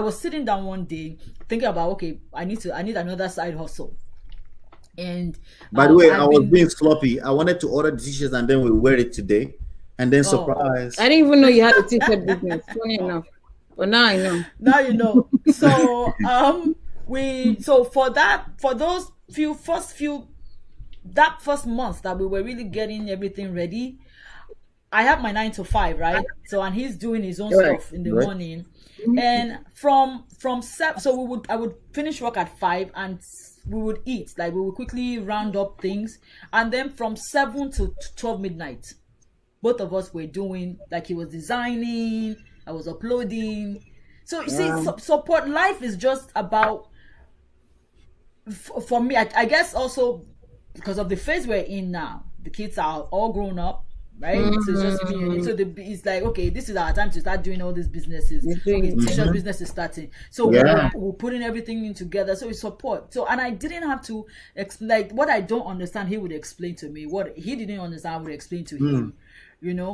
was sitting down one day thinking about, okay, I need another side hustle. And by the way, I was being sloppy. I wanted to order the t-shirts and then we wear it today, and then surprise. I didn't even know you had a t-shirt business. Funny enough, but now I know. Now you know. So for those that first month that we were really getting everything ready, I have my 9 to 5, right? So, and he's doing his own stuff in the morning, and from 7, so I would finish work at 5, and we would eat, like we would quickly round up things, and then from 7 to 12 midnight, both of us were doing, like, he was designing, I was uploading. So you see, support life is just about, for me, I guess also because of the phase we're in now, the kids are all grown up, right? So it's just me. So it's like, okay, this is our time to start doing all these businesses. Okay, t-shirt business is starting. So we're putting everything in together. So it's support. So, and I didn't have to like what I don't understand, he would explain to me. What he didn't understand, I would explain to him.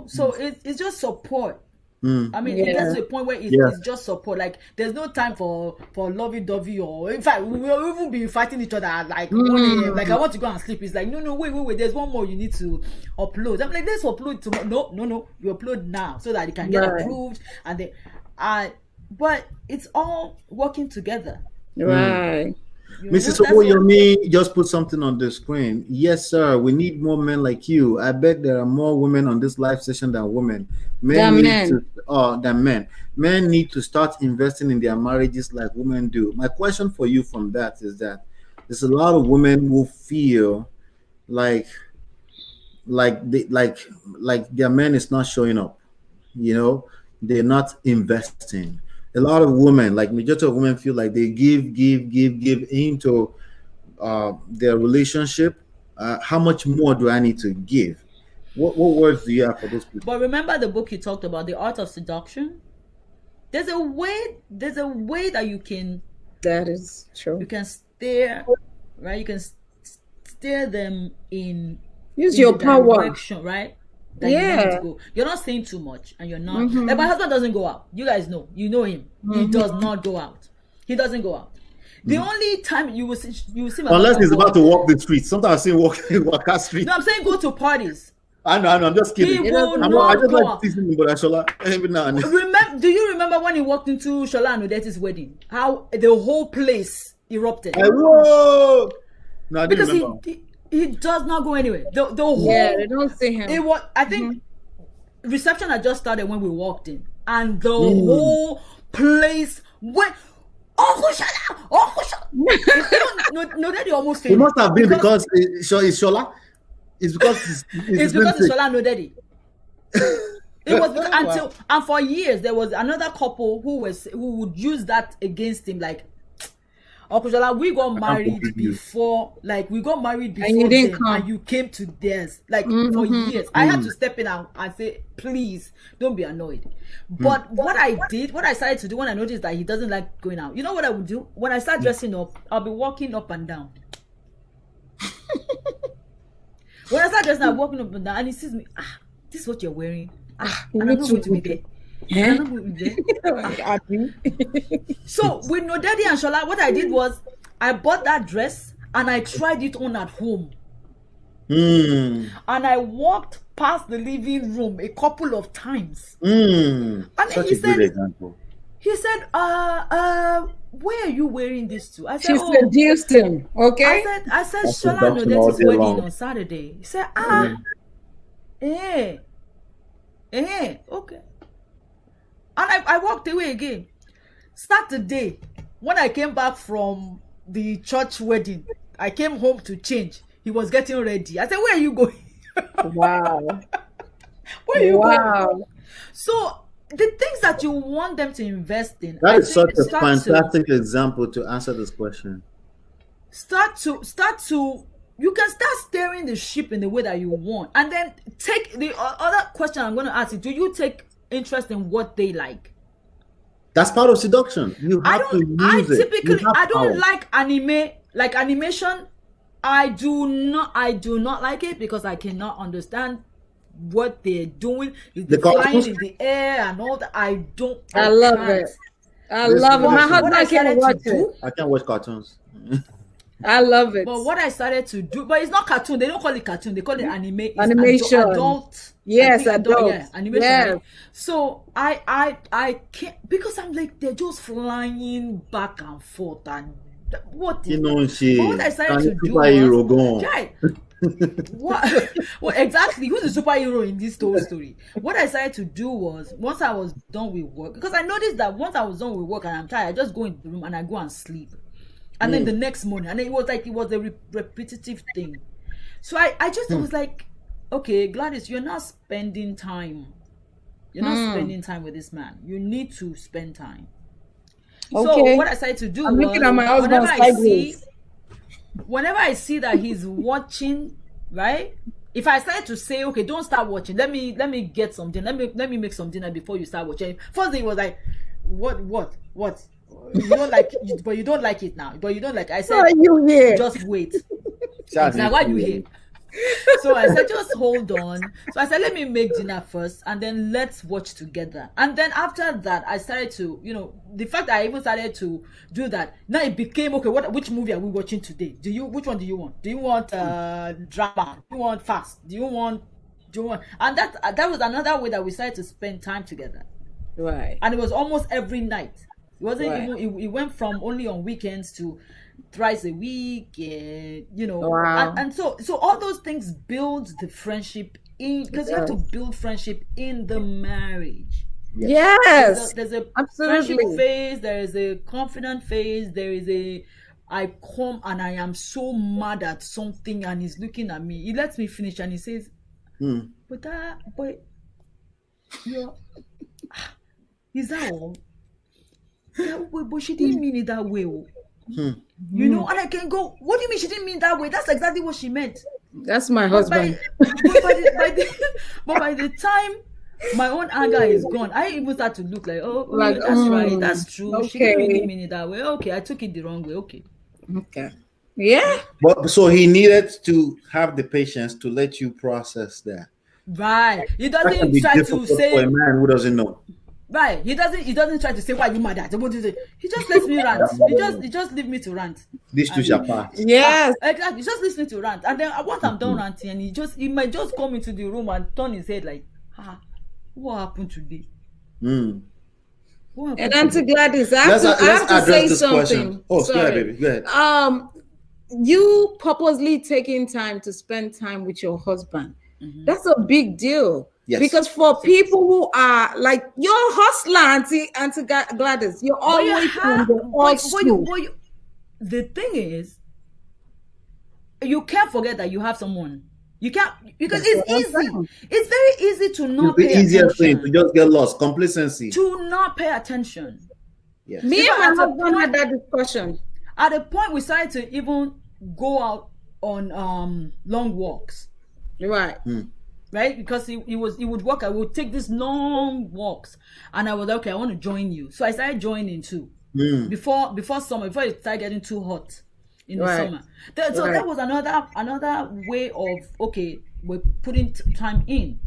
So it's just support. I mean, it gets to a point where it's just support. Like, there's no time for lovey-dovey, or in fact, we'll even be fighting each other at like 1 a.m. Like, I want to go and sleep. It's like, no, wait, there's one more you need to upload. I'm like, let's upload tomorrow. No, you upload now so that it can get approved. And then, but it's all working together. Right. Mrs. Owoyomi just put something on the screen. Yes, sir. We need more men like you. I bet there are more women on this live session than women. Men need to start investing in their marriages like women do. My question for you from that is that there's a lot of women who feel like their man is not showing up. They're not investing. A lot of women, like majority of women, feel like they give into their relationship. How much more do I need to give? What words do you have for those people? But remember the book you talked about, The Art of Seduction? There's a way that you can. That is true. You can steer, right? You can steer them in. Use your power. Direction, right? That you need to go. You're not saying too much, and you're not. Like, my husband doesn't go out. You guys know. You know him. He does not go out. He doesn't go out. The only time you will see my unless he's about to walk the streets. Sometimes I see walk that street. No, I'm saying go to parties. I know. I'm just kidding. He will I not just go like out. teasing him, but Shola every now and then. Do you remember when he walked into Shola and Odetti's wedding? How the whole place erupted? Whoa! No, I didn't Because remember. he does not go anywhere. The whole they don't see him. It was, I think, reception had just started when we walked in, and the whole place went. Uncle Shola. No, Daddy almost failed. It must have been because it's Shola. It's because it's because it's Shola, no Daddy. It was because, and for years there was another couple who would use that against him, like, Uncle Shola, we got married before, like we got married before and you didn't come. and you came to theirs, like for years. I had to step in and say, please don't be annoyed. But what I started to do when I noticed that he doesn't like going out, you know what I would do? When I start dressing up, I'll be walking up and down. When I start dressing, I'm walking up and down, and he sees me. This is what you're wearing. And I'm not going to be there. I'm not going to be there. So with No Daddy and Shola, what I did was I bought that dress and I tried it on at home. And I walked past the living room a couple of times. And Such a good example. He said, where are you wearing this to? I said, she seduced him. Okay. I said, Shola No Daddy's wedding on Saturday. He said, okay. And I walked away again. Saturday, when I came back from the church wedding, I came home to change. He was getting ready. I said, where are you going? Wow. Where are you going? So the things that you want them to invest in. That is such a fantastic example to answer this question. You can start steering the ship in the way that you want. And then take the other question I'm going to ask you. Do you take interest in what they like? That's part of seduction. You have to use it. I don't like anime, like animation. I do not like it because I cannot understand what they're doing. The flying in the air and all that. I love it. I love it. My husband can't watch it. I can't watch cartoons. I love it. But what I started to do, but it's not cartoon. They don't call it cartoon. They call it anime. It's animation. Adult. Yes, adult. Yeah, animation. Yes. So I can't, because I'm like, they're just flying back and forth and what I started to do was, what exactly? Who's the superhero in this whole story? What I started to do was, once I was done with work, because I noticed that once I was done with work and I'm tired, I just go into the room and I go and sleep. And then the next morning, and it was a repetitive thing. So I was like, okay, Gladys, you're not spending time. You're not spending time with this man. You need to spend time. Okay. So what I started to do was, looking at my husband's whenever I see that he's watching, right? If I started to say, okay, don't start watching. Let me get something. Let me make some dinner before you start watching. First thing was like, what? You don't like it, but you don't like it now. But you don't like. I said, you here? Just wait. Like, why you here? So I said, just hold on. So I said, let me make dinner first, and then let's watch together. And then after that, I started to, the fact that I even started to do that. Now it became, okay, which movie are we watching today? Which one do you want? Do you want drama? Do you want fast? Do you want? And that was another way that we started to spend time together. Right. And it was almost every night. It wasn't even. It went from only on weekends to thrice a week. Wow. And so all those things build the friendship because you have to build friendship in the marriage. Yes. There's a absolutely friendship phase. There is a confident phase. There is a I come and I am so mad at something and he's looking at me. He lets me finish and he says, but yeah, is that all? Yeah, but she didn't mean it that way. And I can go, what do you mean she didn't mean that way? That's exactly what she meant. That's my husband. But by the time my own anger is gone, I even start to look like, that's right, that's true. Okay. She didn't really mean it that way. Okay, I took it the wrong way. Okay. Yeah. But so he needed to have the patience to let you process that. Right. He doesn't try to say for a man who doesn't know. Right. He doesn't try to say why you mad at. What is it? He just lets me rant. He just leave me to rant. This too shall pass. Yes. Exactly. He just listen to rant. And then once I'm done ranting, and he might just come into the room and turn his head like, what happened today? What happened And Auntie today? Gladys, I have to say something. Question. Oh, sorry, go ahead, baby. Go ahead. You purposely taking time to spend time with your husband. That's a big deal. Yes. Because for people who are like you're hustler, Auntie Gladys, you're always the thing is, you can't forget that you have someone. You can't, because it's easy. It's very easy to not pay attention. It's the easiest thing to just get lost. Complacency. To not pay attention. Yes. Me and my husband had that discussion. At a point, we started to even go out on long walks. Right. Right, because he would walk. I would take these long walks, and I was like, okay, I want to join you. So I started joining too. Before summer, before it started getting too hot in the summer. So that was another way of, okay, we're putting time in.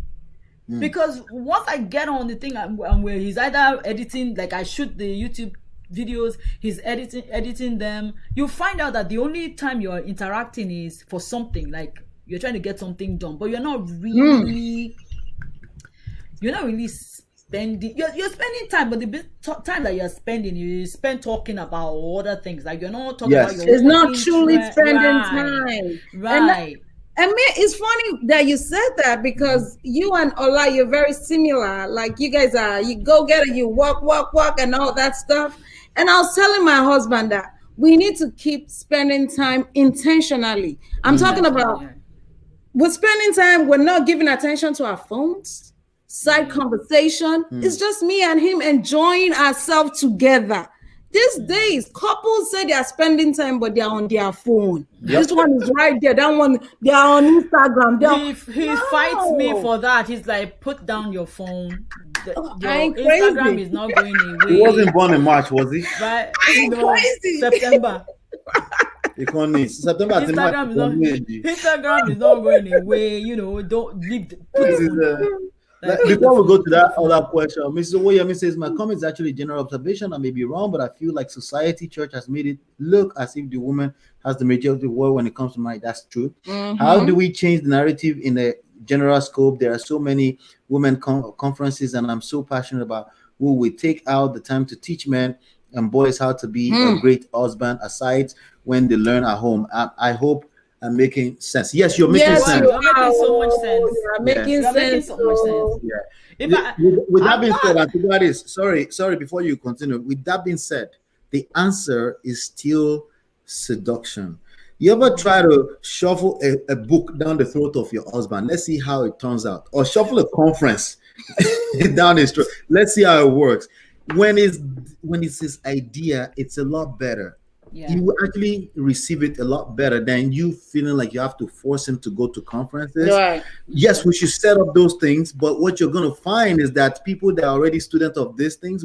Because once I get on the thing, and where he's either editing, like I shoot the YouTube videos, he's editing them. You find out that the only time you're interacting is for something, like you're trying to get something done, but you're not really spending. You're spending time, but the time that you're spending, you spend talking about other things. Like you're not talking about your. It's not truly spending time, right? And me, it's funny that you said that, because you and Ola, you're very similar. Like you guys are, you go get it, you walk, and all that stuff. And I was telling my husband that we need to keep spending time intentionally. I'm talking about. We're spending time, we're not giving attention to our phones, side conversation. It's just me and him enjoying ourselves together. These days, couples say they are spending time, but they're on their phone. This one is right there. That one, they are on Instagram. He fights me for that. He's like, put down your phone. Your Instagram is not going away. He wasn't born in March, was he? But crazy. September. September Instagram is not going away. Don't leave. Before we go to that other question, Mrs. Owoyemi says, my comment is actually general observation. I may be wrong, but I feel like society, church has made it look as if the woman has the majority of the word when it comes to marriage. That's true. How do we change the narrative in the general scope? There are so many women conferences, and I'm so passionate about who we take out the time to teach men and boys how to be a great husband, aside when they learn at home. I hope I'm making sense. Yes, you're making sense. You're making so much sense. You're making so much sense. Yeah. With that being said, Auntie Gladys, sorry, before you continue, with that being said, the answer is still seduction. You ever try to shuffle a book down the throat of your husband? Let's see how it turns out. Or shuffle a conference down his throat. Let's see how it works. When it's his idea, it's a lot better. You will actually receive it a lot better than you feeling like you have to force him to go to conferences. Right. Yes, we should set up those things, but what you're going to find is that people that are already students of these things,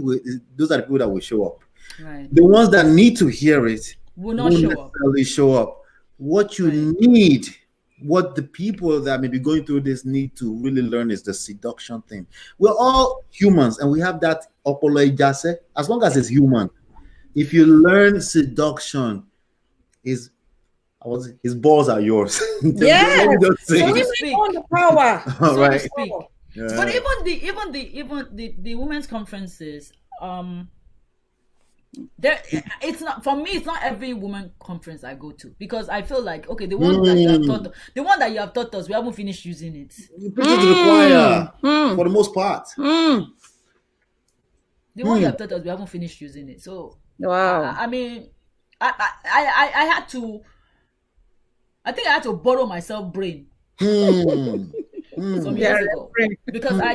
those are the people that will show up. Right. The ones that need to hear it will not necessarily show up. What you need, what the people that may be going through this need to really learn is the seduction thing. We're all humans, and we have that opolo ijase, as long as it's human. If you learn seduction, his balls are yours. Yes. So we own the power. All right. Yeah. But even the women's conferences, it's not, for me, it's not every woman conference I go to, because I feel like, okay, the one that you have taught us, we haven't finished using it. You preach it to the choir for the most part. The one you have taught us, we haven't finished using it. So wow. I mean, I had to. I think I had to borrow myself brain some years ago, because I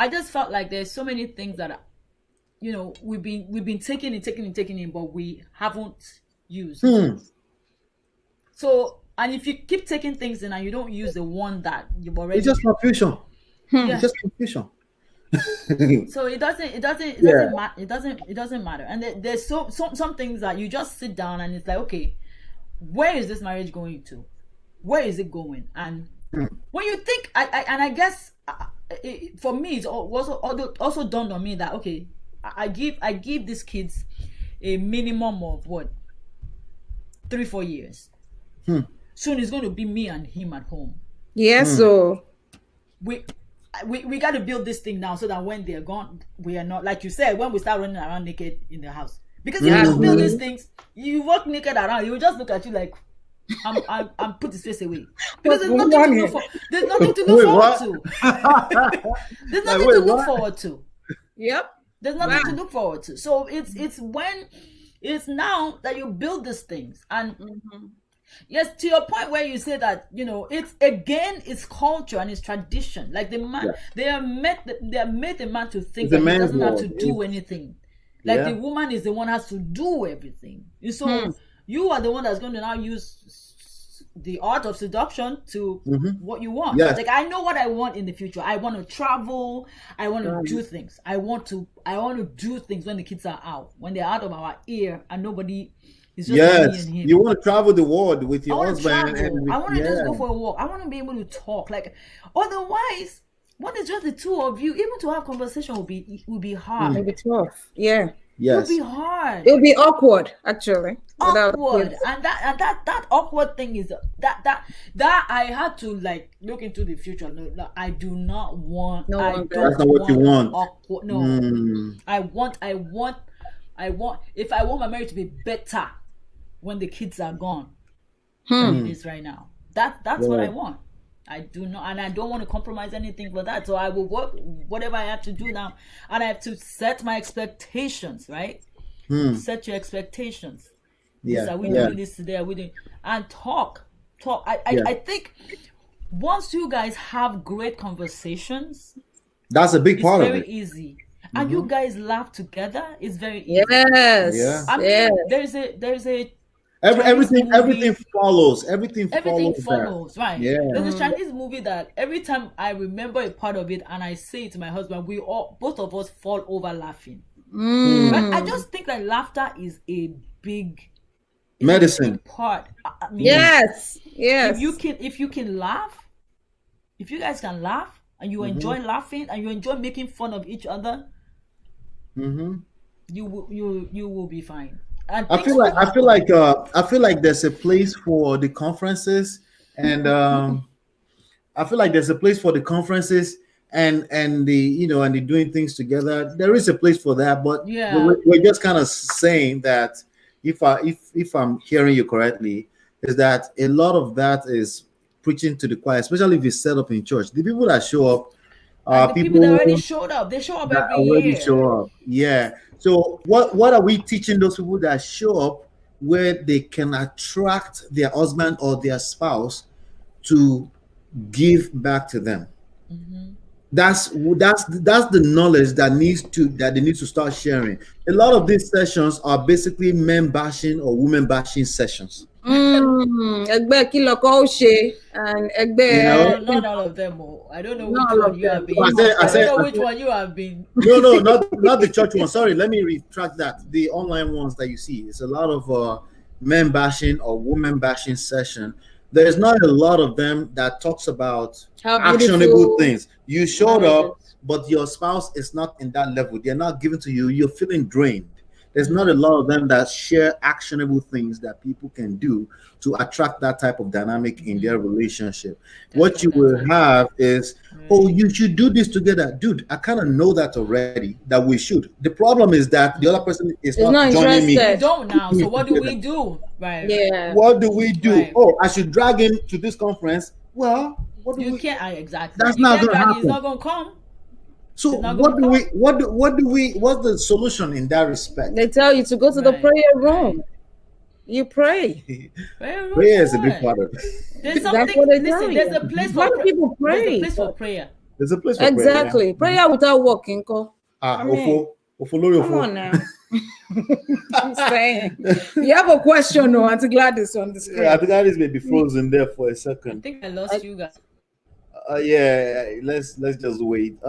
just felt like there's so many things that we've been taking in, but we haven't used. So, and if you keep taking things in and you don't use the one that you've already, it's just confusion. It's just confusion. So it doesn't matter. And there's some things that you just sit down and it's like, okay, where is this marriage going to? Where is it going? And when you think, I guess for me, it's also dawned on me that okay, I give these kids a minimum of what 3-4 years. Soon it's going to be me and him at home. Yes, so we got to build this thing now so that when they're gone, we are not, like you said, when we start running around naked in the house. Because if you don't build these things, you walk naked around, he will just look at you like, I'm put his face away. Because there's nothing to look for. There's nothing to look forward to. There's nothing to look forward to. Yep. There's nothing to look forward to. So it's now that you build these things. And yes, to your point where you say that, it's culture and it's tradition. Like the man, they made the man to think that he doesn't have to do anything. Like the woman is the one has to do everything. So you are the one that's going to now use the art of seduction to what you want. Yes. Like I know what I want in the future. I want to travel. I want to do things. I want to do things when the kids are out, when they're out of our ear and nobody. It's just me and him. You want to travel the world with your husband. I want to just go for a walk. I want to be able to talk. Like otherwise, when it's just the two of you, even to have conversation will be hard. It'll be tough. Yeah. Yes. It'll be hard. It'll be awkward, actually. Awkward. And that awkward thing is that I had to like look into the future. No, I do not want. No, that's not what you want. Awkward. No. I want. If I want my marriage to be better when the kids are gone than it is right now. That's what I want. I do not, and I don't want to compromise anything for that. So I will work whatever I have to do now, and I have to set my expectations. Right? Set your expectations. Yeah. Are we doing this today? Are we doing and talk? I think once you guys have great conversations, that's a big part of it. It's very easy. And you guys laugh together. It's very easy. Yes. Yeah. I mean, there's a everything follows. Everything follows, right? Yeah. There's a Chinese movie that every time I remember a part of it and I say it to my husband, both of us fall over laughing. Right? I just think that laughter is a big medicine part. I mean, yes. If you can laugh, if you guys can laugh and you enjoy laughing and you enjoy making fun of each other, you will be fine. And I feel like there's a place for the conferences, and I feel like there's a place for the conferences and the and the doing things together. There is a place for that, but we're just kind of saying that if I'm hearing you correctly, is that a lot of that is preaching to the choir, especially if it's set up in church. The people that show up are people that already showed up. They show up every year. Show up. Yeah. So what are we teaching those people that show up where they can attract their husband or their spouse to give back to them? That's the knowledge that they need to start sharing. A lot of these sessions are basically men bashing or women bashing sessions. Egbe kiloko ose and egbe. Not all of them. I don't know which one you have been. I don't know which one you have been. No, not the church one. Sorry, let me retract that. The online ones that you see, it's a lot of men bashing or women bashing session. There's not a lot of them that talks about actionable things. You showed up, but your spouse is not in that level. They're not given to you. You're feeling drained. There's not a lot of them that share actionable things that people can do to attract that type of dynamic in their relationship. What you will have is, oh, you should do this together. Dude, I kind of know that already, that we should. The problem is that the other person is not joining me. We don't now. So what do we do? Right. Yeah. What do we do? Right. Oh, I should drag him to this conference. Well, what do you we? Can't. Exactly. That's not going to happen. He's not going to come. So what do we what's the solution in that respect? They tell you to go to the prayer room. You pray. Prayer is a big part of it. There's something. Listen, there's a place for people pray. There's a place for prayer. There's a place for exactly. Prayer without walking. Come on now. I'm saying. You have a question, no? Auntie Gladys on the screen. Yeah, Auntie Gladys may be frozen there for a second. I think I lost you guys. Yeah, let's just wait.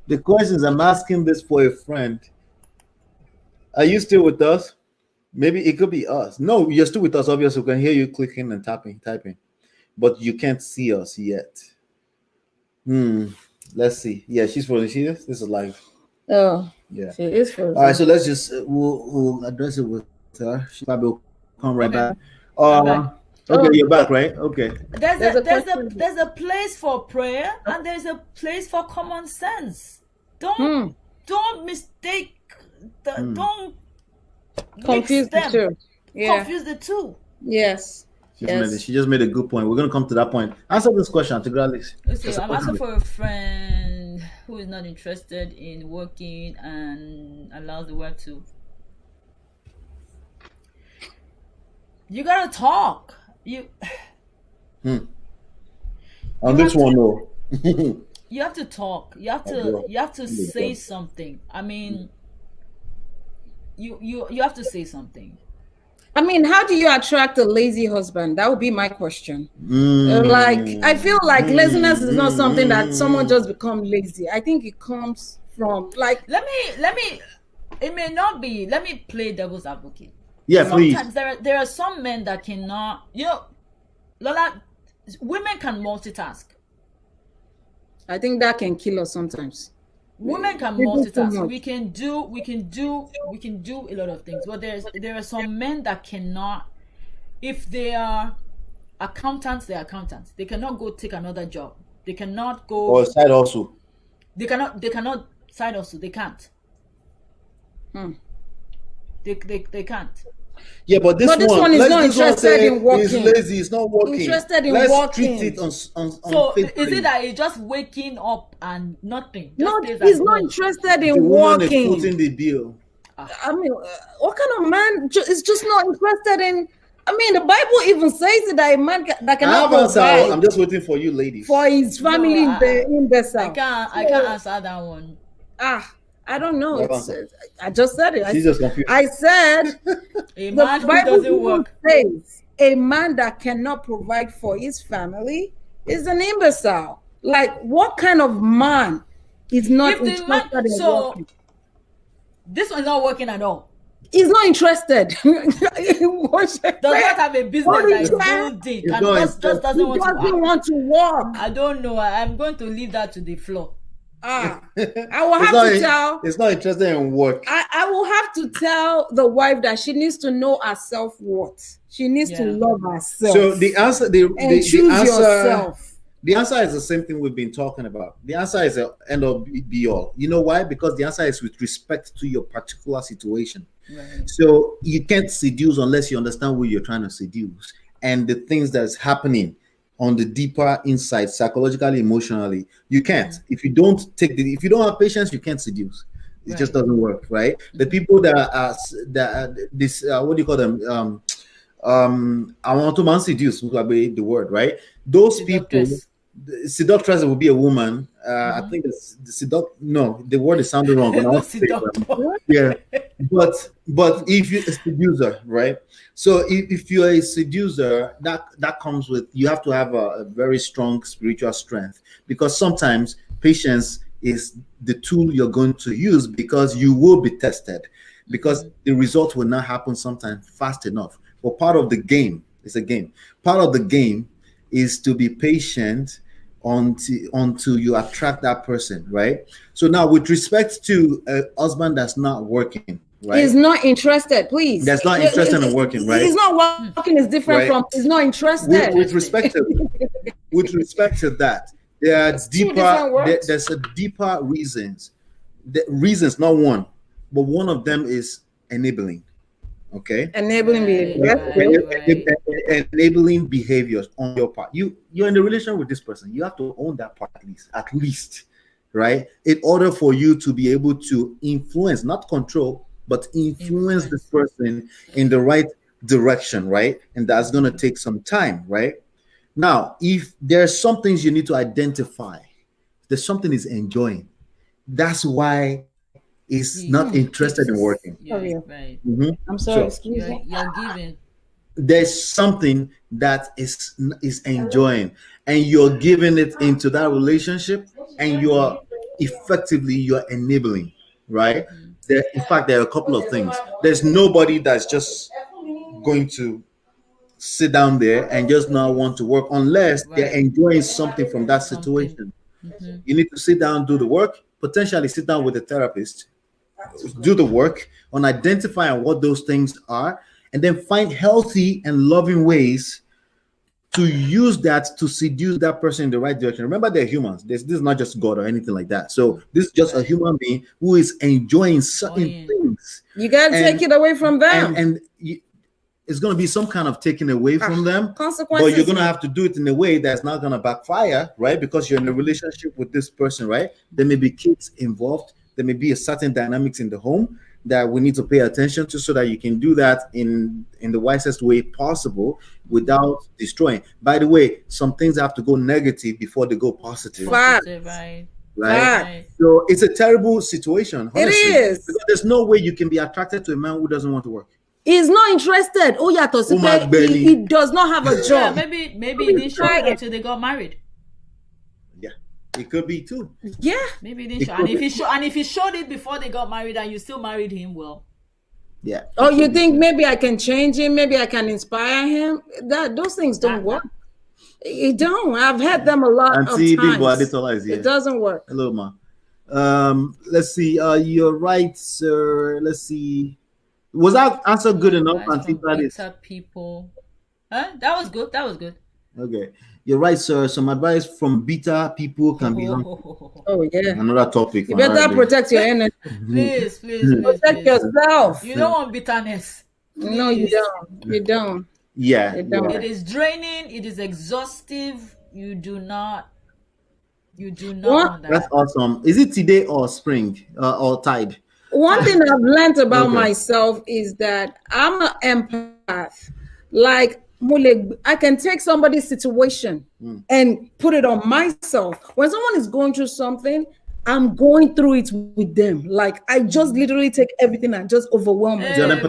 The questions, I'm asking this for a friend. Are you still with us? Maybe it could be us. No, you're still with us. Obviously, we can hear you clicking and typing, but you can't see us yet. Let's see. Yeah, she's frozen. She is. This is live. Oh, Yeah. she is All right. So frozen. let's just we'll address it with her. She probably will come right back. Okay, I'm Uh, back. okay, you're Oh, back, right? Okay. there's a question. There's a place for prayer and there's a place for common sense. Don't Hmm. don't mistake Hmm. don't mix Confused the them. two. Yeah. Confuse the two. Yes. She Yes. just made a good point. We're gonna come to that point. Answer this question to Gladys. Okay, I'm asking for a friend who is not interested in working and allows the wife to. You gotta talk. Hmm. You On this have one, to no. you have to talk. You have to say something. I mean, you have to say something. I mean, how do you attract a lazy husband? That would be my question. Like, I feel like laziness is not something that someone just become lazy. I think it comes from like. Let me. It may not be. Let me play devil's advocate. Yeah, please. Sometimes there are some men that cannot. Lola, women can multitask. I think that can kill us sometimes. Women can People too multitask. much. We can do a lot of things. But there are some men that cannot. If they are accountants, they're accountants. They cannot go take another job. They cannot go. Or side also. They cannot side hustle. They can't. Hmm. They can't. Yeah, but this But this one is let's not this one interested say in working. He's lazy. It's not working. Interested in Let's working. treat it on So faithfully. is it that he's just waking up and nothing? Just No, stays he's at not home? interested The in woman is working. footing the bill. I mean, what kind of man is just not interested in? I mean, the Bible even says it that a man that I cannot have answer. I'm provide just waiting for you, ladies. for his family No, is the imbecile. I can't answer that one. I don't know. What It's, answer? I just said it. She's just confused. I said A the man who Bible doesn't even work. says a man that cannot provide for his family is an imbecile. Like, what kind of man is not If the interested man, in so working? this one's not working at all. He's not interested. Does not have a business What that is is that? building. It's And not just doesn't He want to doesn't work. want to work. I don't know. I'm going to leave that to the floor. I will have to tell. It's not interested in work. I will have to tell the wife that she needs to know her self-worth. She needs to love herself. So the answer, and the choose answer, yourself. the answer is the same thing we've been talking about. The answer is the end of be all. You know why? Because the answer is with respect to your particular situation. Right. So you can't seduce unless you understand who you're trying to seduce and the things that's happening on the deeper inside, psychologically, emotionally. You can't. If you don't have patience, you can't seduce. It just doesn't work, right? The people that are this what do you call them? I want to man seduce, would be the word, right? Those people, seductress will be a woman. I think the word is sounding wrong. Yeah, but if you're a seducer, right? So if you're a seducer, that comes with, you have to have a very strong spiritual strength, because sometimes patience is the tool you're going to use, because you will be tested, because the result will not happen sometimes fast enough. But part of the game is a game. Part of the game is to be patient until you attract that person, right? So now, with respect to a husband that's not working, right? He's not interested, please. That's not interested in working, right? He's not working is different from he's not interested. With respect to that, there's a deeper reasons. The reasons, not one, but one of them is enabling. Okay, enabling enabling behaviors on your part. You're in a relationship with this person. You have to own that part at least, right? In order for you to be able to influence, not control, but influence this person in the right direction, right? And that's going to take some time, right? Now, if there's some things you need to identify, there's something is enjoying. That's why is not interested in working. Yes, right. I'm sorry, excuse me. You're giving. There's something that is enjoying, and you're giving it into that relationship, and you're enabling, right? In fact, there are a couple of things. There's nobody that's just going to sit down there and just not want to work unless they're enjoying something from that situation. You need to sit down, do the work, potentially sit down with a therapist, do the work on identifying what those things are, and then find healthy and loving ways to use that to seduce that person in the right direction. Remember, they're humans. This is not just God or anything like that. So this is just a human being who is enjoying certain things. You gotta take it away from them. And it's going to be some kind of taking away from them. Consequences. But you're going to have to do it in a way that's not going to backfire, right? Because you're in a relationship with this person, right? There may be kids involved. There may be a certain dynamics in the home that we need to pay attention to, so that you can do that in the wisest way possible without destroying. By the way, some things have to go negative before they go positive. Right. So it's a terrible situation. Honestly, it is. Because there's no way you can be attracted to a man who doesn't want to work. He's not interested. Oh yeah, he does not have a job. Yeah, maybe he didn't show it until they got married. Yeah, it could be too. Yeah, maybe he didn't show. And if he showed it before they got married and you still married him, well, yeah. Oh, you think maybe I can change him? Maybe I can inspire him? Those things don't work. It don't. I've had them a lot of times. It doesn't work. Hello, ma. Let's see. You're right, sir. Let's see. Was that answer good enough? Gladys? People. Huh? That was good. Okay. You're right, sir. Some advice from beta people can be Oh yeah. Another topic. You better protect your energy. Please. Protect yourself. You don't want bitterness. No, you don't. You don't. Yeah. It is draining. It is exhaustive. You do not want that. That's awesome. Is it today or spring or tide? One thing I've learned about myself is that I'm an empath. Like, I can take somebody's situation and put it on myself. When someone is going through something, I'm going through it with them. Like, I just literally take everything and just overwhelm it. I had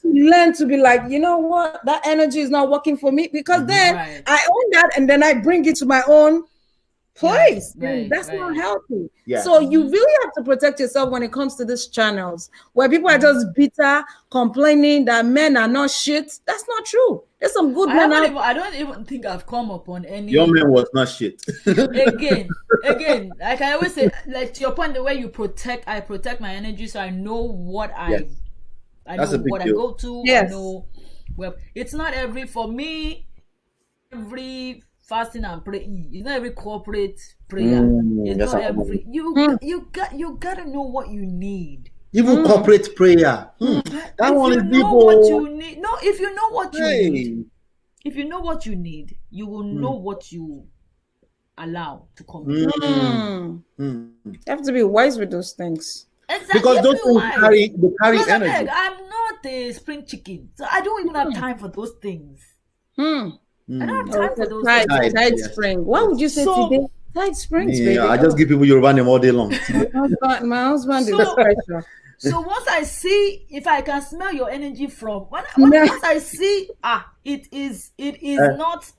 to learn to be like, you know what? That energy is not working for me, because then I own that and then I bring it to my own place. That's not healthy. So you really have to protect yourself when it comes to these channels where people are just bitter, complaining that men are not shit. That's not true. There's some good men out. I don't even think I've come upon any. Your man was not shit. again, like I always say, like to your point, the way you protect, I protect my energy, so I know what I know what I go to. I know. Well, it's not every fasting and praying. It's not every corporate prayer. It's not every. You gotta know what you need. Even corporate prayer. That one is deep. What you need. No, if you know what you need. If you know what you need, you will know what you allow to come. You have to be wise with those things. Exactly. Because those things carry energy. I'm not a spring chicken, so I don't even have time for those things. I don't have time for those things. Tight spring. What would you say today? Tight springs, baby. I just give people Yoruba name all day long. My husband is special. So once I see, if I can smell your energy from once I see, it is not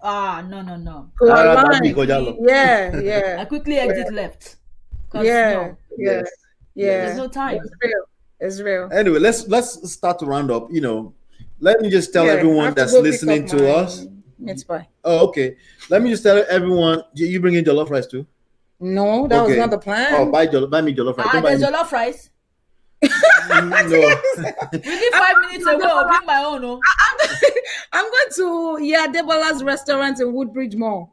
no. Yeah. I quickly exit left. Yeah. There's no time. It's real. Anyway, let's start to round up. Let me just tell everyone that's listening to us. It's fine. Oh, okay. Let me just tell everyone. You bring in jollof rice too? No, that was not the plan. Oh, buy me jollof rice. There's jollof rice. No. Within 5 minutes away, I'll bring my own. No? I'm going to Debola's restaurant in Woodbridge Mall.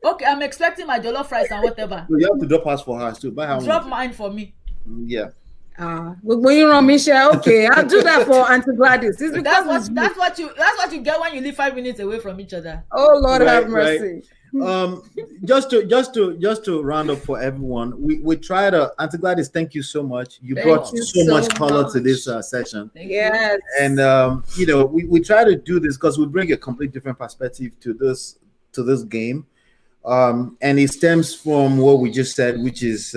Okay, I'm expecting my jollof rice and whatever. You have to drop us for her too. Buy her. Drop mine for me. Yeah. When you run Michelle, okay, I'll do that for Auntie Gladys. That's what you get when you live 5 minutes away from each other. Oh Lord, have mercy. Just to round up for everyone, we try to. Auntie Gladys, thank you so much. You brought so much color to this session. Yes, and we try to do this because we bring a complete different perspective to this game, and it stems from what we just said, which is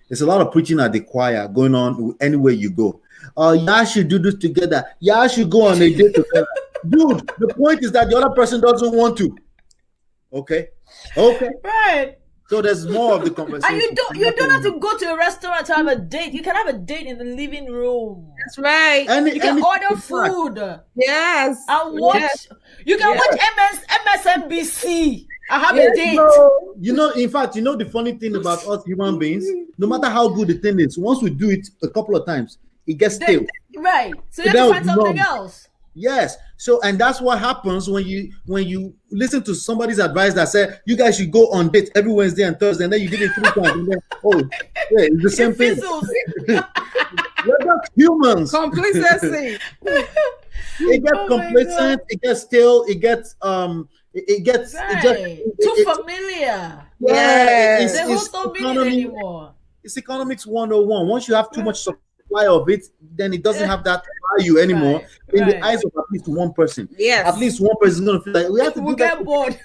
there's a lot of preaching at the choir going on anywhere you go. Y'all should do this together. Y'all should go on a date together. Dude, the point is that the other person doesn't want to. Okay. Right. So there's more of the conversation. And you don't have to go to a restaurant to have a date. You can have a date in the living room. That's right. You can order food. Yes. And watch. Yes. You can watch MSNBC. I have a date. In fact, the funny thing about us human beings, no matter how good the thing is, once we do it a couple of times, it gets stale. Right. So you have to find something else. Yes. So, and that's what happens when you listen to somebody's advice that said you guys should go on dates every Wednesday and Thursday, and then you did it 3 times, and then it's the same thing. We're not humans. Complacency. It gets complacent. It gets stale. It gets It gets too familiar. Yeah, it's anymore. It's economics 101. Once you have too much supply of it, then it doesn't have that value anymore in the eyes of at least one person. Yes, at least one person is going to feel like we have to do get bored.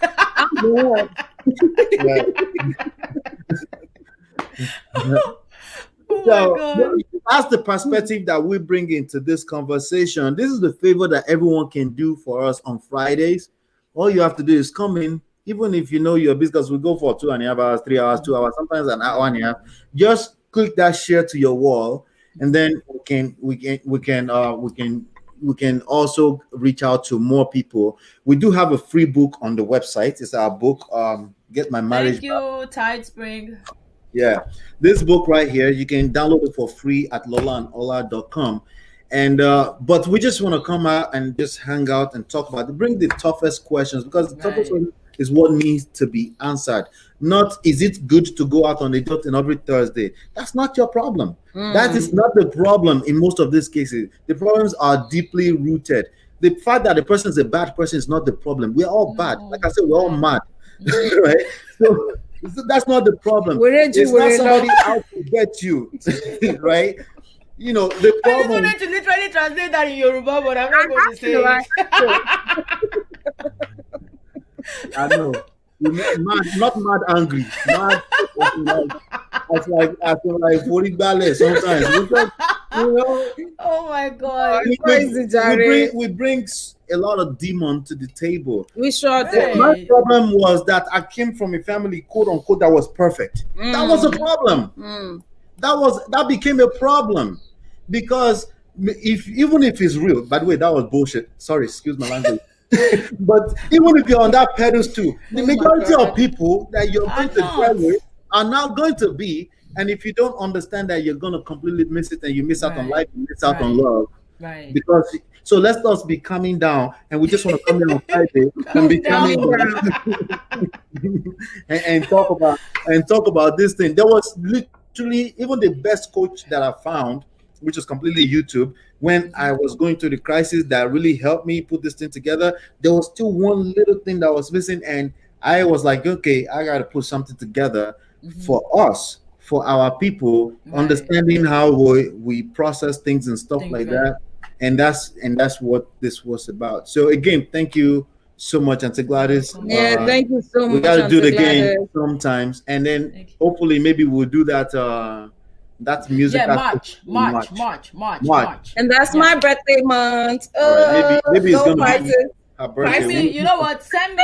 That's the perspective that we bring into this conversation. This is the favor that everyone can do for us on Fridays. All you have to do is come in, even if you know you're busy, because we go for 2.5 hours, 3 hours, 2 hours, sometimes an hour and a half. Just click that share to your wall, and then we can also reach out to more people. We do have a free book on the website. It's our book, Get My Marriage. Thank you, Tide Spring. Yeah, this book right here, you can download it for free at lola.com. And but we just want to come out and just hang out and talk about it. Bring the toughest questions, because the toughest one is what needs to be answered. Not, is it good to go out on a date on every Thursday? That's not your problem. That is not the problem in most of these cases. The problems are deeply rooted. The fact that the person is a bad person is not the problem. We're all bad. Like I said, we're all mad. Right? So that's not the problem. It's not somebody out to get you. Right? You know, the problem. I just wanted to literally translate that in Yoruba, but I'm not going to say it. I know. Mad, not mad angry. Mad, I feel like 40 ballet sometimes. You know? Oh my God. We bring a lot of demon to the table. We sure did. My problem was that I came from a family, quote unquote, that was perfect. That was a problem. That became a problem. Because even if it's real, by the way, that was bullshit. Sorry, excuse my language. But even if you're on that pedestal, the majority of people that you're going to deal with are now going to be, and if you don't understand that, you're going to completely miss it, and you miss out on life, you miss out on love. Right. Because so let's us be coming down, and we just want to come in on Friday and be coming down and talk about this thing. There was literally even the best coach that I found, which was completely YouTube, when I was going through the crisis that really helped me put this thing together. There was still one little thing that was missing, and I was like, okay, I got to put something together for us, for our people, understanding how we process things and stuff like that. And that's what this was about. So again, thank you so much, Auntie Gladys. Yeah, thank you so much. We got to do it again sometimes, and then hopefully maybe we'll do that. That's music. Yeah, March. And that's my birthday month. Maybe it's gonna be her birthday. You know what? Send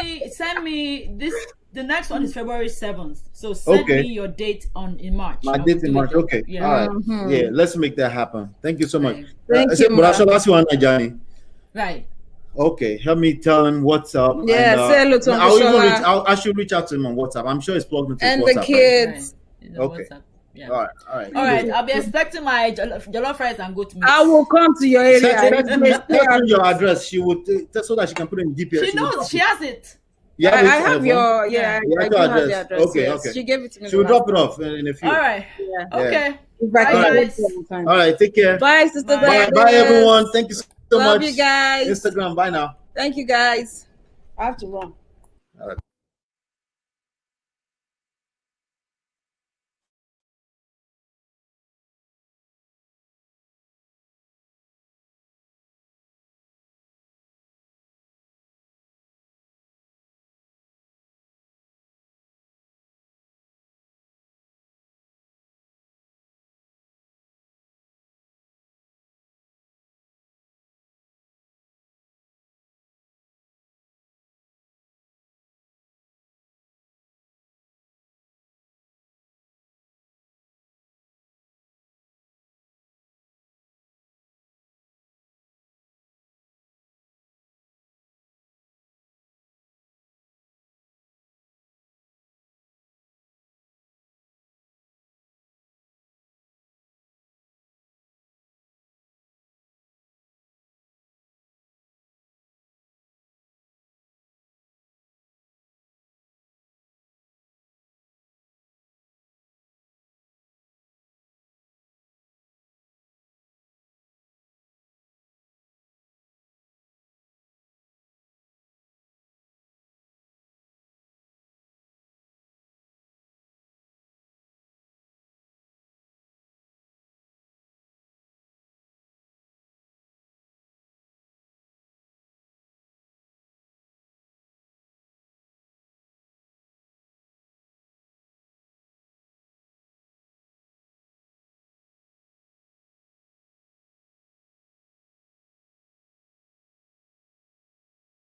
me this. The next one is February 7th. So send me your date in March. My date in March. Okay. Yeah. All right. Yeah. Let's make that happen. Thank you so much. Thank you. But I shall ask you on Johnny. Right. Okay. Help me tell him what's up. Yeah. Say hello to him. I should reach out to him on WhatsApp. I'm sure it's plugged into and WhatsApp. And the kids. Right. Okay. WhatsApp. Yeah. All right. I'll be expecting my jollof rice and goat meat. I will come to your area. Send your address. She would so that she can put it in GPS. She knows. She has it. Yeah, I have your I do have the address. Okay, yes. Okay. She gave it to me. She will drop it off in a few. All right. Yeah. Okay. Bye, guys. All right. Take care. Bye, sister. Bye, everyone. Thank you so much. Love you guys. Instagram. Bye now. Thank you, guys. I have to run. All right.